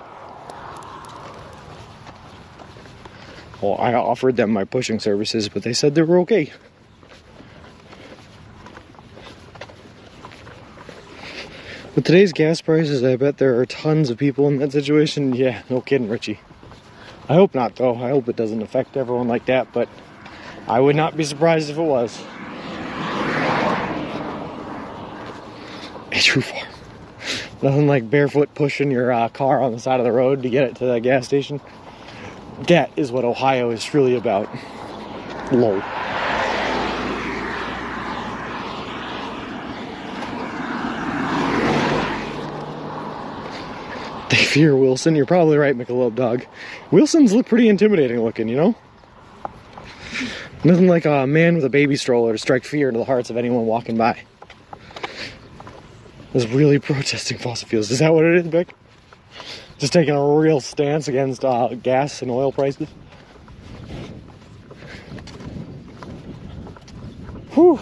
Well, I offered them my pushing services, but they said they were okay. With today's gas prices, I bet there are tons of people in that situation. Yeah, no kidding, Richie. I hope not, though. I hope it doesn't affect everyone like that, but I would not be surprised if it was. A true farm. Nothing like barefoot pushing your car on the side of the road to get it to the gas station. That is what Ohio is truly about. Lol. They Fear Wilson. You're probably right, Michelob Dog. Wilsons look pretty intimidating looking, you know? Nothing like a man with a baby stroller to strike fear into the hearts of anyone walking by. Is really protesting fossil fuels. Is that what it is, Vic? Just taking a real stance against gas and oil prices? Whew.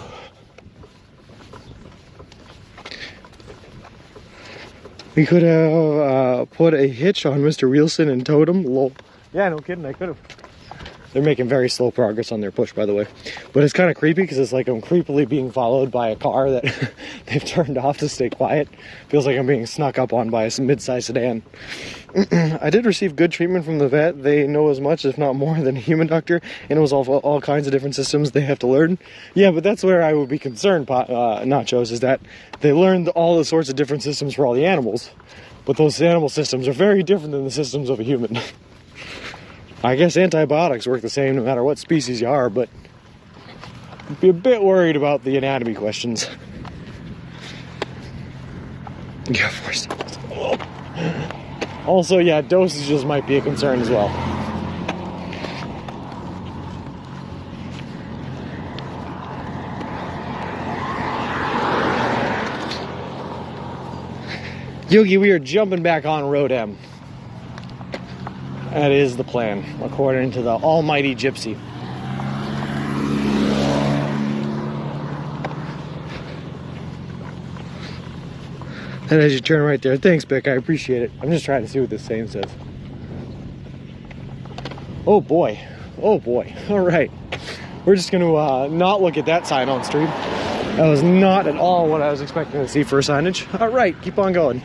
We could have put a hitch on Mr. Wilson and towed him. Lol. Yeah, no kidding, I could have. They're making very slow progress on their push, by the way. But it's kind of creepy because it's like I'm creepily being followed by a car that they've turned off to stay quiet. Feels like I'm being snuck up on by a mid-sized sedan. I did receive good treatment from the vet. They know as much, if not more, than a human doctor, and it was all kinds of different systems they have to learn. Yeah, but that's where I would be concerned, Nachos, is that they learned all the sorts of different systems for all the animals, but those animal systems are very different than the systems of a human. I guess antibiotics work the same no matter what species you are, but I'd be a bit worried about the anatomy questions. Yeah, of course. Also, yeah, dosages might be a concern as well. Yogi, we are jumping back on Road M. That is the plan, according to the almighty gypsy. And as you turn right there, thanks, Beck, I appreciate it. I'm just trying to see what this saying says. Oh boy, all right. We're just gonna not look at that sign on stream. That was not at all what I was expecting to see for a signage. All right, keep on going.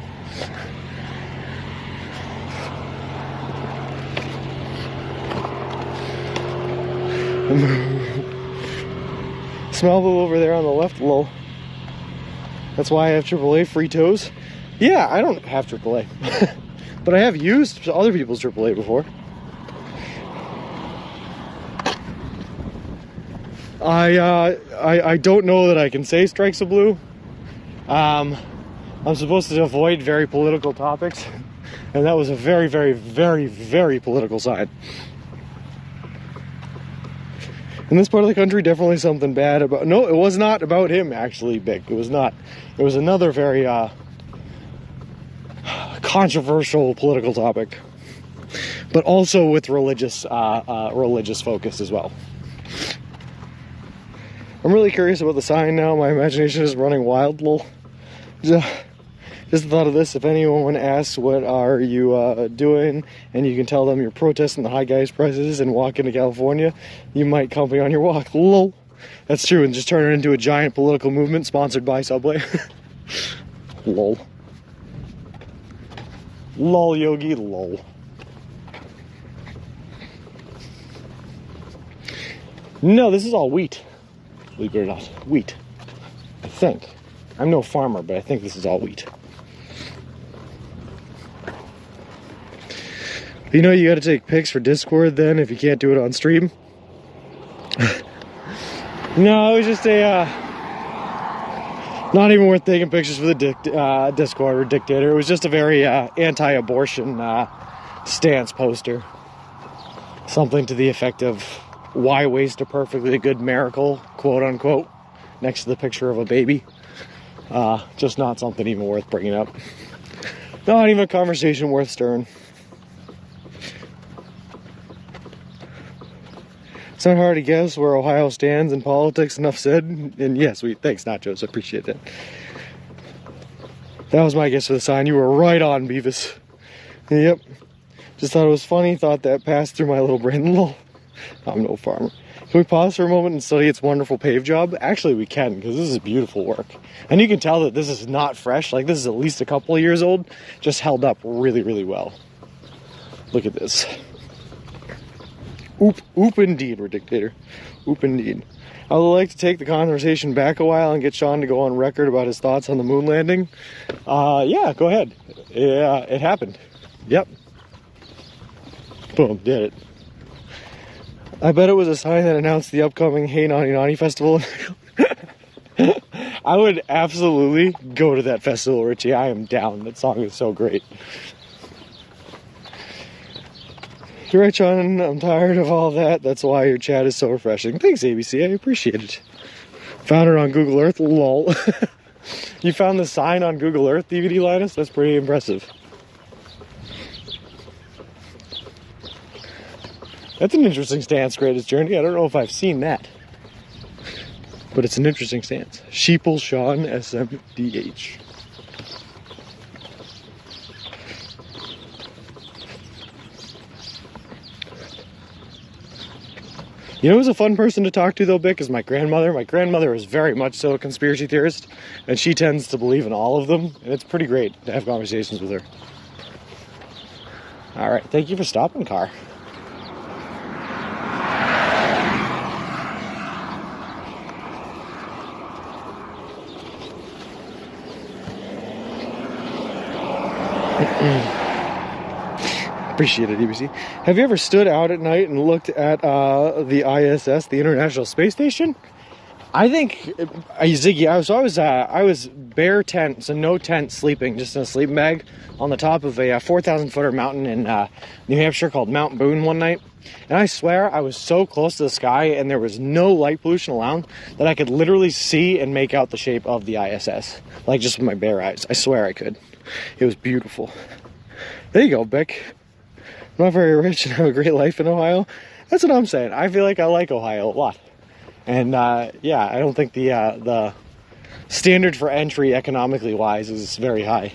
Smell over there on the left, lol. That's why I have AAA free tows. Yeah, I don't have AAA, but I have used other people's AAA before. I don't know that I can say strikes of blue. I'm supposed to avoid very political topics, and that was a very, very, very, very political sign. In this part of the country, definitely something bad about... No, it was not about him, actually, Big. It was not. It was another very controversial political topic, but also with religious focus as well. I'm really curious about the sign now. My imagination is running wild, lol. Just the thought of this, if anyone asks what are you doing, and you can tell them you're protesting the high gas prices and walk into California, you might company on your walk, lol. That's true, and just turn it into a giant political movement sponsored by Subway. Lol. Lol, Yogi, lol. No, this is all wheat. Believe it or not, wheat. I think. I'm no farmer, but I think this is all wheat. You know you gotta take pics for Discord then if you can't do it on stream? No, it was just a, not even worth taking pictures for the Discord or dictator. It was just a very anti-abortion stance poster. Something to the effect of, why waste a perfectly good miracle, quote unquote, next to the picture of a baby. Just not something even worth bringing up. Not even a conversation worth stirring. It's not hard to guess where Ohio stands in politics, enough said. And yes, thanks, Nachos, I appreciate that. That was my guess for the sign. You were right on, Beavis. Yep. Just thought it was funny, thought that passed through my little brain. Lol. I'm no farmer. Can we pause for a moment and study its wonderful pave job? Actually, we can, because this is beautiful work. And you can tell that this is not fresh. Like, this is at least a couple of years old. Just held up really, really well. Look at this. Oop indeed, Dictator. Oop indeed. I would like to take the conversation back a while and get Sean to go on record about his thoughts on the moon landing. Yeah, go ahead. Yeah, it happened. Yep. Boom, did it. I bet it was a sign that announced the upcoming Hey Nani Nani festival. I would absolutely go to that festival, Richie. I am down. That song is so great. You're right, Sean. I'm tired of all that. That's why your chat is so refreshing. Thanks, ABC. I appreciate it. Found it on Google Earth. Lol. You found the sign on Google Earth, DVD Linus? That's pretty impressive. That's an interesting stance, Greatest Journey. I don't know if I've seen that. But it's an interesting stance. Sheeple Sean SMDH. You know who's a fun person to talk to though, Bick, is my grandmother. My grandmother is very much so a conspiracy theorist, and she tends to believe in all of them, and it's pretty great to have conversations with her. Alright, thank you for stopping, car. Appreciate it, EBC. Have you ever stood out at night and looked at the ISS, the International Space Station? I think, Ziggy, I was bare tent, so no tent, sleeping, just in a sleeping bag on the top of a 4,000-footer mountain in New Hampshire called Mount Boone one night. And I swear I was so close to the sky and there was no light pollution around that I could literally see and make out the shape of the ISS. Like just with my bare eyes. I swear I could. It was beautiful. There you go, Beck. I'm not very rich and have a great life in Ohio. That's what I'm saying. I feel like I like Ohio a lot. And yeah, I don't think the standard for entry economically wise is very high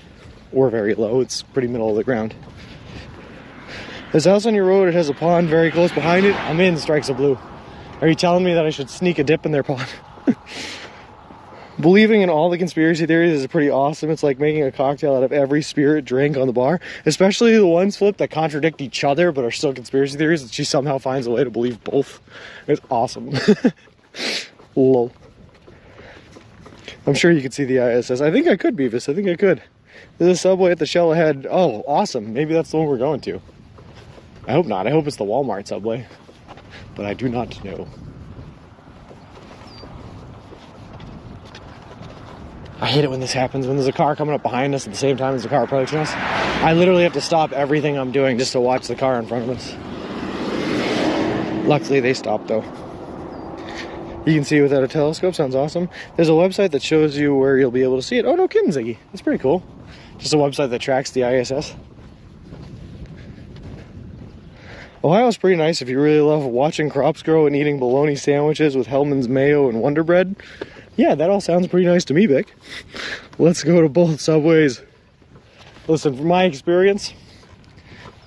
or very low. It's pretty middle of the ground. This house on your road, it has a pond very close behind it. I'm in Strikes of Blue. Are you telling me that I should sneak a dip in their pond? Believing in all the conspiracy theories is pretty awesome. It's like making a cocktail out of every spirit drink on the bar, especially the ones, Flip, that contradict each other but are still conspiracy theories, and she somehow finds a way to believe both. It's awesome. Lol. I'm sure you could see the ISS. I think I could, Beavis. I think I could. There's a subway at the Shell ahead. Oh, awesome. Maybe that's the one we're going to. I hope not. I hope it's the Walmart subway. But I do not know. I hate it when this happens, when there's a car coming up behind us at the same time as the car approaching us. I literally have to stop everything I'm doing just to watch the car in front of us. Luckily, they stopped, though. You can see without a telescope. Sounds awesome. There's a website that shows you where you'll be able to see it. Oh, no kidding, Ziggy. That's pretty cool. Just a website that tracks the ISS. Ohio's pretty nice if you really love watching crops grow and eating bologna sandwiches with Hellman's mayo and Wonder Bread. Yeah, that all sounds pretty nice to me, Vic. Let's go to both subways. Listen, from my experience,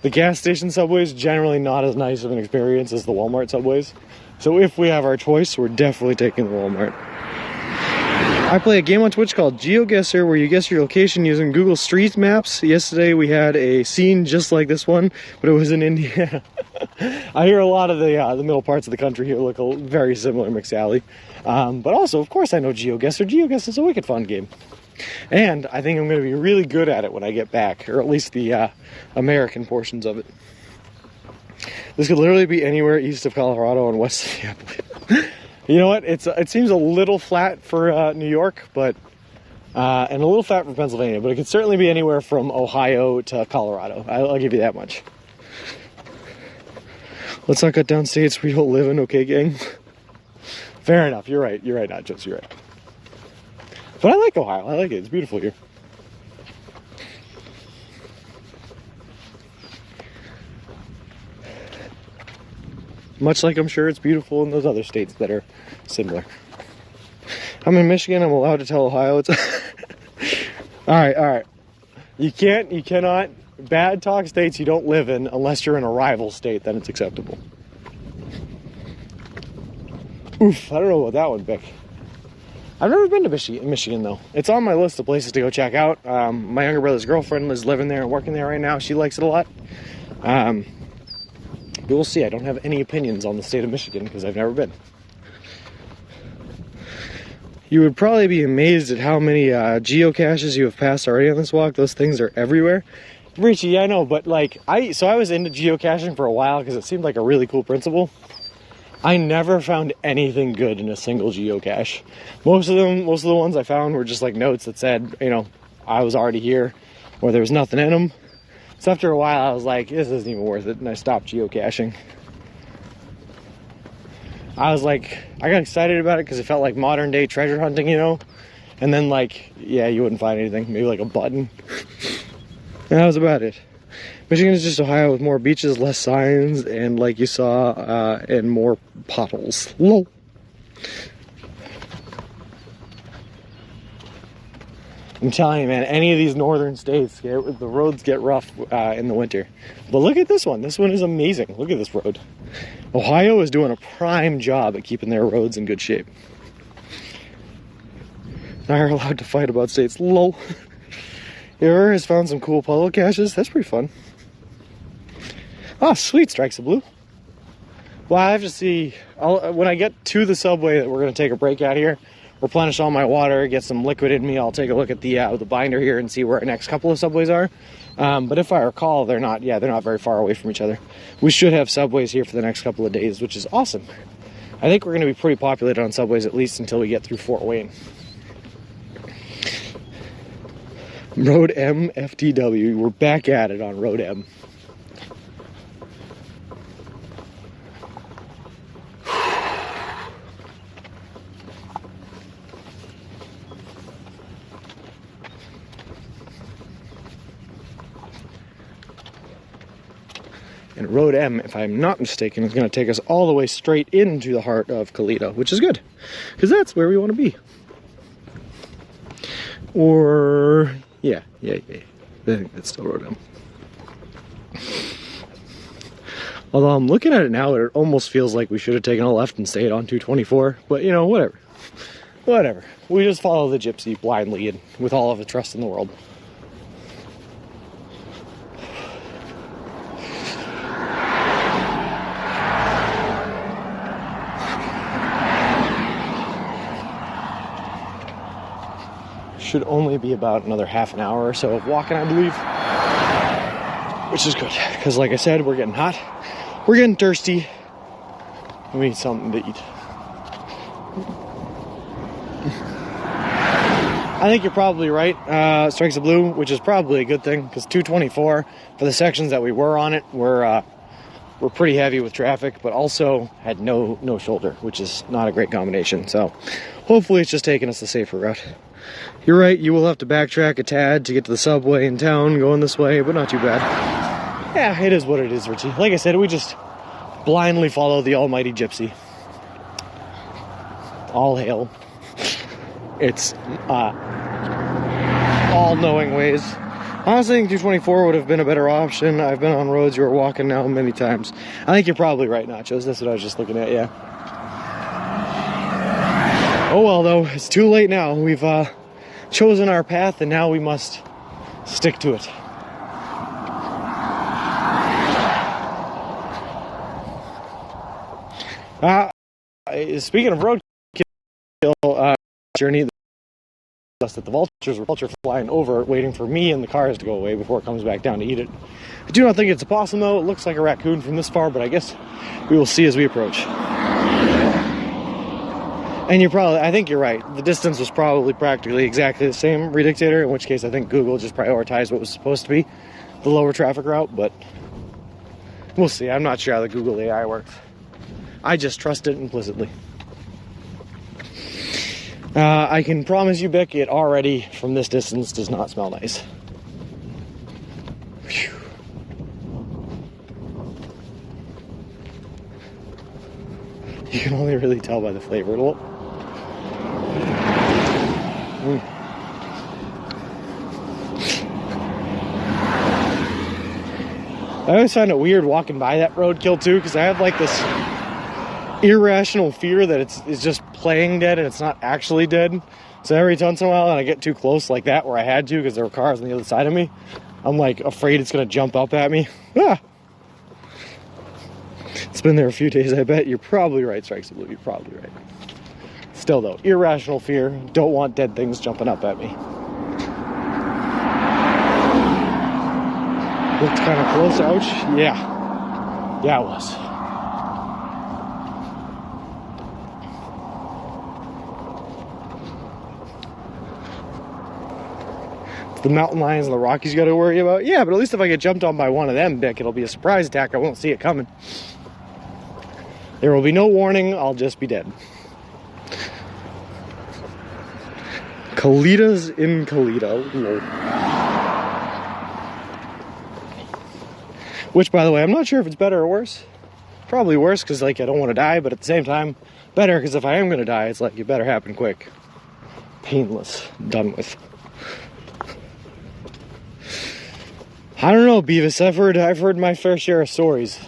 the gas station subways generally not as nice of an experience as the Walmart subways. So if we have our choice, we're definitely taking the Walmart. I play a game on Twitch called GeoGuessr, where you guess your location using Google Street Maps. Yesterday we had a scene just like this one, but it was in Indiana. I hear a lot of the middle parts of the country here look very similar to McSally. But also, of course, I know GeoGuessr. GeoGuessr is a wicked fun game. And I think I'm going to be really good at it when I get back, or at least the American portions of it. This could literally be anywhere east of Colorado and west of Minneapolis. You know what? It seems a little flat for New York, but and a little flat for Pennsylvania, but it could certainly be anywhere from Ohio to Colorado. I'll give you that much. Let's not cut down states we don't live in, okay, gang? Fair enough. You're right. You're right, Nachos. You're right. But I like Ohio. I like it. It's beautiful here. Much like I'm sure it's beautiful in those other states that are similar. I'm in Michigan. I'm allowed to tell Ohio it's... All right. You cannot bad talk states you don't live in unless you're in a rival state, then it's acceptable. Oof, I don't know about that one, Vic. I've never been to Michigan, though. It's on my list of places to go check out. My younger brother's girlfriend is living there and working there right now. She likes it a lot. But we'll see. I don't have any opinions on the state of Michigan because I've never been. You would probably be amazed at how many geocaches you have passed already on this walk. Those things are everywhere. Richie, yeah, I know, but like, I was into geocaching for a while because it seemed like a really cool principle. I never found anything good in a single geocache. Most of the ones I found were just like notes that said, you know, I was already here, or there was nothing in them. So after a while, I was like, this isn't even worth it, and I stopped geocaching. I was like, I got excited about it because it felt like modern day treasure hunting, you know? And then like, yeah, you wouldn't find anything, maybe like a button. And that was about it. Michigan is just Ohio with more beaches, less signs, and like you saw, and more potholes. Lol. I'm telling you, man, any of these northern states, the roads get rough in the winter. But look at this one. This one is amazing. Look at this road. Ohio is doing a prime job at keeping their roads in good shape. Now you're allowed to fight about states. Lol. Ever has found some cool puddle caches. That's pretty fun. Oh, sweet. Strikes of blue. Well, I have to see. When I get to the subway that we're going to take a break out here, replenish all my water, get some liquid in me, I'll take a look at the binder here and see where our next couple of subways are. But if I recall, they're not very far away from each other. We should have subways here for the next couple of days, which is awesome. I think we're going to be pretty populated on subways at least until we get through Fort Wayne. Road M FTW. We're back at it on Road M. And Road M, if I'm not mistaken, is going to take us all the way straight into the heart of Colito, which is good, because that's where we want to be. Or, yeah. I think that's still Road M. Although I'm looking at it now, it almost feels like we should have taken a left and stayed on 224, but you know, whatever. Whatever. We just follow the gypsy blindly and with all of the trust in the world. Should only be about another half an hour or so of walking, I believe, which is good because like I said, we're getting hot, we're getting thirsty, we need something to eat. I think you're probably right. Strikes of blue, which is probably a good thing because 224 for the sections that we were on it were pretty heavy with traffic, but also had no shoulder, which is not a great combination. So hopefully it's just taking us the safer route. You're right, you will have to backtrack a tad to get to the subway in town going this way, but not too bad. Yeah, it is what it is, Richie. Like I said, we just blindly follow the almighty gypsy. All hail. It's all-knowing ways. Honestly, I think 224 would have been a better option. I've been on roads you were walking now many times. I think you're probably right, Nachos. That's what I was just looking at, yeah. Oh well, though, it's too late now. We've chosen our path, and now we must stick to it. Speaking of roadkill, journey, that the vultures were flying over, waiting for me and the cars to go away before it comes back down to eat it. I do not think it's a possum, though. It looks like a raccoon from this far, but I guess we will see as we approach. And I think you're right. The distance was probably practically exactly the same, Redictator, in which case I think Google just prioritized what was supposed to be the lower traffic route, but we'll see. I'm not sure how the Google AI works. I just trust it implicitly. I can promise you, Bick, it already, from this distance, does not smell nice. Whew. You can only really tell by the flavor. I always find it weird walking by that roadkill too, because I have like this irrational fear that it's just playing dead and it's not actually dead. So every once in a while, and I get too close like that where I had to because there were cars on the other side of me, I'm like afraid it's gonna jump up at me. Ah! It's been there a few days, I bet. You're probably right, Strikes of Blue. You're probably right. Still though, irrational fear. Don't want dead things jumping up at me. Looked kind of close, ouch. Yeah, it was. The mountain lions and the Rockies got to worry about. Yeah, but at least if I get jumped on by one of them, Bick, it'll be a surprise attack. I won't see it coming. There will be no warning. I'll just be dead. Kalitas in Kalita. Which, by the way, I'm not sure if it's better or worse. Probably worse because, like, I don't want to die, but at the same time, better because if I am going to die, it's like, it better happen quick. Painless. Done with. I don't know, Beavis. I've heard my fair share of stories.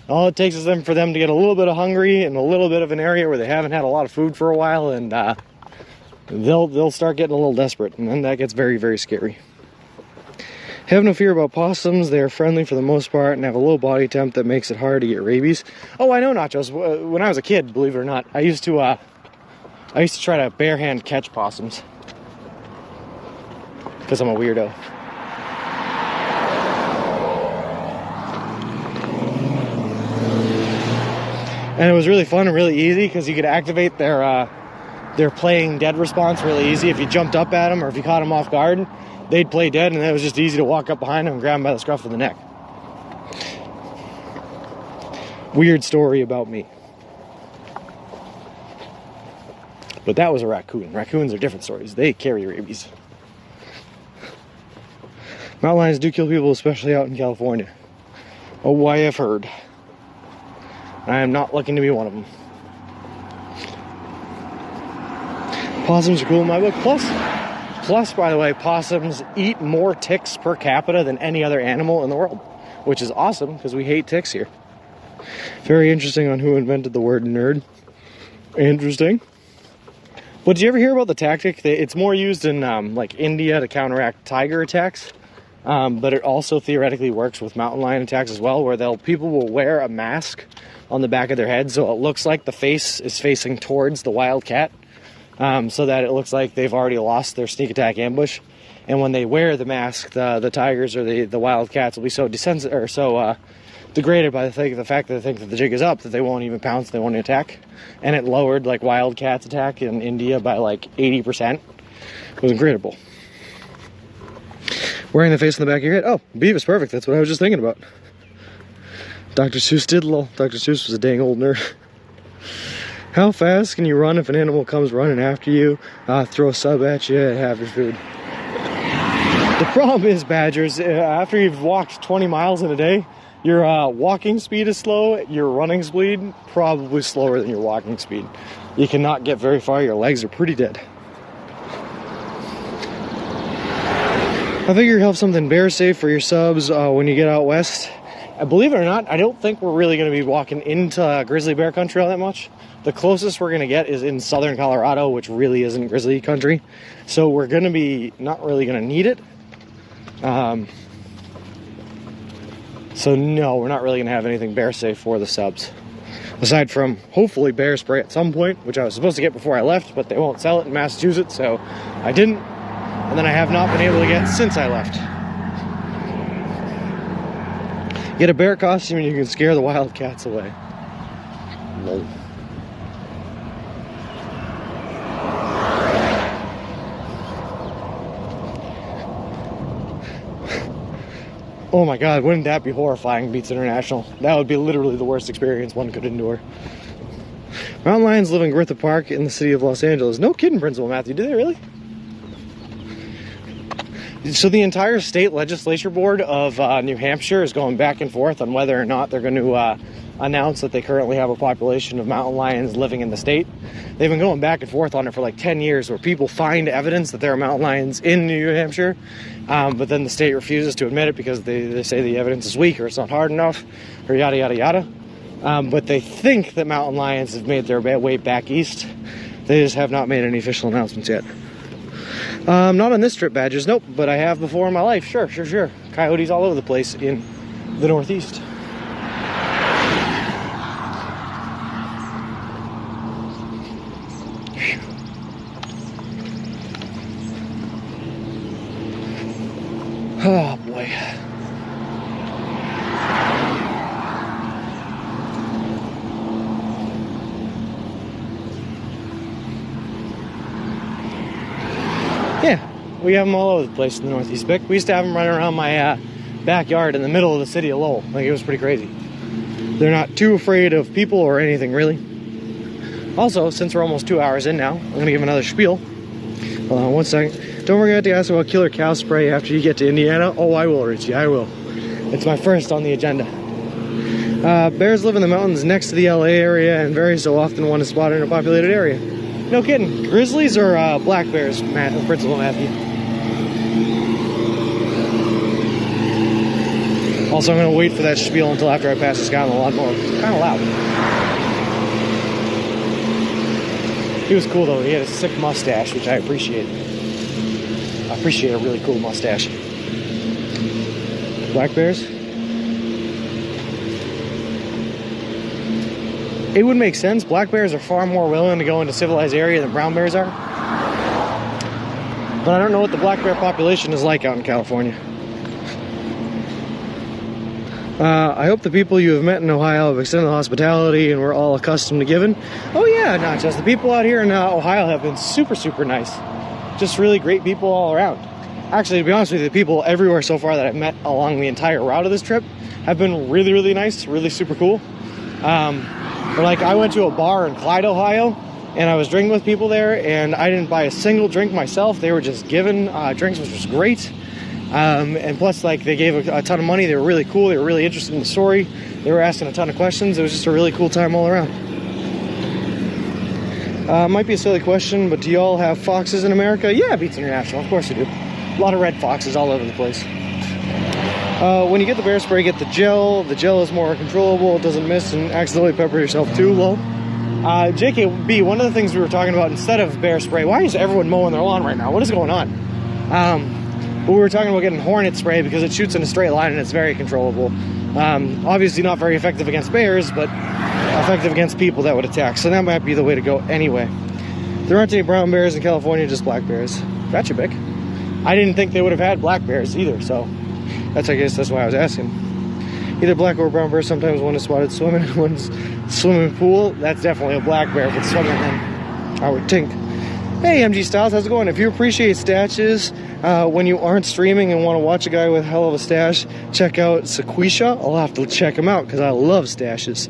All it takes is for them to get a little bit of hungry in a little bit of an area where they haven't had a lot of food for a while, and they'll start getting a little desperate, and then that gets very, very scary. Have no fear about possums. They are friendly for the most part and have a low body temp that makes it hard to get rabies. Oh, I know, Nachos. When I was a kid, believe it or not, I used to try to bare hand catch possums because I'm a weirdo. And it was really fun and really easy because you could activate their playing dead response really easy. If you jumped up at them or if you caught them off guard, they'd play dead, and it was just easy to walk up behind them and grab them by the scruff of the neck. Weird story about me. But that was a raccoon. Raccoons are different stories. They carry rabies. Mountain lions do kill people, especially out in California. Oh, I have heard. I am not looking to be one of them. Possums are cool in my book. Plus, by the way, possums eat more ticks per capita than any other animal in the world, which is awesome because we hate ticks here. Very interesting on who invented the word nerd. Interesting. But did you ever hear about the tactic? It's more used in like India to counteract tiger attacks, but it also theoretically works with mountain lion attacks as well, where people will wear a mask on the back of their head so it looks like the face is facing towards the wild cat. So that it looks like they've already lost their sneak attack ambush. And when they wear the mask, the tigers or the wild cats will be so degraded by the fact that they think that the jig is up that they won't even pounce, they won't attack. And it lowered like wild cats attack in India by like 80%. It was incredible. Wearing the face on the back of your head. Oh, Beavis, perfect. That's what I was just thinking about. Dr. Seuss did lol. Dr. Seuss was a dang old nerd. How fast can you run if an animal comes running after you, throw a sub at you, and have your food? The problem is, Badgers, after you've walked 20 miles in a day, your walking speed is slow, your running speed probably slower than your walking speed. You cannot get very far, your legs are pretty dead. I figure you have something bear safe for your subs when you get out west. Believe it or not, I don't think we're really going to be walking into grizzly bear country all that much. The closest we're going to get is in southern Colorado, which really isn't grizzly country. So we're going to be not really going to need it. So no, we're not really going to have anything bear safe for the subs. Aside from, hopefully, bear spray at some point, which I was supposed to get before I left, but they won't sell it in Massachusetts, so I didn't. And then I have not been able to get since I left. Get a bear costume and you can scare the wild cats away. Lol. Oh my god, wouldn't that be horrifying, Beats International? That would be literally the worst experience one could endure. Mountain lions live in Griffith Park in the city of Los Angeles. No kidding, Principal Matthew, do they really? So the entire state legislature board of New Hampshire is going back and forth on whether or not they're going to announce that they currently have a population of mountain lions living in the state. They've been going back and forth on it for like 10 years where people find evidence that there are mountain lions in New Hampshire, but then the state refuses to admit it because they say the evidence is weak or it's not hard enough or yada yada yada. But they think that mountain lions have made their way back east. They just have not made any official announcements yet. Not on this trip, Badgers, nope, but I have before in my life, sure. Coyotes all over the place in the Northeast. Oh boy. Yeah, We have them all over the place in the Northeast, Vic. We used to have them running around my backyard in the middle of the city of Lowell. Like, it was pretty crazy. They're not too afraid of people or anything, really. Also, since we're almost 2 hours in now, I'm going to give another spiel. Hold on one second. Don't forget to ask about killer cow spray after you get to Indiana. Oh, I will, Richie, I will. It's my first on the agenda. Bears live in the mountains next to the LA area and very so often one is spotted in a populated area. No kidding. Grizzlies or black bears, Principal Matthew? Also, I'm going to wait for that spiel until after I pass this guy on the lawnmower. It's kind of loud. He was cool though. He had a sick mustache, which I appreciate. I appreciate a really cool mustache. Black bears? It would make sense. Black bears are far more willing to go into civilized area than brown bears are. But I don't know what the black bear population is like out in California. I hope the people you have met in Ohio have extended hospitality and we're all accustomed to giving. Oh yeah, not just the people out here in Ohio have been super, super nice. Just really great people all around. Actually, to be honest with you, the people everywhere so far that I've met along the entire route of this trip have been really, really nice, really super cool. But like, I went to a bar in Clyde, Ohio, and I was drinking with people there, and I didn't buy a single drink myself. They were just giving drinks, which was great. And plus, like, they gave a ton of money. They were really cool. They were really interested in the story. They were asking a ton of questions. It was just a really cool time all around. Might be a silly question, but do y'all have foxes in America? Yeah, Beats International. Of course we do. A lot of red foxes all over the place. When you get the bear spray, get the gel. The gel is more controllable. It doesn't miss and accidentally pepper yourself too low. JKB, one of the things we were talking about instead of bear spray, why is everyone mowing their lawn right now? What is going on? We were talking about getting hornet spray because it shoots in a straight line and it's very controllable. Obviously not very effective against bears, but effective against people that would attack. So that might be the way to go anyway. There aren't any brown bears in California, just black bears. Gotcha, Bick. I didn't think they would have had black bears either, so I guess that's why I was asking. Either black or brown bear. Sometimes one is spotted swimming, one's swimming pool. That's definitely a black bear if it's swimming then, I would think. Hey, MG Styles, how's it going? If you appreciate stashes when you aren't streaming and want to watch a guy with hell of a stash, check out Sequisha. I'll have to check him out because I love stashes.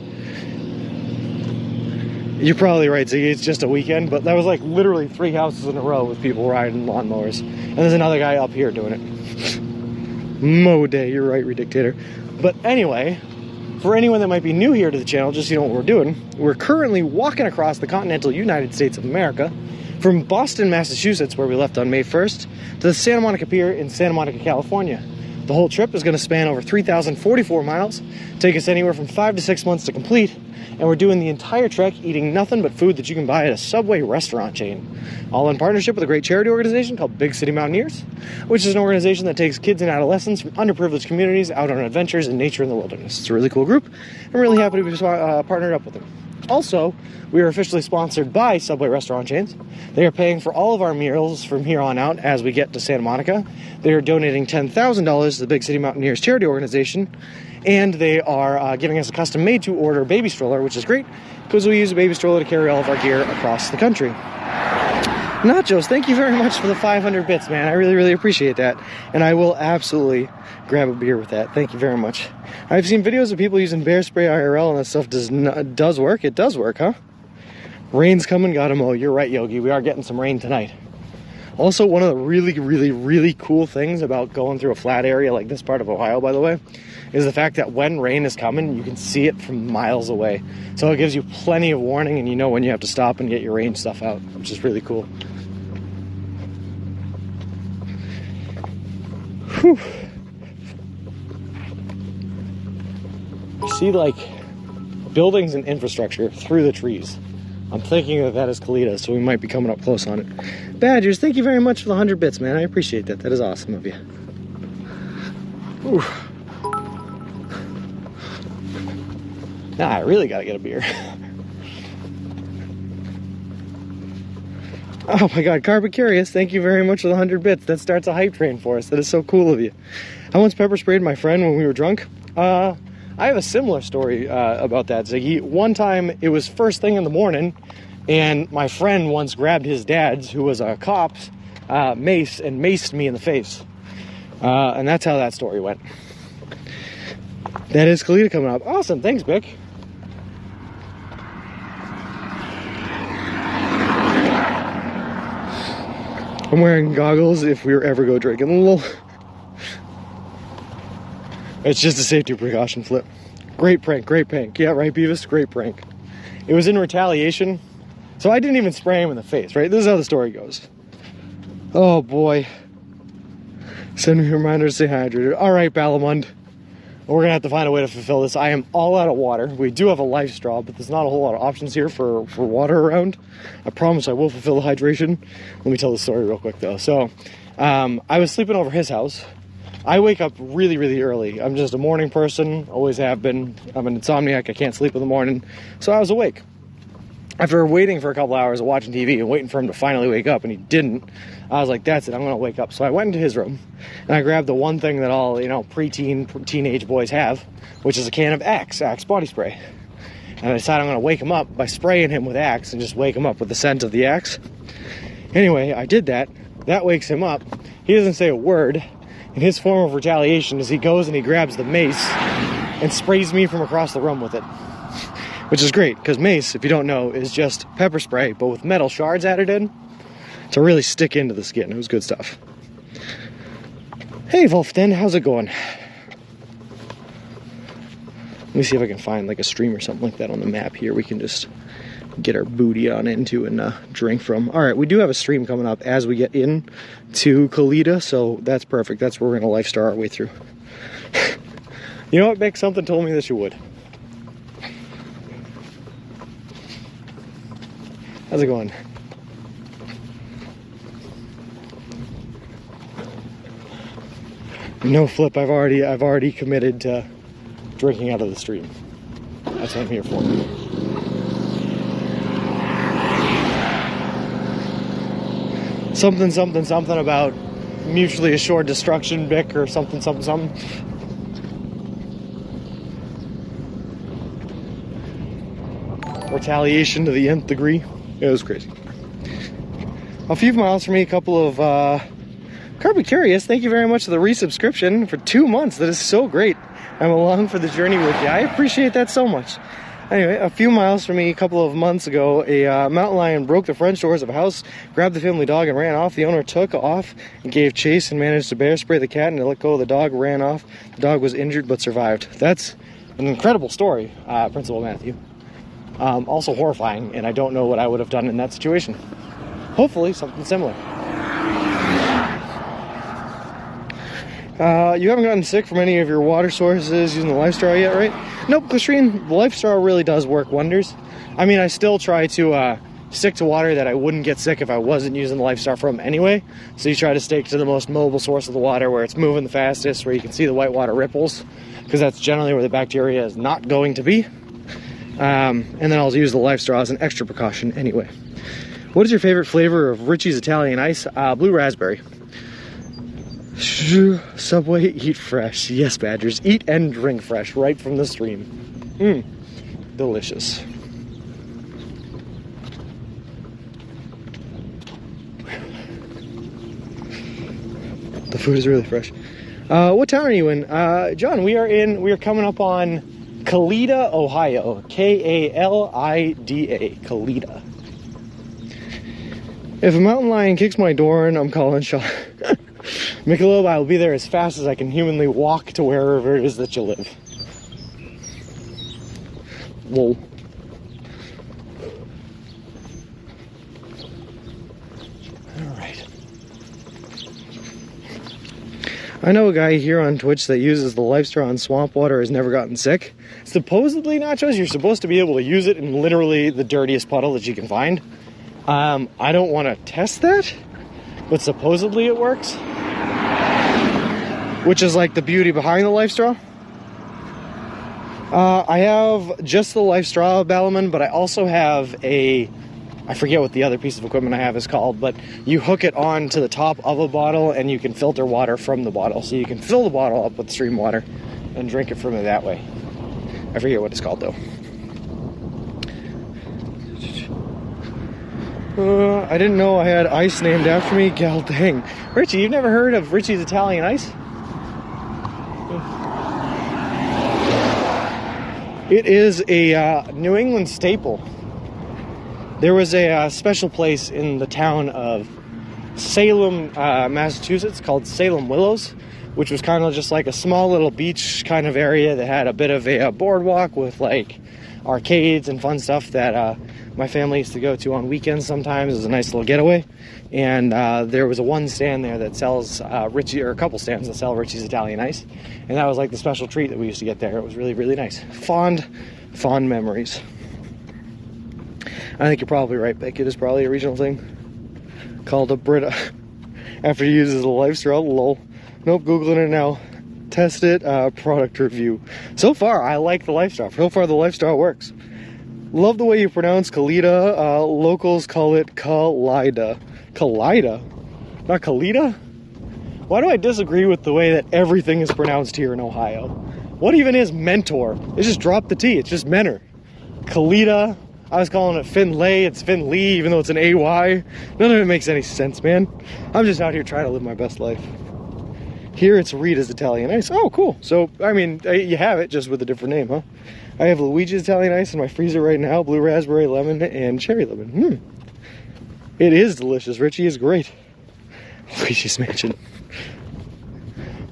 You're probably right, Ziggy. It's just a weekend, but that was like literally 3 houses in a row with people riding lawnmowers. And there's another guy up here doing it. Mow day, you're right, Redictator. But anyway, for anyone that might be new here to the channel, just so you know what we're doing, we're currently walking across the continental United States of America from Boston, Massachusetts, where we left on May 1st, to the Santa Monica Pier in Santa Monica, California. The whole trip is going to span over 3,044 miles, take us anywhere from 5 to 6 months to complete, and we're doing the entire trek eating nothing but food that you can buy at a Subway restaurant chain, all in partnership with a great charity organization called Big City Mountaineers, which is an organization that takes kids and adolescents from underprivileged communities out on adventures in nature and the wilderness. It's a really cool group. I'm really happy to be partnered up with them. Also, we are officially sponsored by Subway restaurant chains. They are paying for all of our meals from here on out as we get to Santa Monica. They are donating $10,000 to the Big City Mountaineers charity organization, and they are giving us a custom made-to-order baby stroller, which is great because we use a baby stroller to carry all of our gear across the country. Nachos, thank you very much for the 500 bits, man. I really, really appreciate that, and I will absolutely grab a beer with that. Thank you very much. I've seen videos of people using bear spray IRL, and that stuff does work. It does work, huh? Rain's coming, gotta mow. You're right, Yogi. We are getting some rain tonight. Also, one of the really, really, really cool things about going through a flat area like this part of Ohio, by the way, is the fact that when rain is coming, you can see it from miles away. So it gives you plenty of warning, and you know when you have to stop and get your rain stuff out, which is really cool. Whew. See, like, buildings and infrastructure through the trees. I'm thinking that is Kalita, so we might be coming up close on it. Badgers, thank you very much for the 100 bits, man. I appreciate that. That is awesome of you. Ooh. Nah, I really gotta get a beer. Oh my god, Carpet Curious, thank you very much for the 100 bits. That starts a hype train for us. That is so cool of you. I once pepper sprayed my friend when we were drunk. I have a similar story about that, Ziggy. One time, it was first thing in the morning, and my friend once grabbed his dad's, who was a cop, mace and maced me in the face. And that's how that story went. That is Kalita coming up. Awesome, thanks, Vic. I'm wearing goggles if we ever go drinking. It's just a safety precaution, Flip. Great prank, great prank. Yeah, right, Beavis? Great prank. It was in retaliation, so I didn't even spray him in the face, right? This is how the story goes. Oh, boy. Send me a reminder to stay hydrated. All right, Balamund. We're going to have to find a way to fulfill this. I am all out of water. We do have a life straw, but there's not a whole lot of options here for water around. I promise I will fulfill the hydration. Let me tell the story real quick, though. So, I was sleeping over his house. I wake up really, really early. I'm just a morning person, always have been. I'm an insomniac. I can't sleep in the morning. So I was awake. After waiting for a couple hours of watching TV and waiting for him to finally wake up, and he didn't, I was like, that's it, I'm going to wake up. So I went into his room, and I grabbed the one thing that all, teenage boys have, which is a can of Axe body spray. And I decided I'm going to wake him up by spraying him with Axe and just wake him up with the scent of the Axe. Anyway, I did that. That wakes him up. He doesn't say a word. And his form of retaliation is he goes and he grabs the mace and sprays me from across the room with it. Which is great, because mace, if you don't know, is just pepper spray, but with metal shards added in to really stick into the skin. It was good stuff. Hey, Wolfden, how's it going? Let me see if I can find like a stream or something like that on the map here. We can just get our booty on into and drink from. All right, we do have a stream coming up as we get in to Kalita, so that's perfect. That's where we're going to lifestar our way through. You know what, Mick? Something told me that you would. How's it going? No, Flip, I've already committed to drinking out of the stream. That's what I'm here for. Something about mutually assured destruction, Bick, or something. Retaliation to the nth degree. It was crazy. A few miles from me, a couple of Carby Curious, thank you very much for the resubscription for 2 months. That is so great. I'm along for the journey with you. I appreciate that so much. Anyway, a few miles from me, a couple of months ago, a mountain lion broke the French doors of a house, grabbed the family dog and ran off. The owner took off and gave chase and managed to bear spray the cat, and to let go of the dog, ran off. The dog was injured but survived. That's an incredible story, Principal Matthew. Also horrifying, and I don't know what I would have done in that situation. Hopefully something similar. You haven't gotten sick from any of your water sources using the life straw yet, right? Nope, Clastrine, the life straw really does work wonders. I mean, I still try to stick to water that I wouldn't get sick if I wasn't using the life straw from anyway. So you try to stick to the most mobile source of the water where it's moving the fastest, where you can see the whitewater ripples, because that's generally where the bacteria is not going to be. And then I'll use the life straw as an extra precaution anyway. What is your favorite flavor of Richie's Italian Ice? Blue raspberry. Subway, eat fresh. Yes, Badgers. Eat and drink fresh right from the stream. Delicious. The food is really fresh. What town are you in? John, we are coming up on Kalita, Ohio. K-A-L-I-D-A. Kalita. If a mountain lion kicks my door in, I'm calling shot. Michelob, I will be there as fast as I can humanly walk to wherever it is that you live. Lol. Alright. I know a guy here on Twitch that uses the life straw in swamp water has never gotten sick. Supposedly, Nachos, you're supposed to be able to use it in literally the dirtiest puddle that you can find. I don't want to test that, but supposedly it works. Which is like the beauty behind the life straw. I have just the life straw Ballaman, but I also have I forget what the other piece of equipment I have is called, but you hook it on to the top of a bottle and you can filter water from the bottle. So you can fill the bottle up with stream water and drink it from it that way. I forget what it's called though. I didn't know I had ice named after me. God dang. Richie, you've never heard of Richie's Italian Ice? It is a New England staple. There was a special place in the town of Salem, Massachusetts called Salem Willows, which was kind of just like a small little beach kind of area that had a bit of a boardwalk with like arcades and fun stuff that my family used to go to on weekends sometimes. It was a nice little getaway. And there was one stand there that sells Richie, or a couple stands that sell Richie's Italian Ice. And that was like the special treat that we used to get there. It was really, really nice. Fond memories. I think you're probably right, Beck. It is probably a regional thing called a Brita. After you use it as a life straw, lol. Nope, Googling it now. Test it, product review. So far, I like the life straw. So far, the life straw works. Love the way you pronounce Kalita. Locals call it Kalida. Kalida? Not Kalita? Why do I disagree with the way that everything is pronounced here in Ohio? What even is mentor? They just drop the T. It's just mentor. Kalita. I was calling it Finlay. It's Finley, even though it's an AY. None of it makes any sense, man. I'm just out here trying to live my best life. Here it's Rita's Italian Ice. Oh, cool. So, I mean, you have it, just with a different name, huh? I have Luigi's Italian Ice in my freezer right now. Blue raspberry, lemon, and cherry lemon. It is delicious. Richie is great. Luigi's Mansion.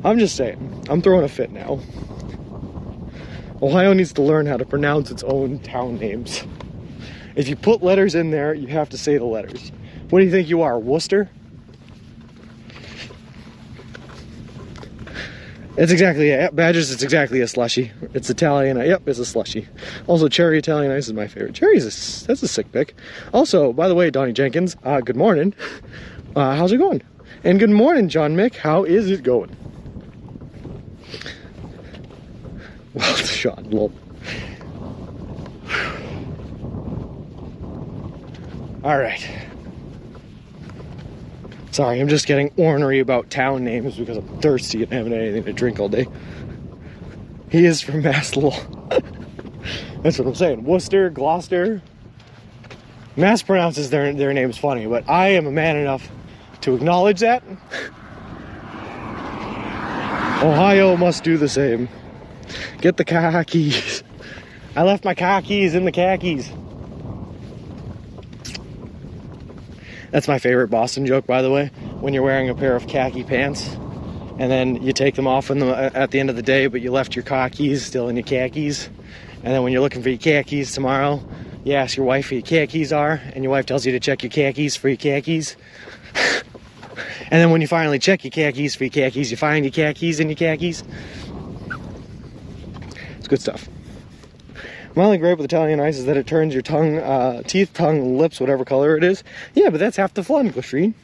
I'm just saying. I'm throwing a fit now. Ohio needs to learn how to pronounce its own town names. If you put letters in there, you have to say the letters. What do you think you are, Worcester? It's exactly, Badgers, it's exactly a slushy. It's Italian, yep, it's a slushy. Also, cherry Italian Ice is my favorite. That's a sick pick. Also, by the way, Donnie Jenkins, good morning. How's it going? And good morning, John Mick, how is it going? Well, Sean, lol. All right. Sorry, I'm just getting ornery about town names because I'm thirsty and haven't had anything to drink all day. He is from Maslowell. That's what I'm saying. Worcester, Gloucester. Mass pronounces their names funny, but I am a man enough to acknowledge that. Ohio must do the same. Get the car keys. I left my car keys in the khakis. That's my favorite Boston joke, by the way. When you're wearing a pair of khaki pants, and then you take them off at the end of the day, but you left your car keys still in your khakis. And then when you're looking for your khakis tomorrow, you ask your wife where your khakis are, and your wife tells you to check your khakis for your khakis. And then when you finally check your khakis for your khakis, you find your khakis in your khakis. It's good stuff. My only gripe with Italian Ice is that it turns your tongue, teeth, tongue, lips, whatever color it is. Yeah, but that's half the fun, Glasheen.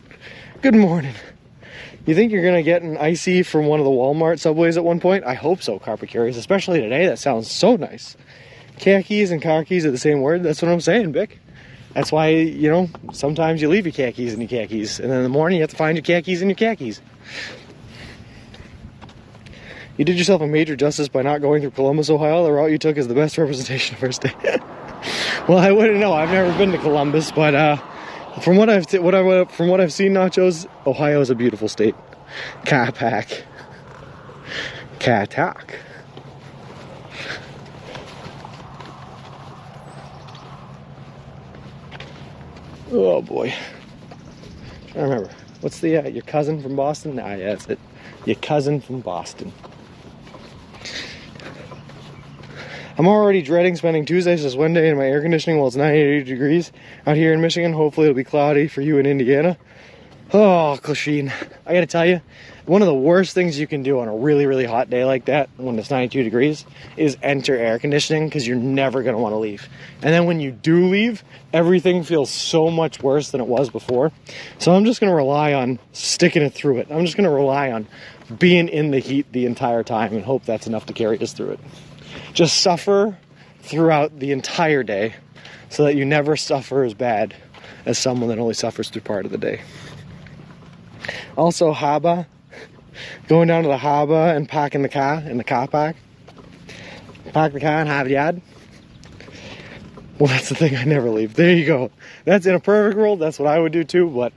Good morning. You think you're going to get an icy from one of the Walmart subways at one point? I hope so, carpet carriers, especially today. That sounds so nice. Khakis and car keys are the same word. That's what I'm saying, Vic. That's why, you know, sometimes you leave your khakis in your khakis, and then in the morning you have to find your khakis in your khakis. You did yourself a major justice by not going through Columbus, Ohio. The route you took is the best representation of our state. Well, I wouldn't know. I've never been to Columbus, but from what I've seen, Nachos, Ohio is a beautiful state. Capac. Catak. Oh boy. I remember. What's the your cousin from Boston? Ah, yeah, that's it. Your cousin from Boston. I'm already dreading spending Tuesdays as Wednesday in my air conditioning while it's 98 degrees out here in Michigan. Hopefully it'll be cloudy for you in Indiana. Oh, Klasheen. I gotta tell you, one of the worst things you can do on a really, really hot day like that, when it's 92 degrees, is enter air conditioning, because you're never gonna want to leave. And then when you do leave, everything feels so much worse than it was before. So I'm just gonna rely on sticking it through it. I'm just gonna rely on being in the heat the entire time and hope that's enough to carry us through it. Just suffer throughout the entire day so that you never suffer as bad as someone that only suffers through part of the day. Also, haba. Going down to the haba and parking the car in the car park. Park the car and have the yard. Well, that's the thing, I never leave. There you go. That's in a perfect world, that's what I would do too, but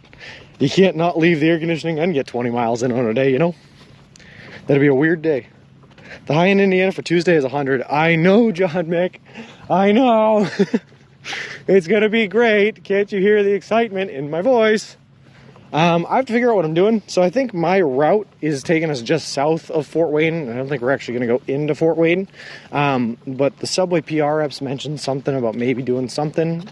you can't not leave the air conditioning and get 20 miles in on a day, you know? That'd be a weird day. The high in Indiana for Tuesday is 100. I know, John Mick. I know. It's gonna be great. Can't you hear the excitement in my voice? I have to figure out what I'm doing. So I think my route is taking us just south of Fort Wayne. I don't think we're actually gonna go into Fort Wayne. But the subway PR reps mentioned something about maybe doing something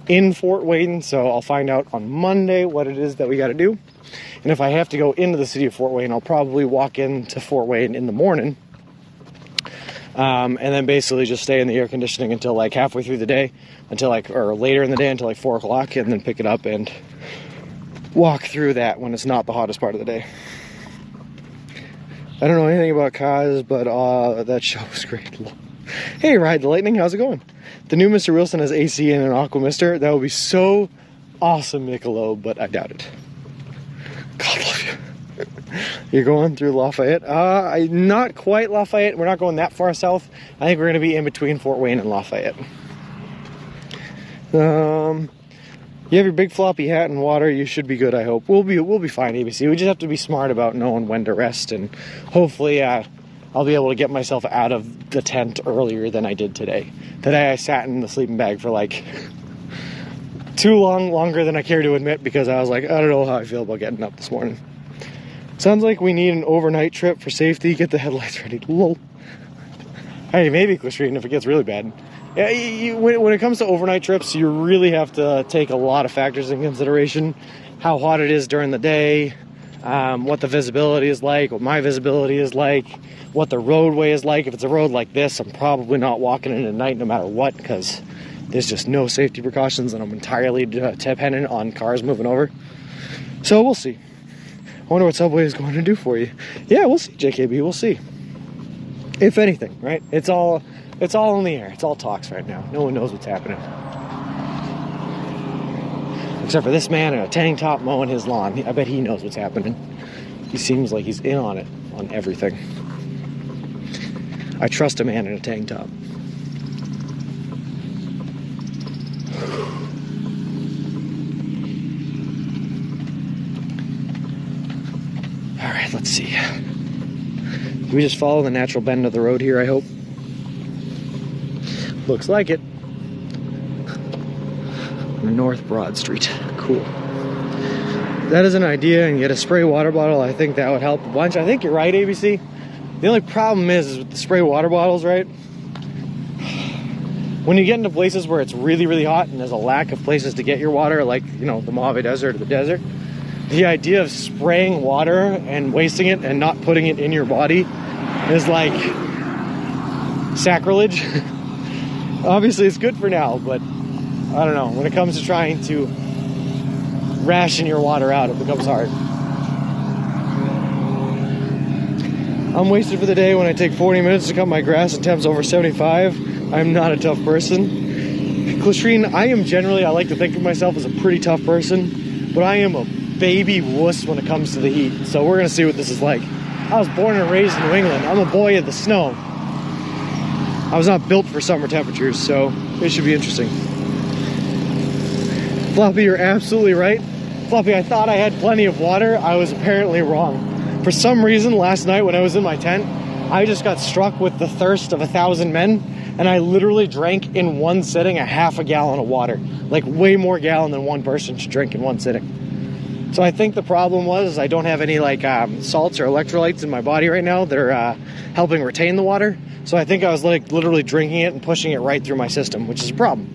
in Fort Wayne. So I'll find out on Monday what it is that we gotta do. And if I have to go into the city of Fort Wayne, I'll probably walk into Fort Wayne in the morning. And then basically just stay in the air conditioning until like halfway through the day, until like, or later in the day until like 4 o'clock, and then pick it up and walk through that when it's not the hottest part of the day. I don't know anything about cars, but that show was great. Hey, Ride the Lightning, how's it going? The new Mr. Wilson has AC and an Aqua Mister. That would be so awesome, Michelob, but I doubt it. God love you. You're going through Lafayette? Not quite Lafayette. We're not going that far south. I think we're going to be in between Fort Wayne and Lafayette. You have your big floppy hat and water. You should be good, I hope. We'll be fine, ABC. We just have to be smart about knowing when to rest, and hopefully I'll be able to get myself out of the tent earlier than I did today. Today I sat in the sleeping bag for like too longer than I care to admit, because I was like, I don't know how I feel about getting up this morning. Sounds like we need an overnight trip for safety. Get the headlights ready. Lol. Hey, maybe Clistrine if it gets really bad. Yeah, when it comes to overnight trips, you really have to take a lot of factors in consideration. How hot it is during the day, what the visibility is like, what my visibility is like, what the roadway is like. If it's a road like this, I'm probably not walking in at night no matter what, because there's just no safety precautions and I'm entirely dependent on cars moving over. So we'll see. I wonder what Subway is going to do for you. Yeah, we'll see, JKB, we'll see. If anything, right? It's all in the air. It's all talks right now. No one knows what's happening. Except for this man in a tank top mowing his lawn. I bet he knows what's happening. He seems like he's in on it, on everything. I trust a man in a tank top. Alright, let's see. Do we just follow the natural bend of the road here, I hope? Looks like it. North Broad Street. Cool. That is an idea, and get a spray water bottle. I think that would help a bunch. I think you're right, ABC. The only problem is with the spray water bottles, right? When you get into places where it's really, really hot and there's a lack of places to get your water, like, you know, the Mojave Desert or the desert, the idea of spraying water and wasting it and not putting it in your body is like sacrilege. Obviously it's good for now, but I don't know, when it comes to trying to ration your water out, it becomes hard. I'm wasted for the day when I take 40 minutes to cut my grass and temps over 75. I'm not a tough person. Clistrine, I like to think of myself as a pretty tough person, but I am a baby wuss when it comes to the heat. So we're gonna see what this is like. I was born and raised in New England. I'm a boy of the snow. I was not built for summer temperatures, so it should be interesting. Floppy, you're absolutely right. Floppy, I thought I had plenty of water. I was apparently wrong. For some reason, last night when I was in my tent, I just got struck with the thirst of 1,000 men, and I literally drank in one sitting a half a gallon of water. Like way more gallon than one person should drink in one sitting. So I think the problem was I don't have any like salts or electrolytes in my body right now that are helping retain the water. So I think I was like literally drinking it and pushing it right through my system, which is a problem.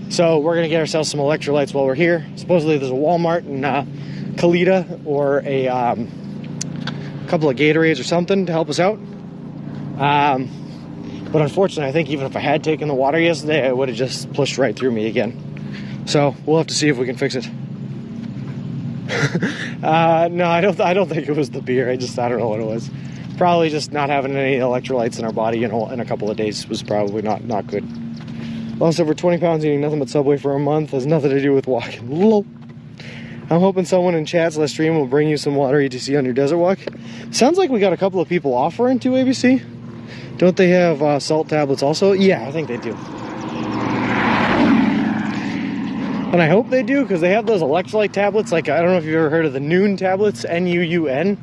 So we're gonna get ourselves some electrolytes while we're here. Supposedly there's a Walmart in Kalita or a couple of Gatorades or something to help us out. But unfortunately, I think even if I had taken the water yesterday, it would have just pushed right through me again. So we'll have to see if we can fix it. No, I don't think it was the beer. I don't know what it was. Probably just not having any electrolytes in our body in a couple of days was probably not good. Lost over 20 pounds eating nothing but Subway for a month. Has nothing to do with walking. Lol. I'm hoping someone in chat's last stream will bring you some water ETC on your desert walk. Sounds like we got a couple of people offering to ABC. Don't they have salt tablets also? Yeah, I think they do. And I hope they do, because they have those electrolyte tablets, like, I don't know if you've ever heard of the Nuun tablets, N-U-U-N,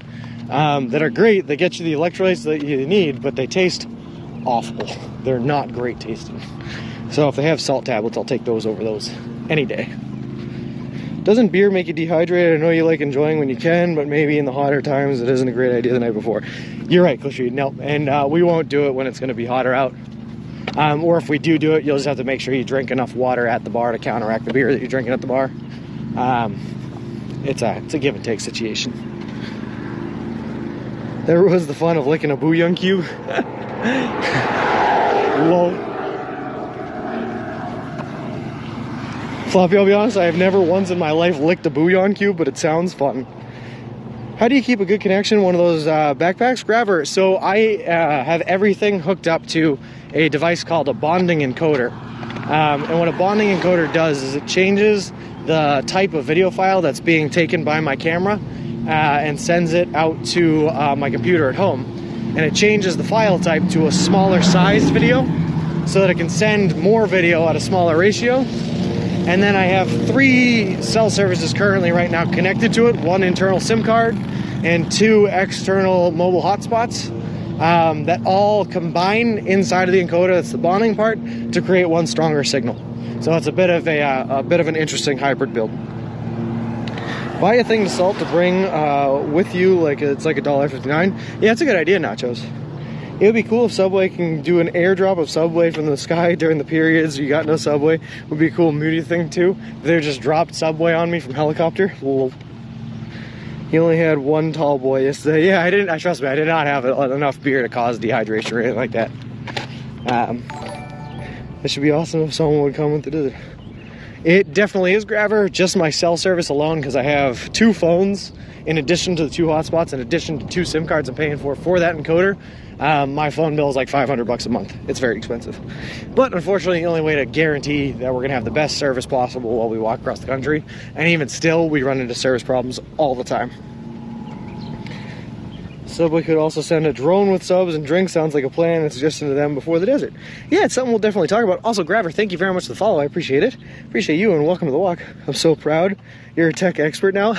that are great. They get you the electrolytes that you need, but they taste awful. They're not great tasting. So if they have salt tablets, I'll take those over those any day. Doesn't beer make you dehydrated? I know you like enjoying when you can, but maybe in the hotter times it isn't a great idea the night before. You're right, Clichy. No, and we won't do it when it's going to be hotter out. Or if we do it, you'll just have to make sure you drink enough water at the bar to counteract the beer that you're drinking at the bar. It's a give and take situation. There was the fun of licking a bouillon cube. Lol. Floppy, I'll be honest, I have never once in my life licked a bouillon cube, but it sounds fun. How do you keep a good connection? One of those backpacks? Grabber. So I have everything hooked up to a device called a bonding encoder. And what a bonding encoder does is it changes the type of video file that's being taken by my camera and sends it out to my computer at home. And it changes the file type to a smaller sized video so that it can send more video at a smaller ratio. And then I have 3 cell services currently right now connected to it, 1 internal SIM card and 2 external mobile hotspots that all combine inside of the encoder, that's the bonding part, to create one stronger signal. So it's a bit of an interesting hybrid build. Buy a thing to salt to bring with you, like it's like $1.59. Yeah, it's a good idea, Nachos. It would be cool if Subway can do an airdrop of Subway from the sky during the periods you got no Subway. It would be a cool moody thing too. If they just dropped Subway on me from helicopter. Well, he only had 1 tall boy yesterday. Yeah, trust me, I did not have enough beer to cause dehydration or anything like that. It should be awesome if someone would come with the desert. It definitely is, Grabber. Just my cell service alone, because I have 2 phones in addition to the 2 hotspots, in addition to 2 SIM cards I'm paying for that encoder. My phone bill is like $500 a month. It's very expensive. But unfortunately, the only way to guarantee that we're going to have the best service possible while we walk across the country, and even still, we run into service problems all the time. Subway could also send a drone with subs and drinks. Sounds like a plan and suggestion to them before the desert. Yeah, it's something we'll definitely talk about. Also, Grabber, thank you very much for the follow. I appreciate it. Appreciate you and welcome to the walk. I'm so proud. You're a tech expert now.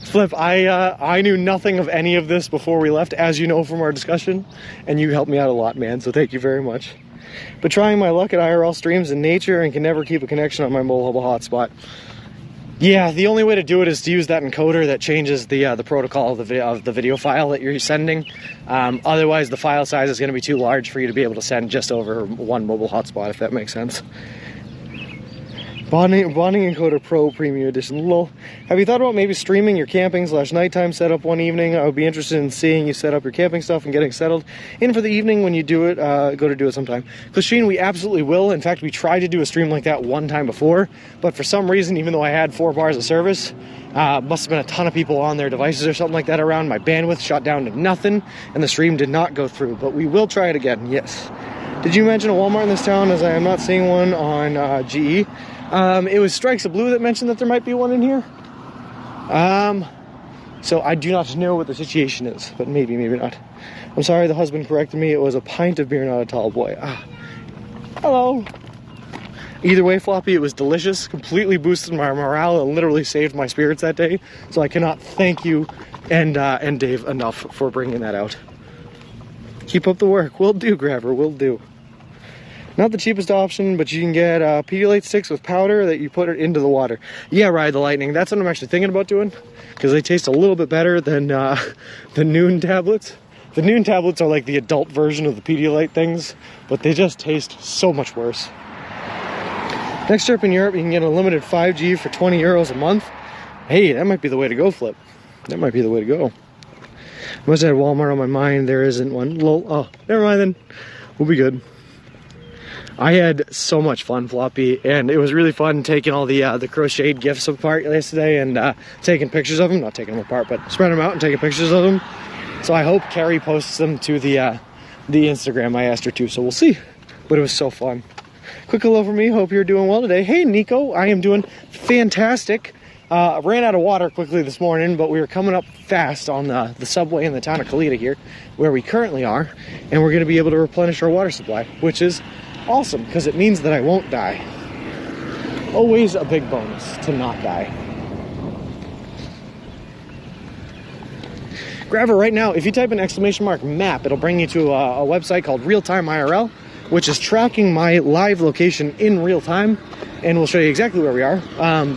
Flip, I knew nothing of any of this before we left, as you know from our discussion, and you helped me out a lot, man, so thank you very much. But trying my luck at IRL streams in nature and can never keep a connection on my mobile hotspot. Yeah, the only way to do it is to use that encoder that changes the protocol of the video file that you're sending. Otherwise, the file size is going to be too large for you to be able to send just over 1 mobile hotspot, if that makes sense. Bonding Encoder Pro Premium Edition. Lol. Have you thought about maybe streaming your camping/nighttime setup one evening? I would be interested in seeing you set up your camping stuff and getting settled in for the evening when you do it. Go to do it sometime. Christine, we absolutely will. In fact, we tried to do a stream like that one time before, but for some reason, even though I had 4 bars of service, must have been a ton of people on their devices or something like that around. My bandwidth shot down to nothing, and the stream did not go through. But we will try it again. Yes. Did you mention a Walmart in this town? As I am not seeing one on GE. It was Strikes of Blue that mentioned that there might be one in here. So I do not know what the situation is, but maybe, maybe not. I'm sorry, the husband corrected me. It was a pint of beer, not a tall boy. Hello. Either way, Floppy, it was delicious. Completely boosted my morale and literally saved my spirits that day. So I cannot thank you and Dave enough for bringing that out. Keep up the work. Will do, Grabber. Will do. Not the cheapest option, but you can get Pedialyte sticks with powder that you put it into the water. Yeah, Ride the Lightning. That's what I'm actually thinking about doing, because they taste a little bit better than the Nuun tablets. The Nuun tablets are like the adult version of the Pedialyte things, but they just taste so much worse. Next trip in Europe, you can get unlimited 5G for 20 euros a month. Hey, that might be the way to go, Flip. That might be the way to go. I must have had Walmart on my mind. There isn't one. Lol. Oh, never mind then. We'll be good. I had so much fun, Floppy, and it was really fun taking all the crocheted gifts apart yesterday and taking pictures of them. Not taking them apart, but spreading them out and taking pictures of them. So I hope Carrie posts them to the Instagram. I asked her to, so we'll see. But it was so fun. Quick hello from me. Hope you're doing well today. Hey, Nico. I am doing fantastic. Ran out of water quickly this morning, but we were coming up fast on the subway in the town of Kalita here, where we currently are, and we're going to be able to replenish our water supply, which is awesome, because it means that I won't die. Always a big bonus to not die. Grab it right now. If you type in !map, it'll bring you to a website called Real Time IRL, which is tracking my live location in real time, and we'll show you exactly where we are.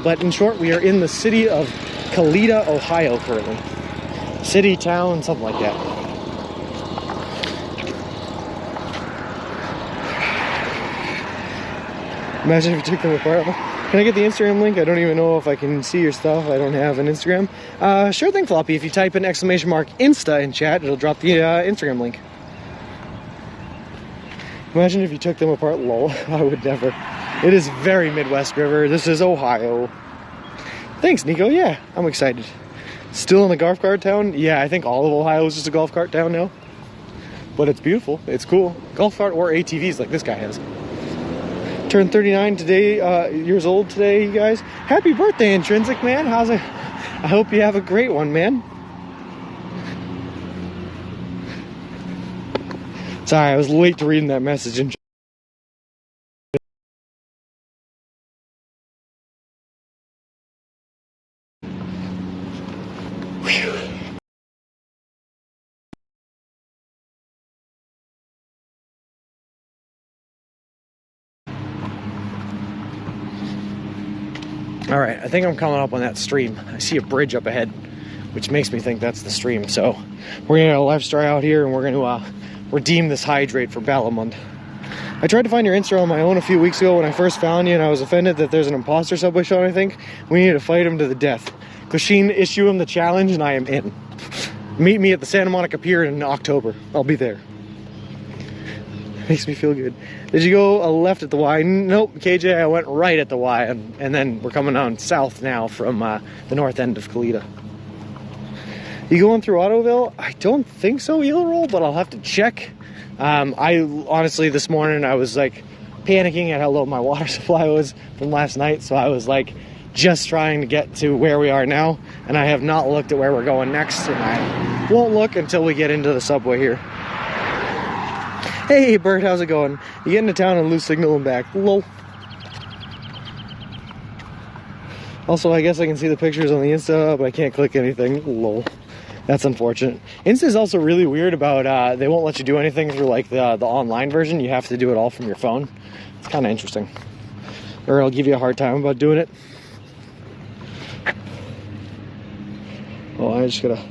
But in short, we are in the city of Kalita, Ohio currently. City, town, something like that. Imagine if you took them apart. Can I get the Instagram link? I don't even know if I can see your stuff. I don't have an Instagram. Sure thing, Floppy. If you type in !Insta in chat, it'll drop the Instagram link. Imagine if you took them apart. Lol. I would never. It is very Midwest River. This is Ohio. Thanks, Nico. Yeah, I'm excited. Still in the golf cart town? Yeah, I think all of Ohio is just a golf cart town now. But it's beautiful. It's cool. Golf cart or ATVs like this guy has. Turned 39 today, years old today, you guys. Happy birthday, Intrinsic, man. How's it? I hope you have a great one, man. Sorry, I was late to reading that message. All right, I think I'm coming up on that stream. I see a bridge up ahead, which makes me think that's the stream. So we're gonna get a lifestyle out here, and we're gonna redeem this hydrate for Balamund. I tried to find your Insta on my own a few weeks ago when I first found you, and I was offended that there's an imposter Subway Sean, I think. We need to fight him to the death. Kusheen, issue him the challenge, and I am in. Meet me at the Santa Monica Pier in October. I'll be there. Makes me feel good. Did you go left at the Y? Nope, KJ, I went right at the Y, and then we're coming on south now from the north end of Kalita. You going through Ottoville? I don't think so, Eel Roll, but I'll have to check. I honestly, this morning, I was like panicking at how low my water supply was from last night, so I was like just trying to get to where we are now, and I have not looked at where we're going next, and I won't look until we get into the subway here. Hey, Bert, how's it going? You get into town and lose signal and back. Lol. Also, I guess I can see the pictures on the Insta, but I can't click anything. Lol. That's unfortunate. Insta is also really weird about, they won't let you do anything through like the online version. You have to do it all from your phone. It's kind of interesting. Or it'll give you a hard time about doing it. Oh, I just gotta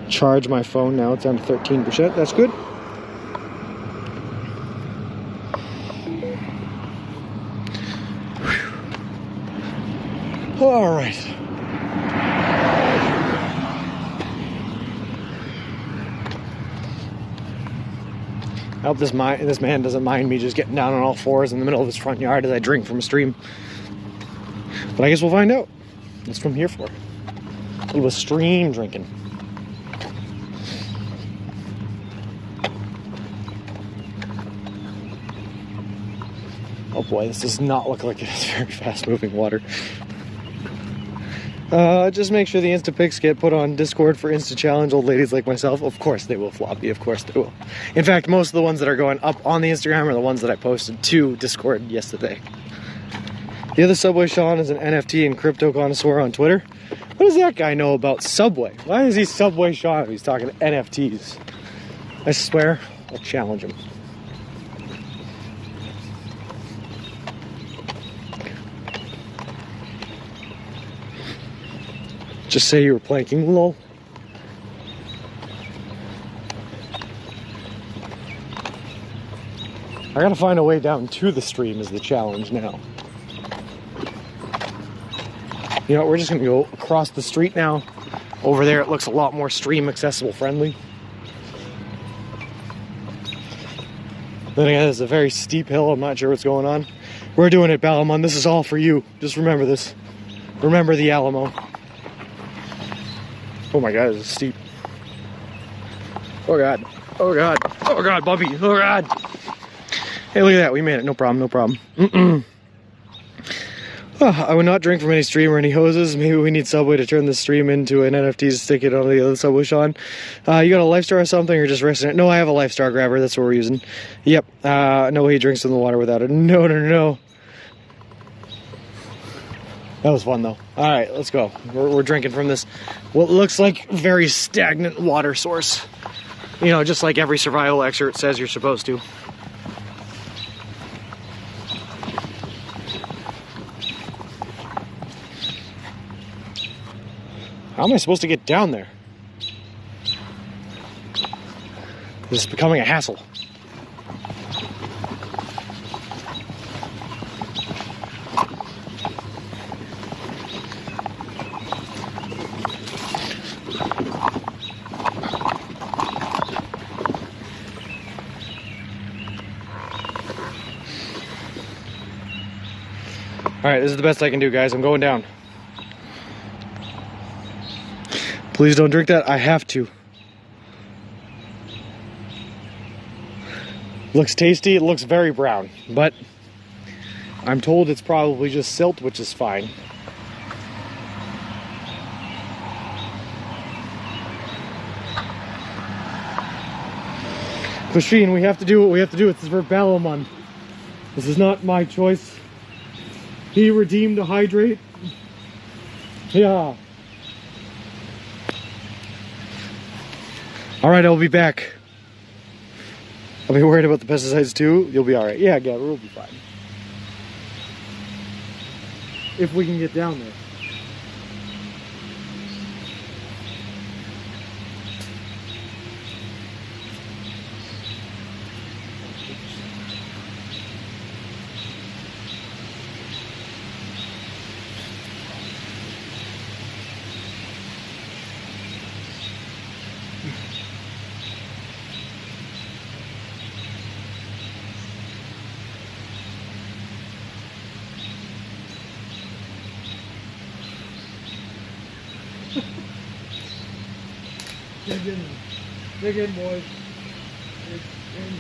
charge my phone now. It's down to 13%. That's good. All right. I hope this man doesn't mind me just getting down on all fours in the middle of his front yard as I drink from a stream. But I guess we'll find out. That's what I'm here for. A little bit of stream drinking. Oh boy, this does not look like it has very fast moving water. Just make sure the Insta pics get put on Discord for Insta Challenge old ladies like myself. Of course they will, Floppy. Of course they will. In fact, most of the ones that are going up on the Instagram are the ones that I posted to Discord yesterday. The other Subway Sean is an NFT and crypto connoisseur on Twitter. What does that guy know about Subway? Why is he Subway Sean if he's talking NFTs? I swear, I'll challenge him. Just say you were planking, lol. I gotta find a way down to the stream is the challenge now. You know what, we're just gonna go across the street now. Over there it looks a lot more stream accessible friendly. Then again, it's a very steep hill, I'm not sure what's going on. We're doing it, Balamon, this is all for you. Just remember this. Remember the Alamo. Oh my god, it's steep. Oh god. Oh god. Oh god, Bubby. Oh god. Hey, look at that. We made it. No problem. No problem. Oh, I would not drink from any stream or any hoses. Maybe we need Subway to turn the stream into an NFT to stick it on the other Subway, Sean. You got a Lifestar or something or just resting it? No, I have a Lifestar grabber. That's what we're using. Yep. No way he drinks in the water without it. No, no, no. That was fun though. All right, let's go. We're drinking from this, what looks like very stagnant water source. You know, just like every survival expert says you're supposed to. How am I supposed to get down there? This is becoming a hassle. All right, this is the best I can do, guys. I'm going down. Please don't drink that. I have to. Looks tasty. It looks very brown, but I'm told it's probably just silt, which is fine. Machine, we have to do what we have to do. This is for Balamon. This is not my choice. He redeemed to hydrate. Yeah. All right, I'll be back. I'll be worried about the pesticides too. You'll be all right. Yeah, Gabber, we'll be fine. If we can get down there. Dig in, boys. Dig in.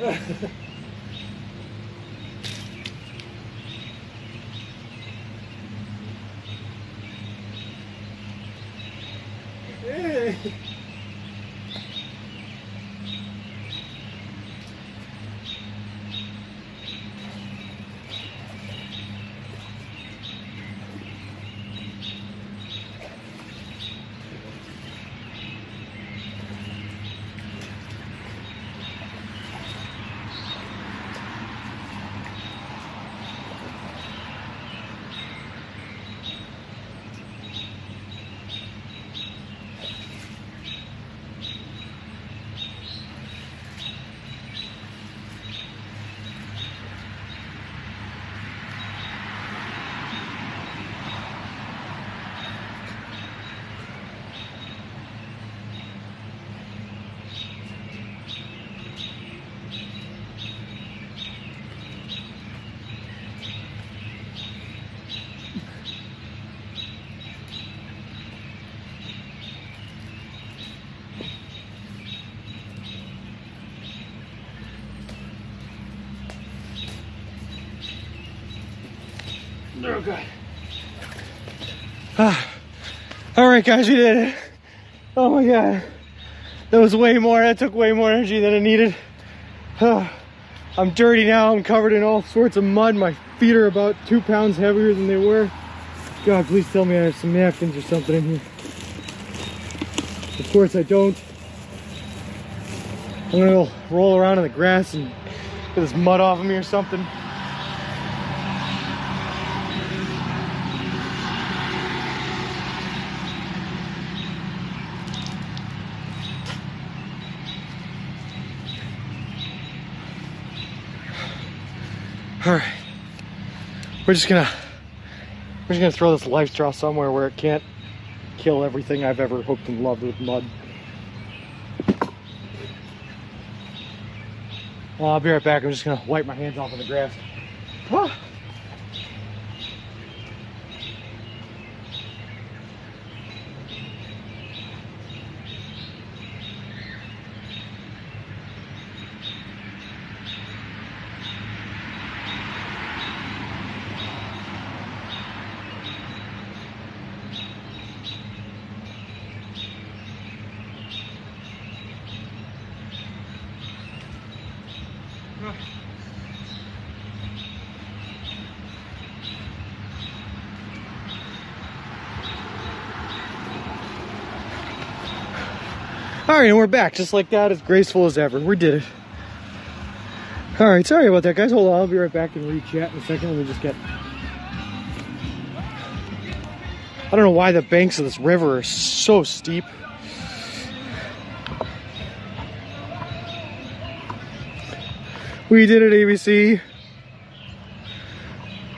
Yes. Hey. Oh, God. All right, guys, we did it. Oh my God. That was way more, that took way more energy than it needed. I'm dirty now, I'm covered in all sorts of mud. My feet are about 2 pounds heavier than they were. God, please tell me I have some napkins or something in here. Of course I don't. I'm gonna go roll around in the grass and get this mud off of me or something. All right, we're just gonna throw this life straw somewhere where it can't kill everything I've ever hoped and loved with mud. Well, I'll be right back. I'm just gonna wipe my hands off on the grass. Ah. All right, and we're back just like that, as graceful as ever. We did it. All right, sorry about that, guys. Hold on, I'll be right back and re-chat in a second. Let me just get... I don't know why the banks of this river are so steep. We did it, ABC.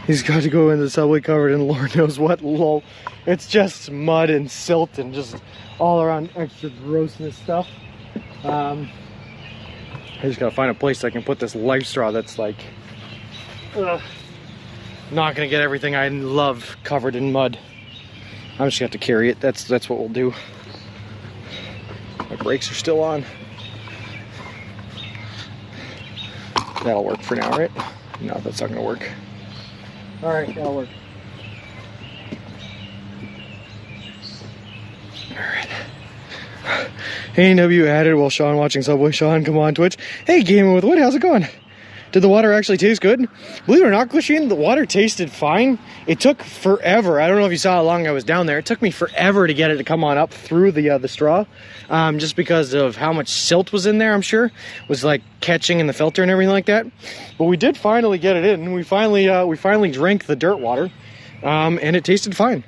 He's got to go in the subway covered in Lord knows what, lol. It's just mud and silt and just all around extra grossness stuff. I just gotta find a place I can put this life straw that's like not gonna get everything I love covered in mud. I'm just gonna have to carry it. That's what we'll do. My brakes are still on. That'll work for now, right? No, that's not gonna work. All right, that'll work. All right. A&W added while Sean watching Subway. Sean, come on, Twitch. Hey, Gaming with Wood, how's it going? Did the water actually taste good? Believe it or not, Glasheen, the water tasted fine. It took forever. I don't know if you saw how long I was down there. It took me forever to get it to come on up through the straw, just because of how much silt was in there. I'm sure it was like catching in the filter and everything like that. But we did finally get it in. We finally drank the dirt water, and it tasted fine.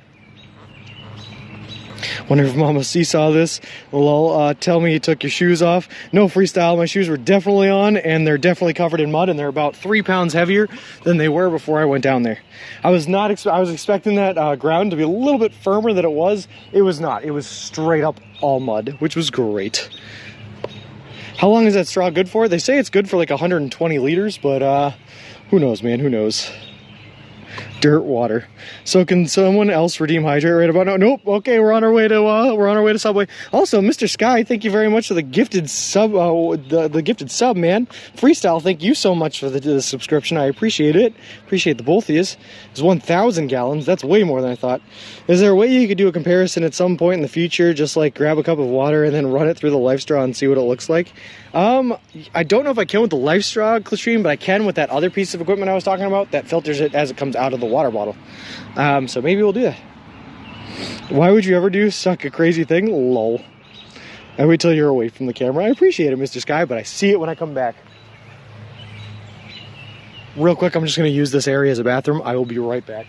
Wonder if Mama C saw this. Lol, tell me you took your shoes off. No freestyle, my shoes were definitely on and they're definitely covered in mud and they're about 3 pounds heavier than they were before I went down there. I was expecting that ground to be a little bit firmer than it was. It was not. It was straight up all mud, which was great. How long is that straw good for? They say it's good for like 120 liters, but who knows, man, who knows? Dirt water. So can someone else redeem hydrate right about now? Nope. Okay, we're on our way to Subway. Also, Mr. Sky, thank you very much for the gifted sub. The gifted sub, man. Freestyle, thank you so much for the subscription. I appreciate it. Appreciate the both of you. It's 1,000 gallons. That's way more than I thought. Is there a way you could do a comparison at some point in the future? Just like grab a cup of water and then run it through the life straw and see what it looks like. I don't know if I can with the life straw stream, but I can with that other piece of equipment I was talking about that filters it as it comes out of the water bottle. So maybe we'll do that. Why would you ever do such a crazy thing? Lol. I wait till you're away from the camera. I appreciate it, Mr. Sky, but I see it when I come back. Real quick, I'm just going to use this area as a bathroom. I will be right back.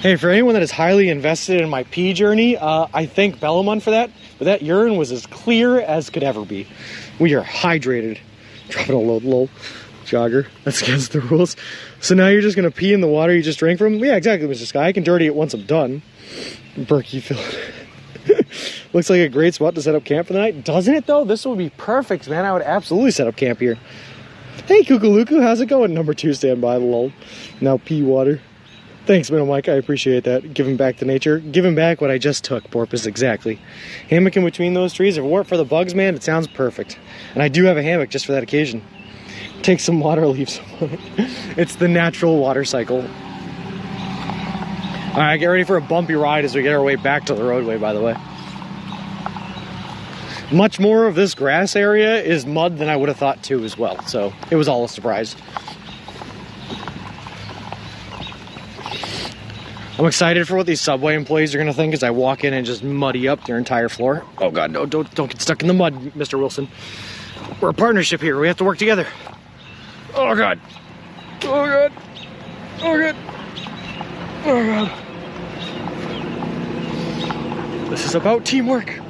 Hey, for anyone that is highly invested in my pee journey, I thank Bellamon for that, but that urine was as clear as could ever be. We are hydrated. Dropping a load, lol. Jogger. That's against the rules. So now you're just gonna pee in the water you just drank from? Yeah, exactly, Mr. Sky. I can dirty it once I'm done. Berkey filled. Looks like a great spot to set up camp for the night. Doesn't it though? This would be perfect, man. I would absolutely set up camp here. Hey, Kukaluku, how's it going? Number 2, stand by, lol. Now pee water. Thanks, Middle Mike, I appreciate that. Giving back to nature. Giving back what I just took, Porpoise, exactly. Hammock in between those trees. If it weren't for the bugs, man, it sounds perfect. And I do have a hammock just for that occasion. Take some water, leave some on it. It's the natural water cycle. All right, get ready for a bumpy ride as we get our way back to the roadway, by the way. Much more of this grass area is mud than I would have thought too as well. So it was all a surprise. I'm excited for what these Subway employees are gonna think as I walk in and just muddy up their entire floor. Oh God, no, don't get stuck in the mud, Mr. Wilson. We're a partnership here, we have to work together. Oh God, oh God, oh God, oh God. This is about teamwork.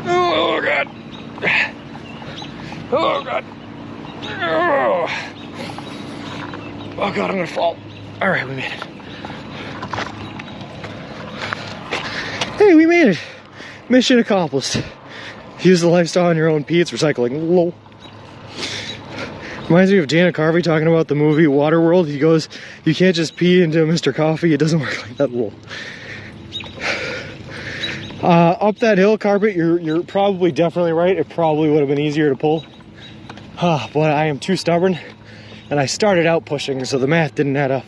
Oh God, oh God, oh God, I'm gonna fall. All right, we made it. Hey, we made it. Mission accomplished. Use the lifestyle on your own, pee, it's recycling. Lol. Reminds me of Dana Carvey talking about the movie Waterworld. He goes, you can't just pee into Mr. Coffee. It doesn't work like that. Lol. Up that hill, Carpet, you're probably definitely right. It probably would have been easier to pull. But I am too stubborn. And I started out pushing, so the math didn't add up.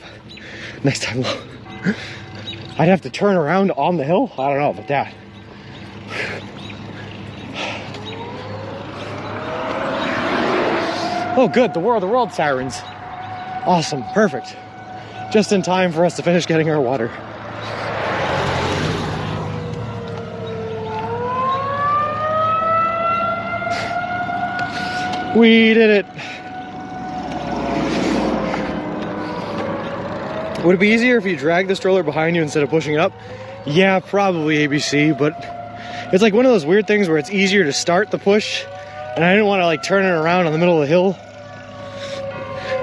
Next time, I'd have to turn around on the hill. I don't know about that. Oh, good. The world sirens. Awesome. Perfect. Just in time for us to finish getting our water. We did it. Would it be easier if you dragged the stroller behind you instead of pushing it up? Yeah, probably ABC, but it's like one of those weird things where it's easier to start the push, and I didn't want to like turn it around in the middle of the hill.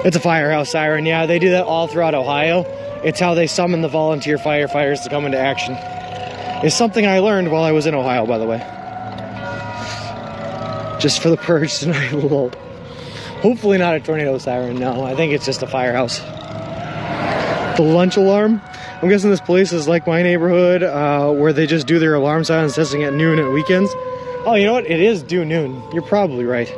It's a firehouse siren. Yeah, they do that all throughout Ohio. It's how they summon the volunteer firefighters to come into action. It's something I learned while I was in Ohio, by the way. Just for the purge tonight, lol. Hopefully not a tornado siren, no. I think it's just a firehouse. The lunch alarm. I'm guessing this place is like my neighborhood, where they just do their alarm silence testing at noon and weekends. Oh, you know what? It is due noon. You're probably right.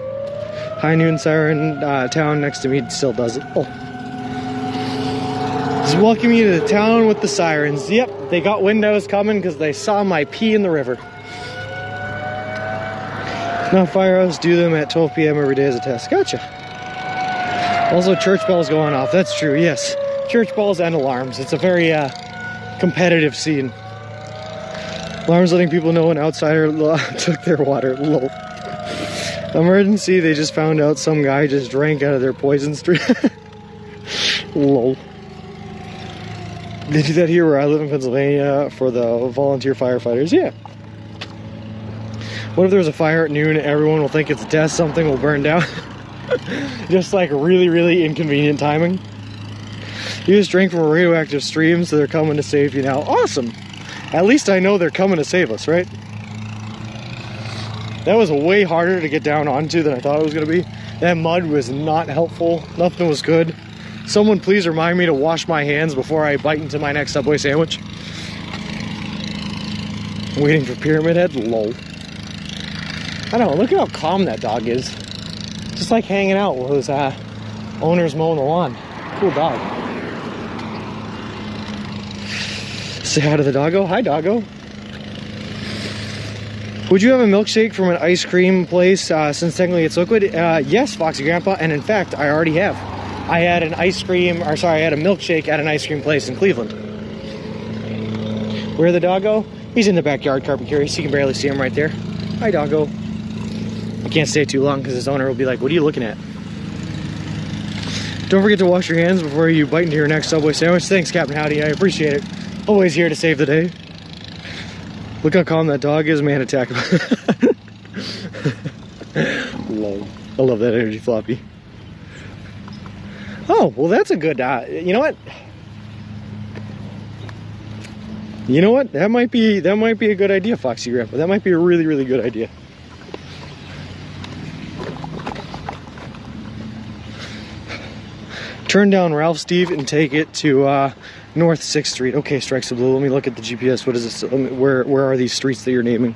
High noon siren town next to me still does it. Oh. Just welcome you to the town with the sirens. Yep, they got wind I was coming because they saw my pee in the river. Now firehouse do them at 12 p.m. every day as a test. Gotcha. Also church bells going off. That's true, yes. Church bells and alarms. It's a very competitive scene. Alarms letting people know an outsider took their water. Lol. Emergency, they just found out some guy just drank out of their poison stream. Lol. They do that here where I live in Pennsylvania for the volunteer firefighters. Yeah. What if there's a fire at noon and everyone will think it's a test, something will burn down? Just like really, really inconvenient timing. You just drank from a radioactive stream, so they're coming to save you now. Awesome. At least I know they're coming to save us, right? That was way harder to get down onto than I thought it was going to be. That mud was not helpful. Nothing was good. Someone please remind me to wash my hands before I bite into my next Subway sandwich. Waiting for Pyramid Head? Lol. I don't know, look at how calm that dog is. Just like hanging out with his owners mowing the lawn. Cool dog. Say hi to the doggo. Hi, doggo. Would you have a milkshake from an ice cream place since technically it's liquid? Yes, Foxy Grandpa, and in fact, I already have. I had a milkshake at an ice cream place in Cleveland. Where the doggo? He's in the backyard, carpet curious. You can barely see him right there. Hi, doggo. I can't stay too long because his owner will be like, what are you looking at? Don't forget to wash your hands before you bite into your next Subway sandwich. Thanks, Captain Howdy. I appreciate it. Always here to save the day. Look how calm that dog is, man. Attack him. Lol. I love that energy floppy. Oh, well, that's a good, you know what? You know what? That might be a good idea, Foxy Grandpa. That might be a really, really good idea. Turn down Ralph Steve and take it to North 6th Street. Okay, Strikes the Blue. Let me look at the GPS. What is this? Where are these streets that you're naming?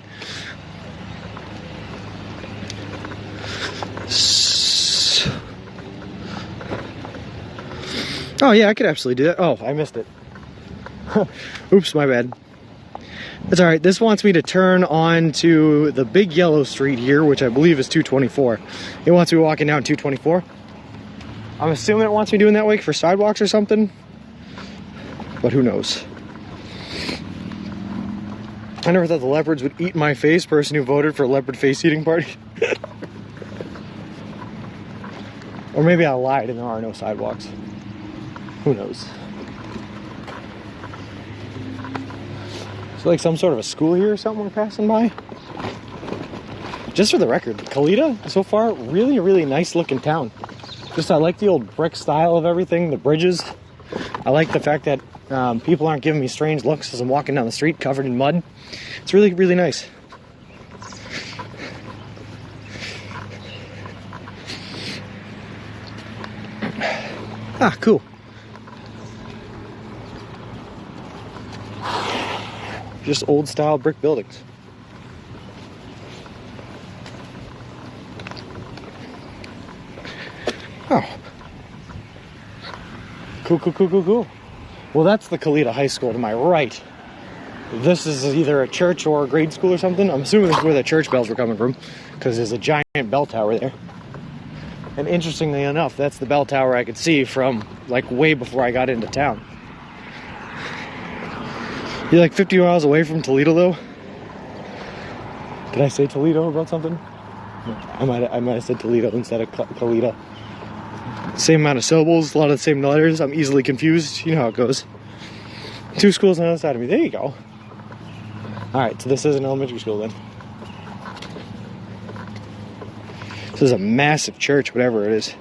Oh yeah, I could absolutely do that. Oh, I missed it. Oops, my bad. It's alright. This wants me to turn on to the big yellow street here, which I believe is 224. It wants me walking down 224. I'm assuming it wants me doing that way for sidewalks or something. But who knows? I never thought the leopards would eat my face, person who voted for a leopard face eating party. Or maybe I lied and there are no sidewalks. Who knows? Is there like some sort of a school here or something we're passing by? Just for the record, Kalita, so far, really, really nice looking town. Just I like the old brick style of everything, the bridges. I like the fact that people aren't giving me strange looks as I'm walking down the street covered in mud. It's really, really nice. Ah, cool. Just old style brick buildings. Oh. Cool, cool, cool, cool, cool. Well, that's the Kalita High School to my right. This is either a church or a grade school or something. I'm assuming this is where the church bells were coming from, because there's a giant bell tower there. And interestingly enough, that's the bell tower I could see from like way before I got into town. You're like 50 miles away from Toledo, though. Did I say Toledo about something? I might have said Toledo instead of Kalita. Same amount of syllables, a lot of the same letters. I'm easily confused. You know how it goes. Two schools on the other side of me. There you go. Alright, so this is an elementary school then. This is a massive church, whatever it is.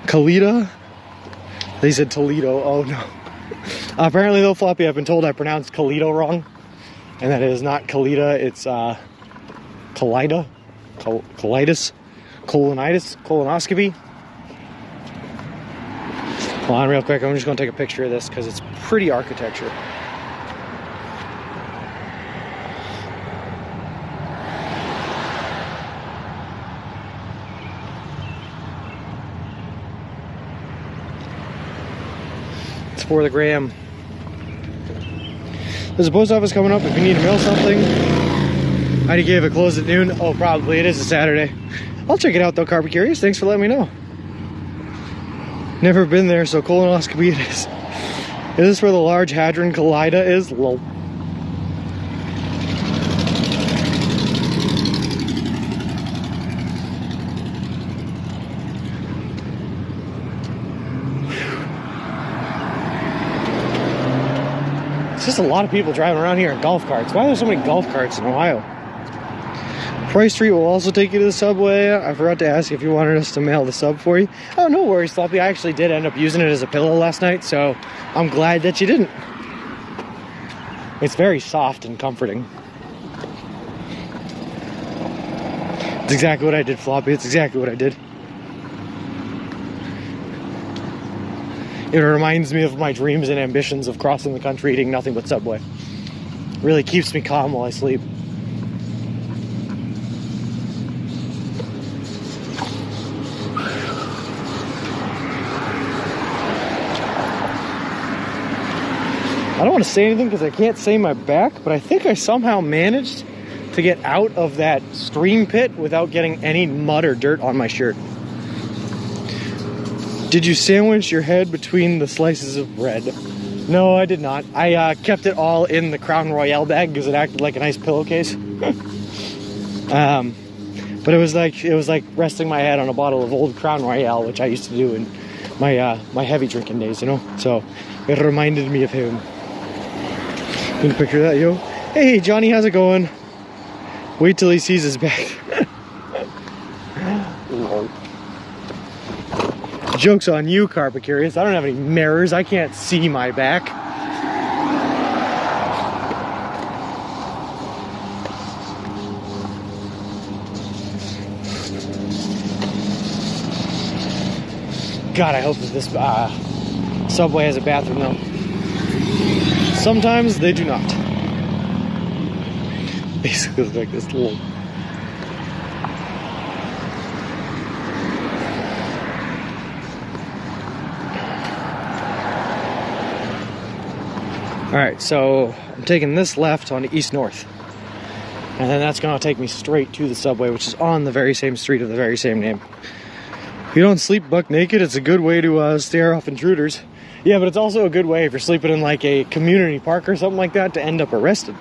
Kalita? They said Toledo. Oh no. Apparently though, Floppy, I've been told I pronounced Kalito wrong. And that it is not Kalita, it's Kalida? Colitis? Colonitis? Colonoscopy? Hold on real quick, I'm just going to take a picture of this because it's pretty architecture. It's for the gram. There's a post office coming up if you need to mail something. I gave it closed at noon. Oh, probably. It is a Saturday. I'll check it out though, Carpet Curious. Thanks for letting me know. Never been there, so colonoscopy it is. Is this where the Large Hadron Collider is? Lol. It's just a lot of people driving around here in golf carts. Why are there so many golf carts in Ohio? Price Street will also take you to the subway. I forgot to ask if you wanted us to mail the sub for you. Oh, no worries, Floppy. I actually did end up using it as a pillow last night, so I'm glad that you didn't. It's very soft and comforting. It's exactly what I did, Floppy. It's exactly what I did. It reminds me of my dreams and ambitions of crossing the country eating nothing but Subway. Really keeps me calm while I sleep. I don't want to say anything because I can't say my back, but I think I somehow managed to get out of that stream pit without getting any mud or dirt on my shirt. Did you sandwich your head between the slices of bread? No, I did not. I kept it all in the Crown Royale bag because it acted like a nice pillowcase. But it was like resting my head on a bottle of old Crown Royale, which I used to do in my my heavy drinking days, you know. So it reminded me of him. Can you picture that, yo? Hey, Johnny, how's it going? Wait till he sees his back. Joke's on you, carpet curious. I don't have any mirrors. I can't see my back. God, I hope that this subway has a bathroom though. Sometimes they do not. Basically it's like this little... Alright, so I'm taking this left on East-North. And then that's gonna take me straight to the subway, which is on the very same street of the very same name. If you don't sleep buck naked, it's a good way to stare off intruders. Yeah, but it's also a good way if you're sleeping in like a community park or something like that to end up arrested.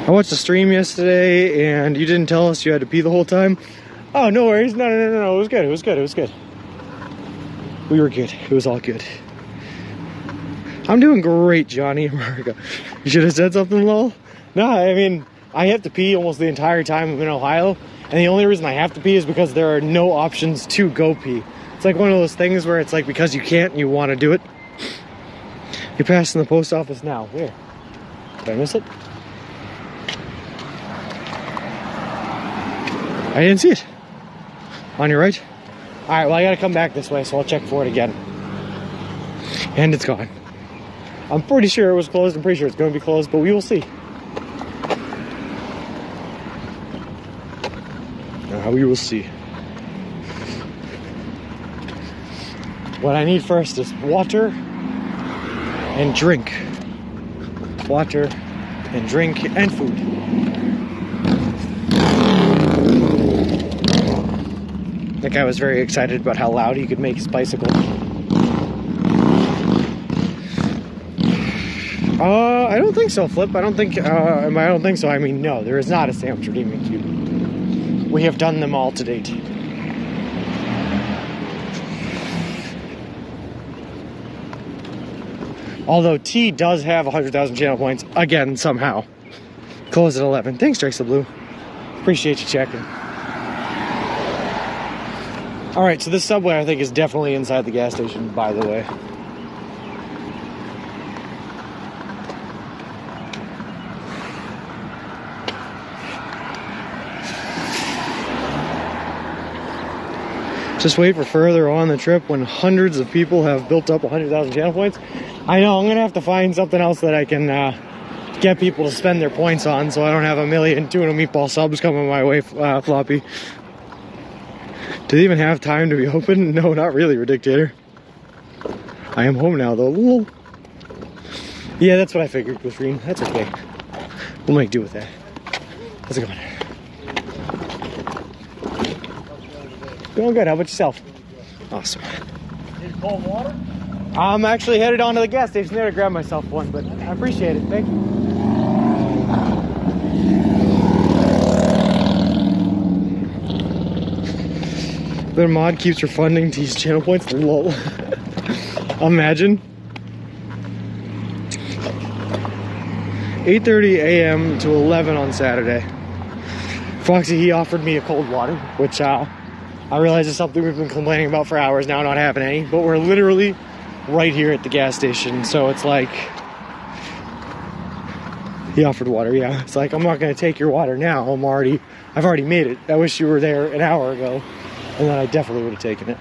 I watched a stream yesterday and you didn't tell us you had to pee the whole time. Oh, no worries. No. It was good. It was good. It was good. We were good. It was all good. I'm doing great, Johnny America. You should have said something, lol. No, I mean, I have to pee almost the entire time I'm in Ohio. And the only reason I have to pee is because there are no options to go pee. It's like one of those things where it's like because you can't, you want to do it. You're passing the post office now. Where? Did I miss it? I didn't see it. On your right? Alright, well I gotta come back this way, so I'll check for it again. And it's gone. I'm pretty sure it was closed. I'm pretty sure it's going to be closed, but we will see. We will see. What I need first is water and drink. Water and drink and food. That guy was very excited about how loud he could make his bicycle. I don't think so, Flip. I don't think so. I mean, no, there is not a Sam's Redeeming Cube. We have done them all to date. Although T does have 100,000 channel points, again, somehow. Close at 11. Thanks, Trace the Blue. Appreciate you checking. Alright, so this subway, I think, is definitely inside the gas station, by the way. Just wait for further on the trip when hundreds of people have built up 100,000 channel points. I know, I'm going to have to find something else that I can get people to spend their points on so I don't have a million tuna meatball subs coming my way, Floppy. Do they even have time to be open? No, not really, Redictator. I am home now, though. Lol. Yeah, that's what I figured with Reen. That's okay. We'll make do with that. How's it going? Going good. How about yourself? Awesome. Need cold water? I'm actually headed on to the gas station there to grab myself one, but I appreciate it. Thank you. Their mod keeps refunding T's channel points. Lol. Imagine. 8:30 a.m. to 11 on Saturday. Foxy, he offered me a cold water, which I realize it's something we've been complaining about for hours now, not having any, but we're literally right here at the gas station, so it's like, he offered water, yeah. It's like, I'm not going to take your water now, I've already made it. I wish you were there an hour ago, and then I definitely would have taken it.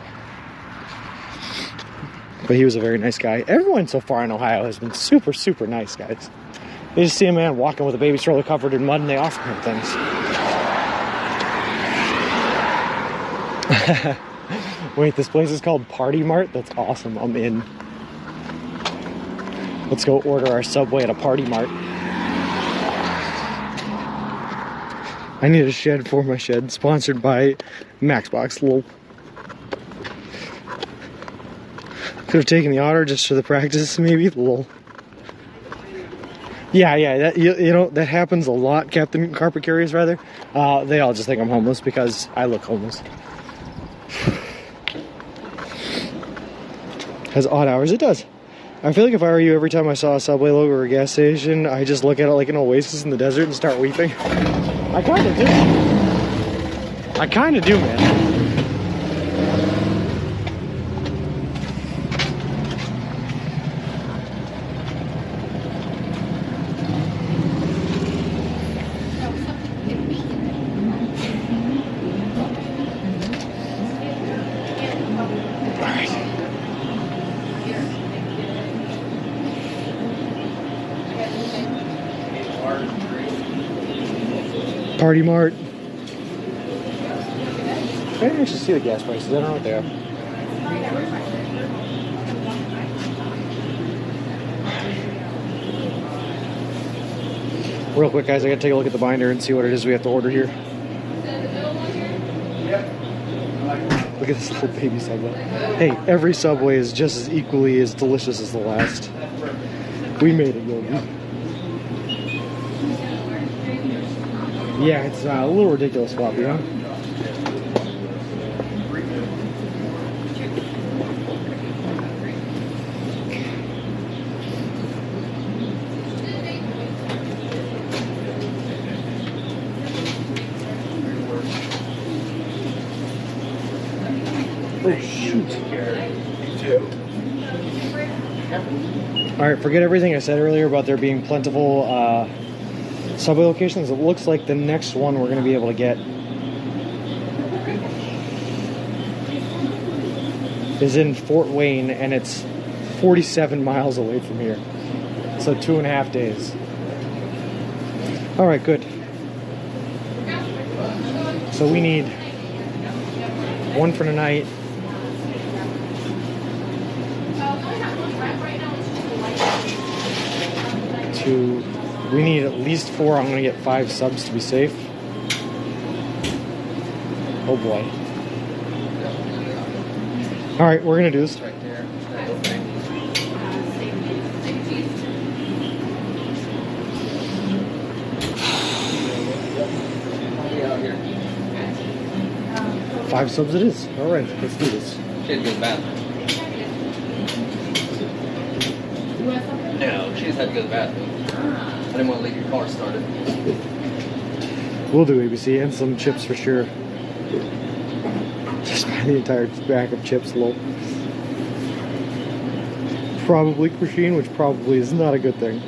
But he was a very nice guy. Everyone so far in Ohio has been super, super nice, guys. You just see a man walking with a baby stroller covered in mud, and they offer him things. Wait, this place is called Party Mart? That's awesome. I'm in. Let's go order our Subway at a Party Mart. I need a shed for my shed. Sponsored by Maxbox. Lol. Could have taken the otter just for the practice, maybe. Lol. Yeah, that, you know, that happens a lot, Captain Carpet Curious, rather. They all just think I'm homeless because I look homeless. Has odd hours? It does. I feel like if I were you, every time I saw a Subway logo or a gas station, I just look at it like an oasis in the desert and start weeping. I kind of do. I kind of do, man. Party Mart. I didn't actually see the gas prices. I don't know what they are. Real quick, guys, I gotta take a look at the binder and see what it is we have to order here. Look at this little baby Subway. Hey, every Subway is just as equally as delicious as the last. We made it, Yogi. Yeah, it's a little ridiculous, Floppy, huh? Oh, shoot. Alright, forget everything I said earlier about there being plentiful Subway locations. It looks like the next one we're going to be able to get is in Fort Wayne, and it's 47 miles away from here. So 2.5 days. Alright, good. So we need one for tonight. We need at least 4. I'm gonna get 5 subs to be safe. Oh boy. Alright, we're gonna do this. Right there. 5 subs it is. Alright, let's do this. She had to go to the bathroom. No, she just had to go to the bathroom. I didn't want to leave your car started. We'll do ABC and some chips for sure. Just buy the entire bag of chips, lol. Probably Christine, which probably is not a good thing.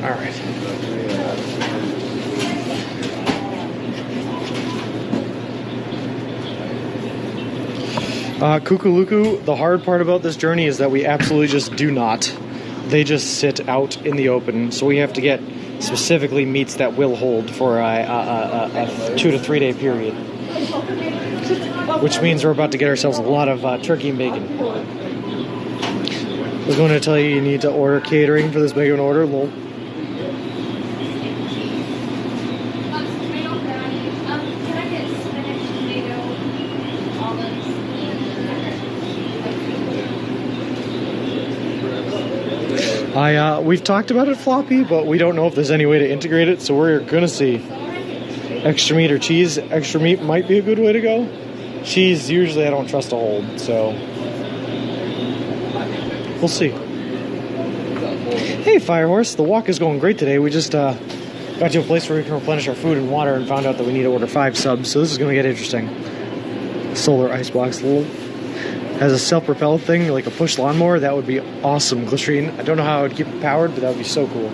Alright. Kukuluku, the hard part about this journey is that we absolutely just do not. They just sit out in the open, so we have to get specifically meats that will hold for a 2 to 3 day period. Which means we're about to get ourselves a lot of turkey and bacon. I was going to tell you need to order catering for this big of an order, lol. We've talked about it, Floppy, but we don't know if there's any way to integrate it, so we're gonna see. Extra meat or cheese. Extra meat might be a good way to go. Cheese, usually I don't trust to hold, so we'll see. Hey, Firehorse, the walk is going great today. We just got to a place where we can replenish our food and water and found out that we need to order 5 subs, so this is gonna get interesting. Solar icebox, has a self-propelled thing, like a push lawnmower. That would be awesome, Glycerine. I don't know how I would keep it powered, but that would be so cool.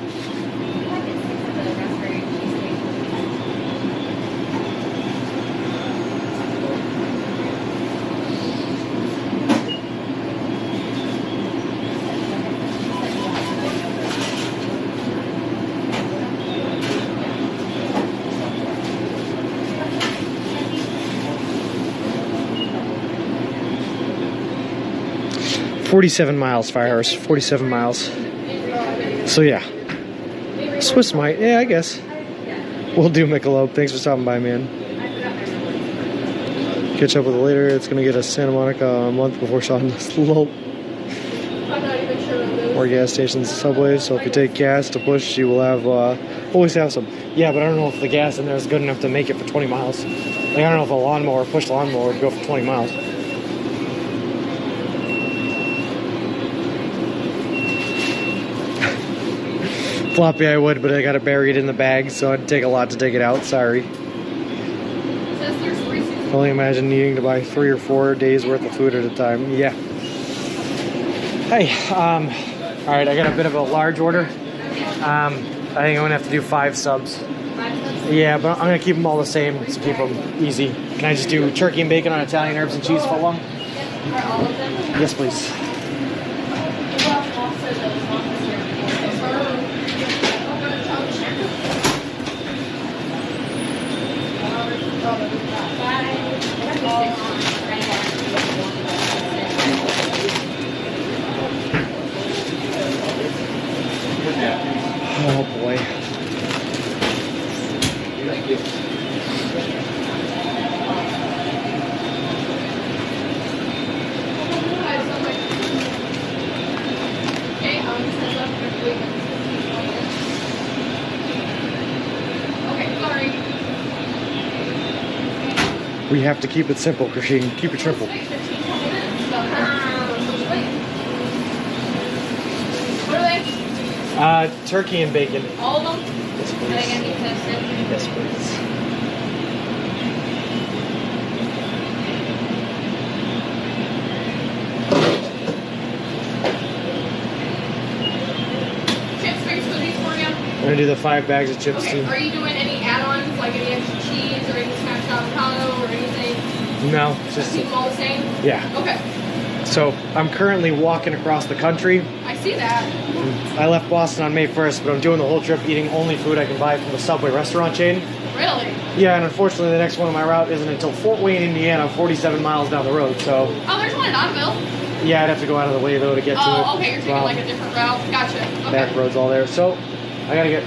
47 miles, Firehorse. 47 miles. So yeah. Swiss might. Yeah, I guess. We'll do Michelob. Thanks for stopping by, man. Catch up with it later. It's going to get us Santa Monica a month before Sean does. Lol. More gas stations and subways. So if you take gas to push, you will have always have some. Yeah, but I don't know if the gas in there is good enough to make it for 20 miles. Like, I don't know if a lawnmower, push lawnmower would go for 20 miles. Floppy, I would, but I got it buried in the bag, so it'd take a lot to take it out. Sorry. Only imagine needing to buy 3 or 4 days worth of food at a time. Yeah. Hey, all right, I got a bit of a large order. I think I'm gonna have to do 5 subs. Yeah, but I'm gonna keep them all the same to keep them easy. Can I just do turkey and bacon on Italian herbs and cheese footlong? Yes, please. We have to keep it simple, Christine. Keep it simple. What are they? Turkey and bacon. All of them? Yes, Are they going to please. be tested? Yes, please. Chips, mixed with these for you? I'm gonna do the 5 bags of chips Okay, too. are you doing any add-ons, like any extra cheese or any smashed avocado or anything? No, just Keep them all the same? yeah. Okay, So I'm currently walking across the country. I see that. I left Boston on May 1st, but I'm doing the whole trip eating only food I can buy from the Subway restaurant chain. Really? Yeah, and unfortunately the next one on my route isn't until Fort Wayne, Indiana, 47 miles down the road. So Oh, there's one in Ottawa. yeah, I'd have to go out of the way though to get to it. Oh, okay, you're taking like a different route. Gotcha. Okay. Back roads all there. So I gotta get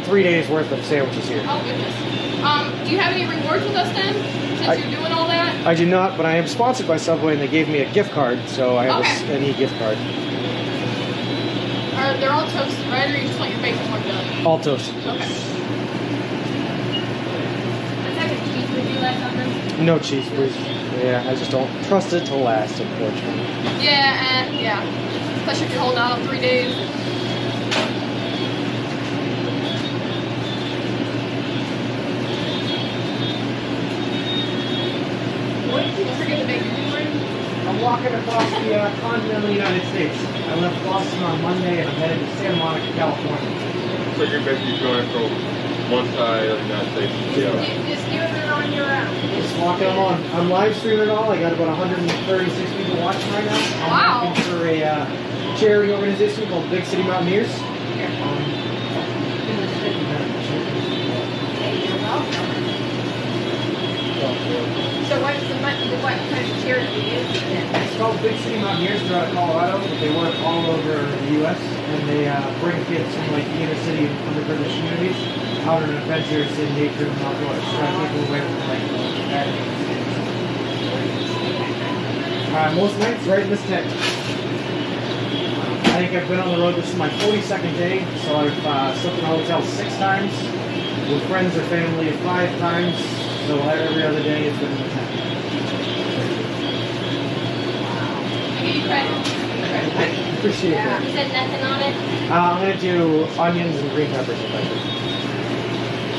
3 days worth of sandwiches here. Oh, goodness. Do you have any rewards with us then? Since you're doing all that? I do not, but I am sponsored by Subway and they gave me a gift card, so I have Okay. an e-gift card. They're all toasted, right? Or you just want your bacon more done? All toasted. Okay. A second cheese would you like something? No cheese, please. Yeah, I just don't trust it to last, unfortunately. Yeah, yeah. Especially if you're holding out on 3 days. What did you forget the bacon for? I'm walking across the continental United States. I left Boston on Monday and I'm headed to Santa Monica, California. So you're basically going from one side of the United States to the other. Just give it on your own. Just walking along. I'm live streaming it all. I got about 136 people watching right now. I'm Wow. working for a charity organization called Big City Mountaineers. So what kind of charity is it then? It's called Big City Mountaineers. They're out of Colorado, but they work all over the U.S. and they bring kids from like the inner city and underprivileged communities out on adventures in nature and outdoors, trying to keep them away from like bad things. Most nights right in this tent. I think I've been on the road. This is my 42nd day, so I've slept in a hotel 6 times, with friends or family 5 times. So every other day it's been in the tent. I give you credit. I appreciate that. You said nothing on it? I'm gonna do onions and green peppers if I could.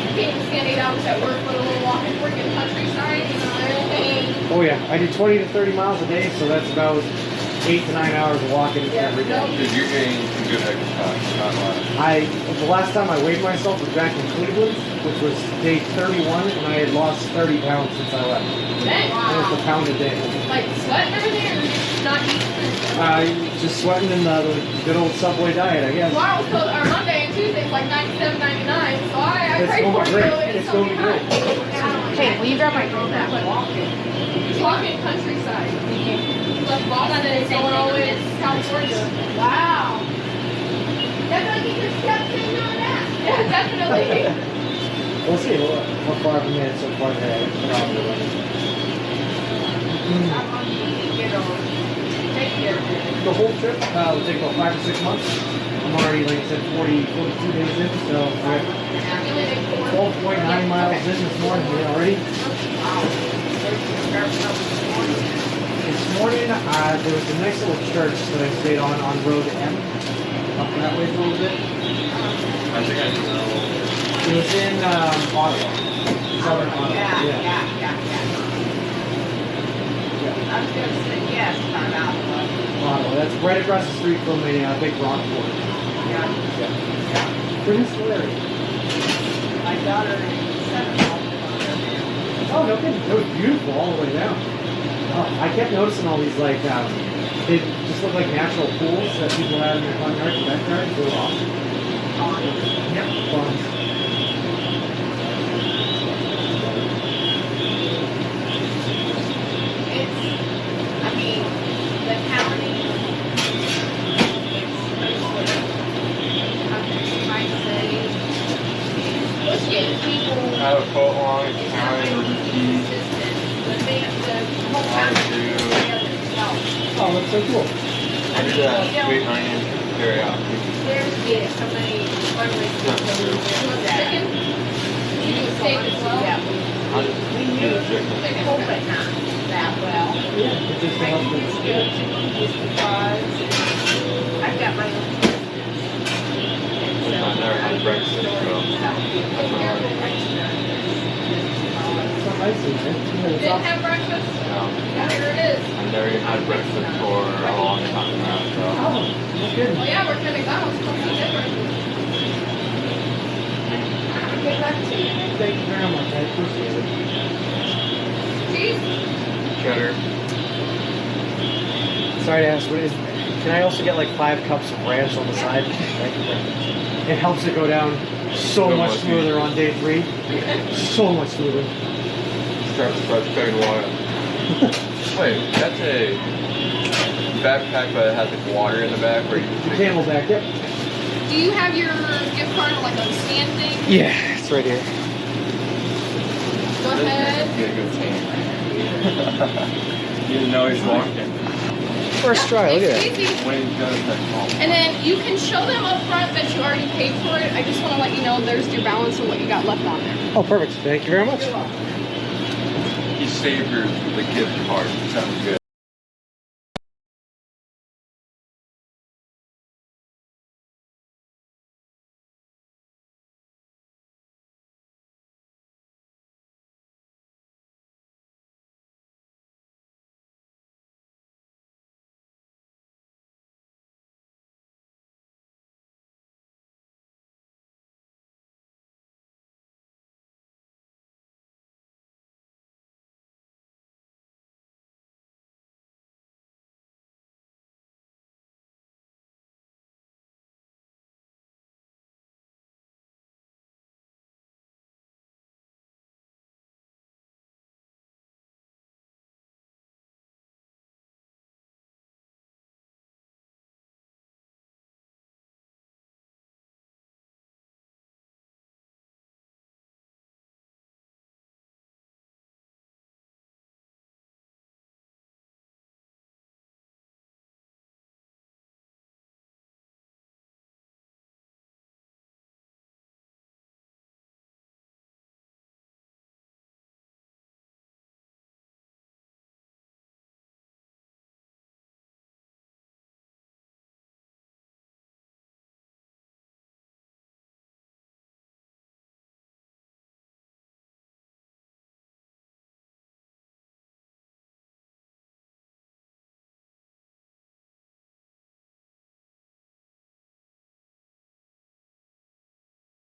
You can't spend 8 hours at work with a little walking freaking countryside, you know, everything. Oh yeah, I do 20 to 30 miles a day, so that's about 8 to 9 hours of walking every day. Dude, you're getting some good exercise, not lying. The last time I weighed myself was back in Cleveland, which was day 31, and I had lost 30 pounds since I left. Dang. Almost a pound a day. Like sweating and everything, or just not eating? Just sweating in the good old Subway diet, I guess. Tomorrow was closed, or Monday and Tuesday is like $97.99, so I It's prayed going for to be it. great. Really, It's going to be great. Hey, will you grab my phone back? Walking countryside. Left Boston and it's going all the way to California. Wow. Definitely keep your steps in doing that. Yeah, definitely. We'll see how far I've made so far today. The whole trip will take about 5 to 6 months. I'm already, like I said, 42 days in, so we're 12.9 miles in this morning already. This morning, there was a nice little church that I stayed on Road M, up that way a little bit. I think I know. It was in Ottawa, southern Ottawa. Yeah. I was going to say yes, time out. Ottawa. That's right across the street from a big rock fort. Yeah. Pretty scary. My daughter is 7. Oh, no kidding. It was beautiful all the way down. I kept noticing all these, like, they just look like natural pools that people have in their front yards and backyards. They were awesome. Yep. Fun. I mean, the county, it's people. Have a foot long, county, keys, Oh, that's so cool. I do that sweet onion teriyaki. There's so many Not true. chicken. You do a steak as well? Yeah, How does we do knew the chicken? hope it not that well. Yeah, it just helps It's them. good, just because I've got my own. I've never had breakfast, so that's my life. Some ice in there. Yeah, it's Didn't awesome. have breakfast? No, Yeah, here it is. I've never even had breakfast for a long time now, so. Oh, that's good. Well, yeah, working at McDonald's. What's the difference? Get back to you. Thank you very much. I appreciate it. Cheese? Cheddar. Sorry to ask, what is? Can I also get like 5 cups of ranch on the side? Thank you very much. It helps it go down so much smoother on day 3. So much smoother. Start chugging water. Wait, that's a backpack but it has like water in the back where you The Camelback, yep. Do you have your gift card on like a stand thing? Yeah, it's right here. Go ahead. Get a good tan. You didn't know he's walking. First try, look at that. It's easy. When he goes like, oh. And then you can show them up front that you already paid for it. I just want to let you know there's your balance and what you got left on there. Oh, perfect. Thank you very much. You're welcome. He savored the gift card. Sounds good.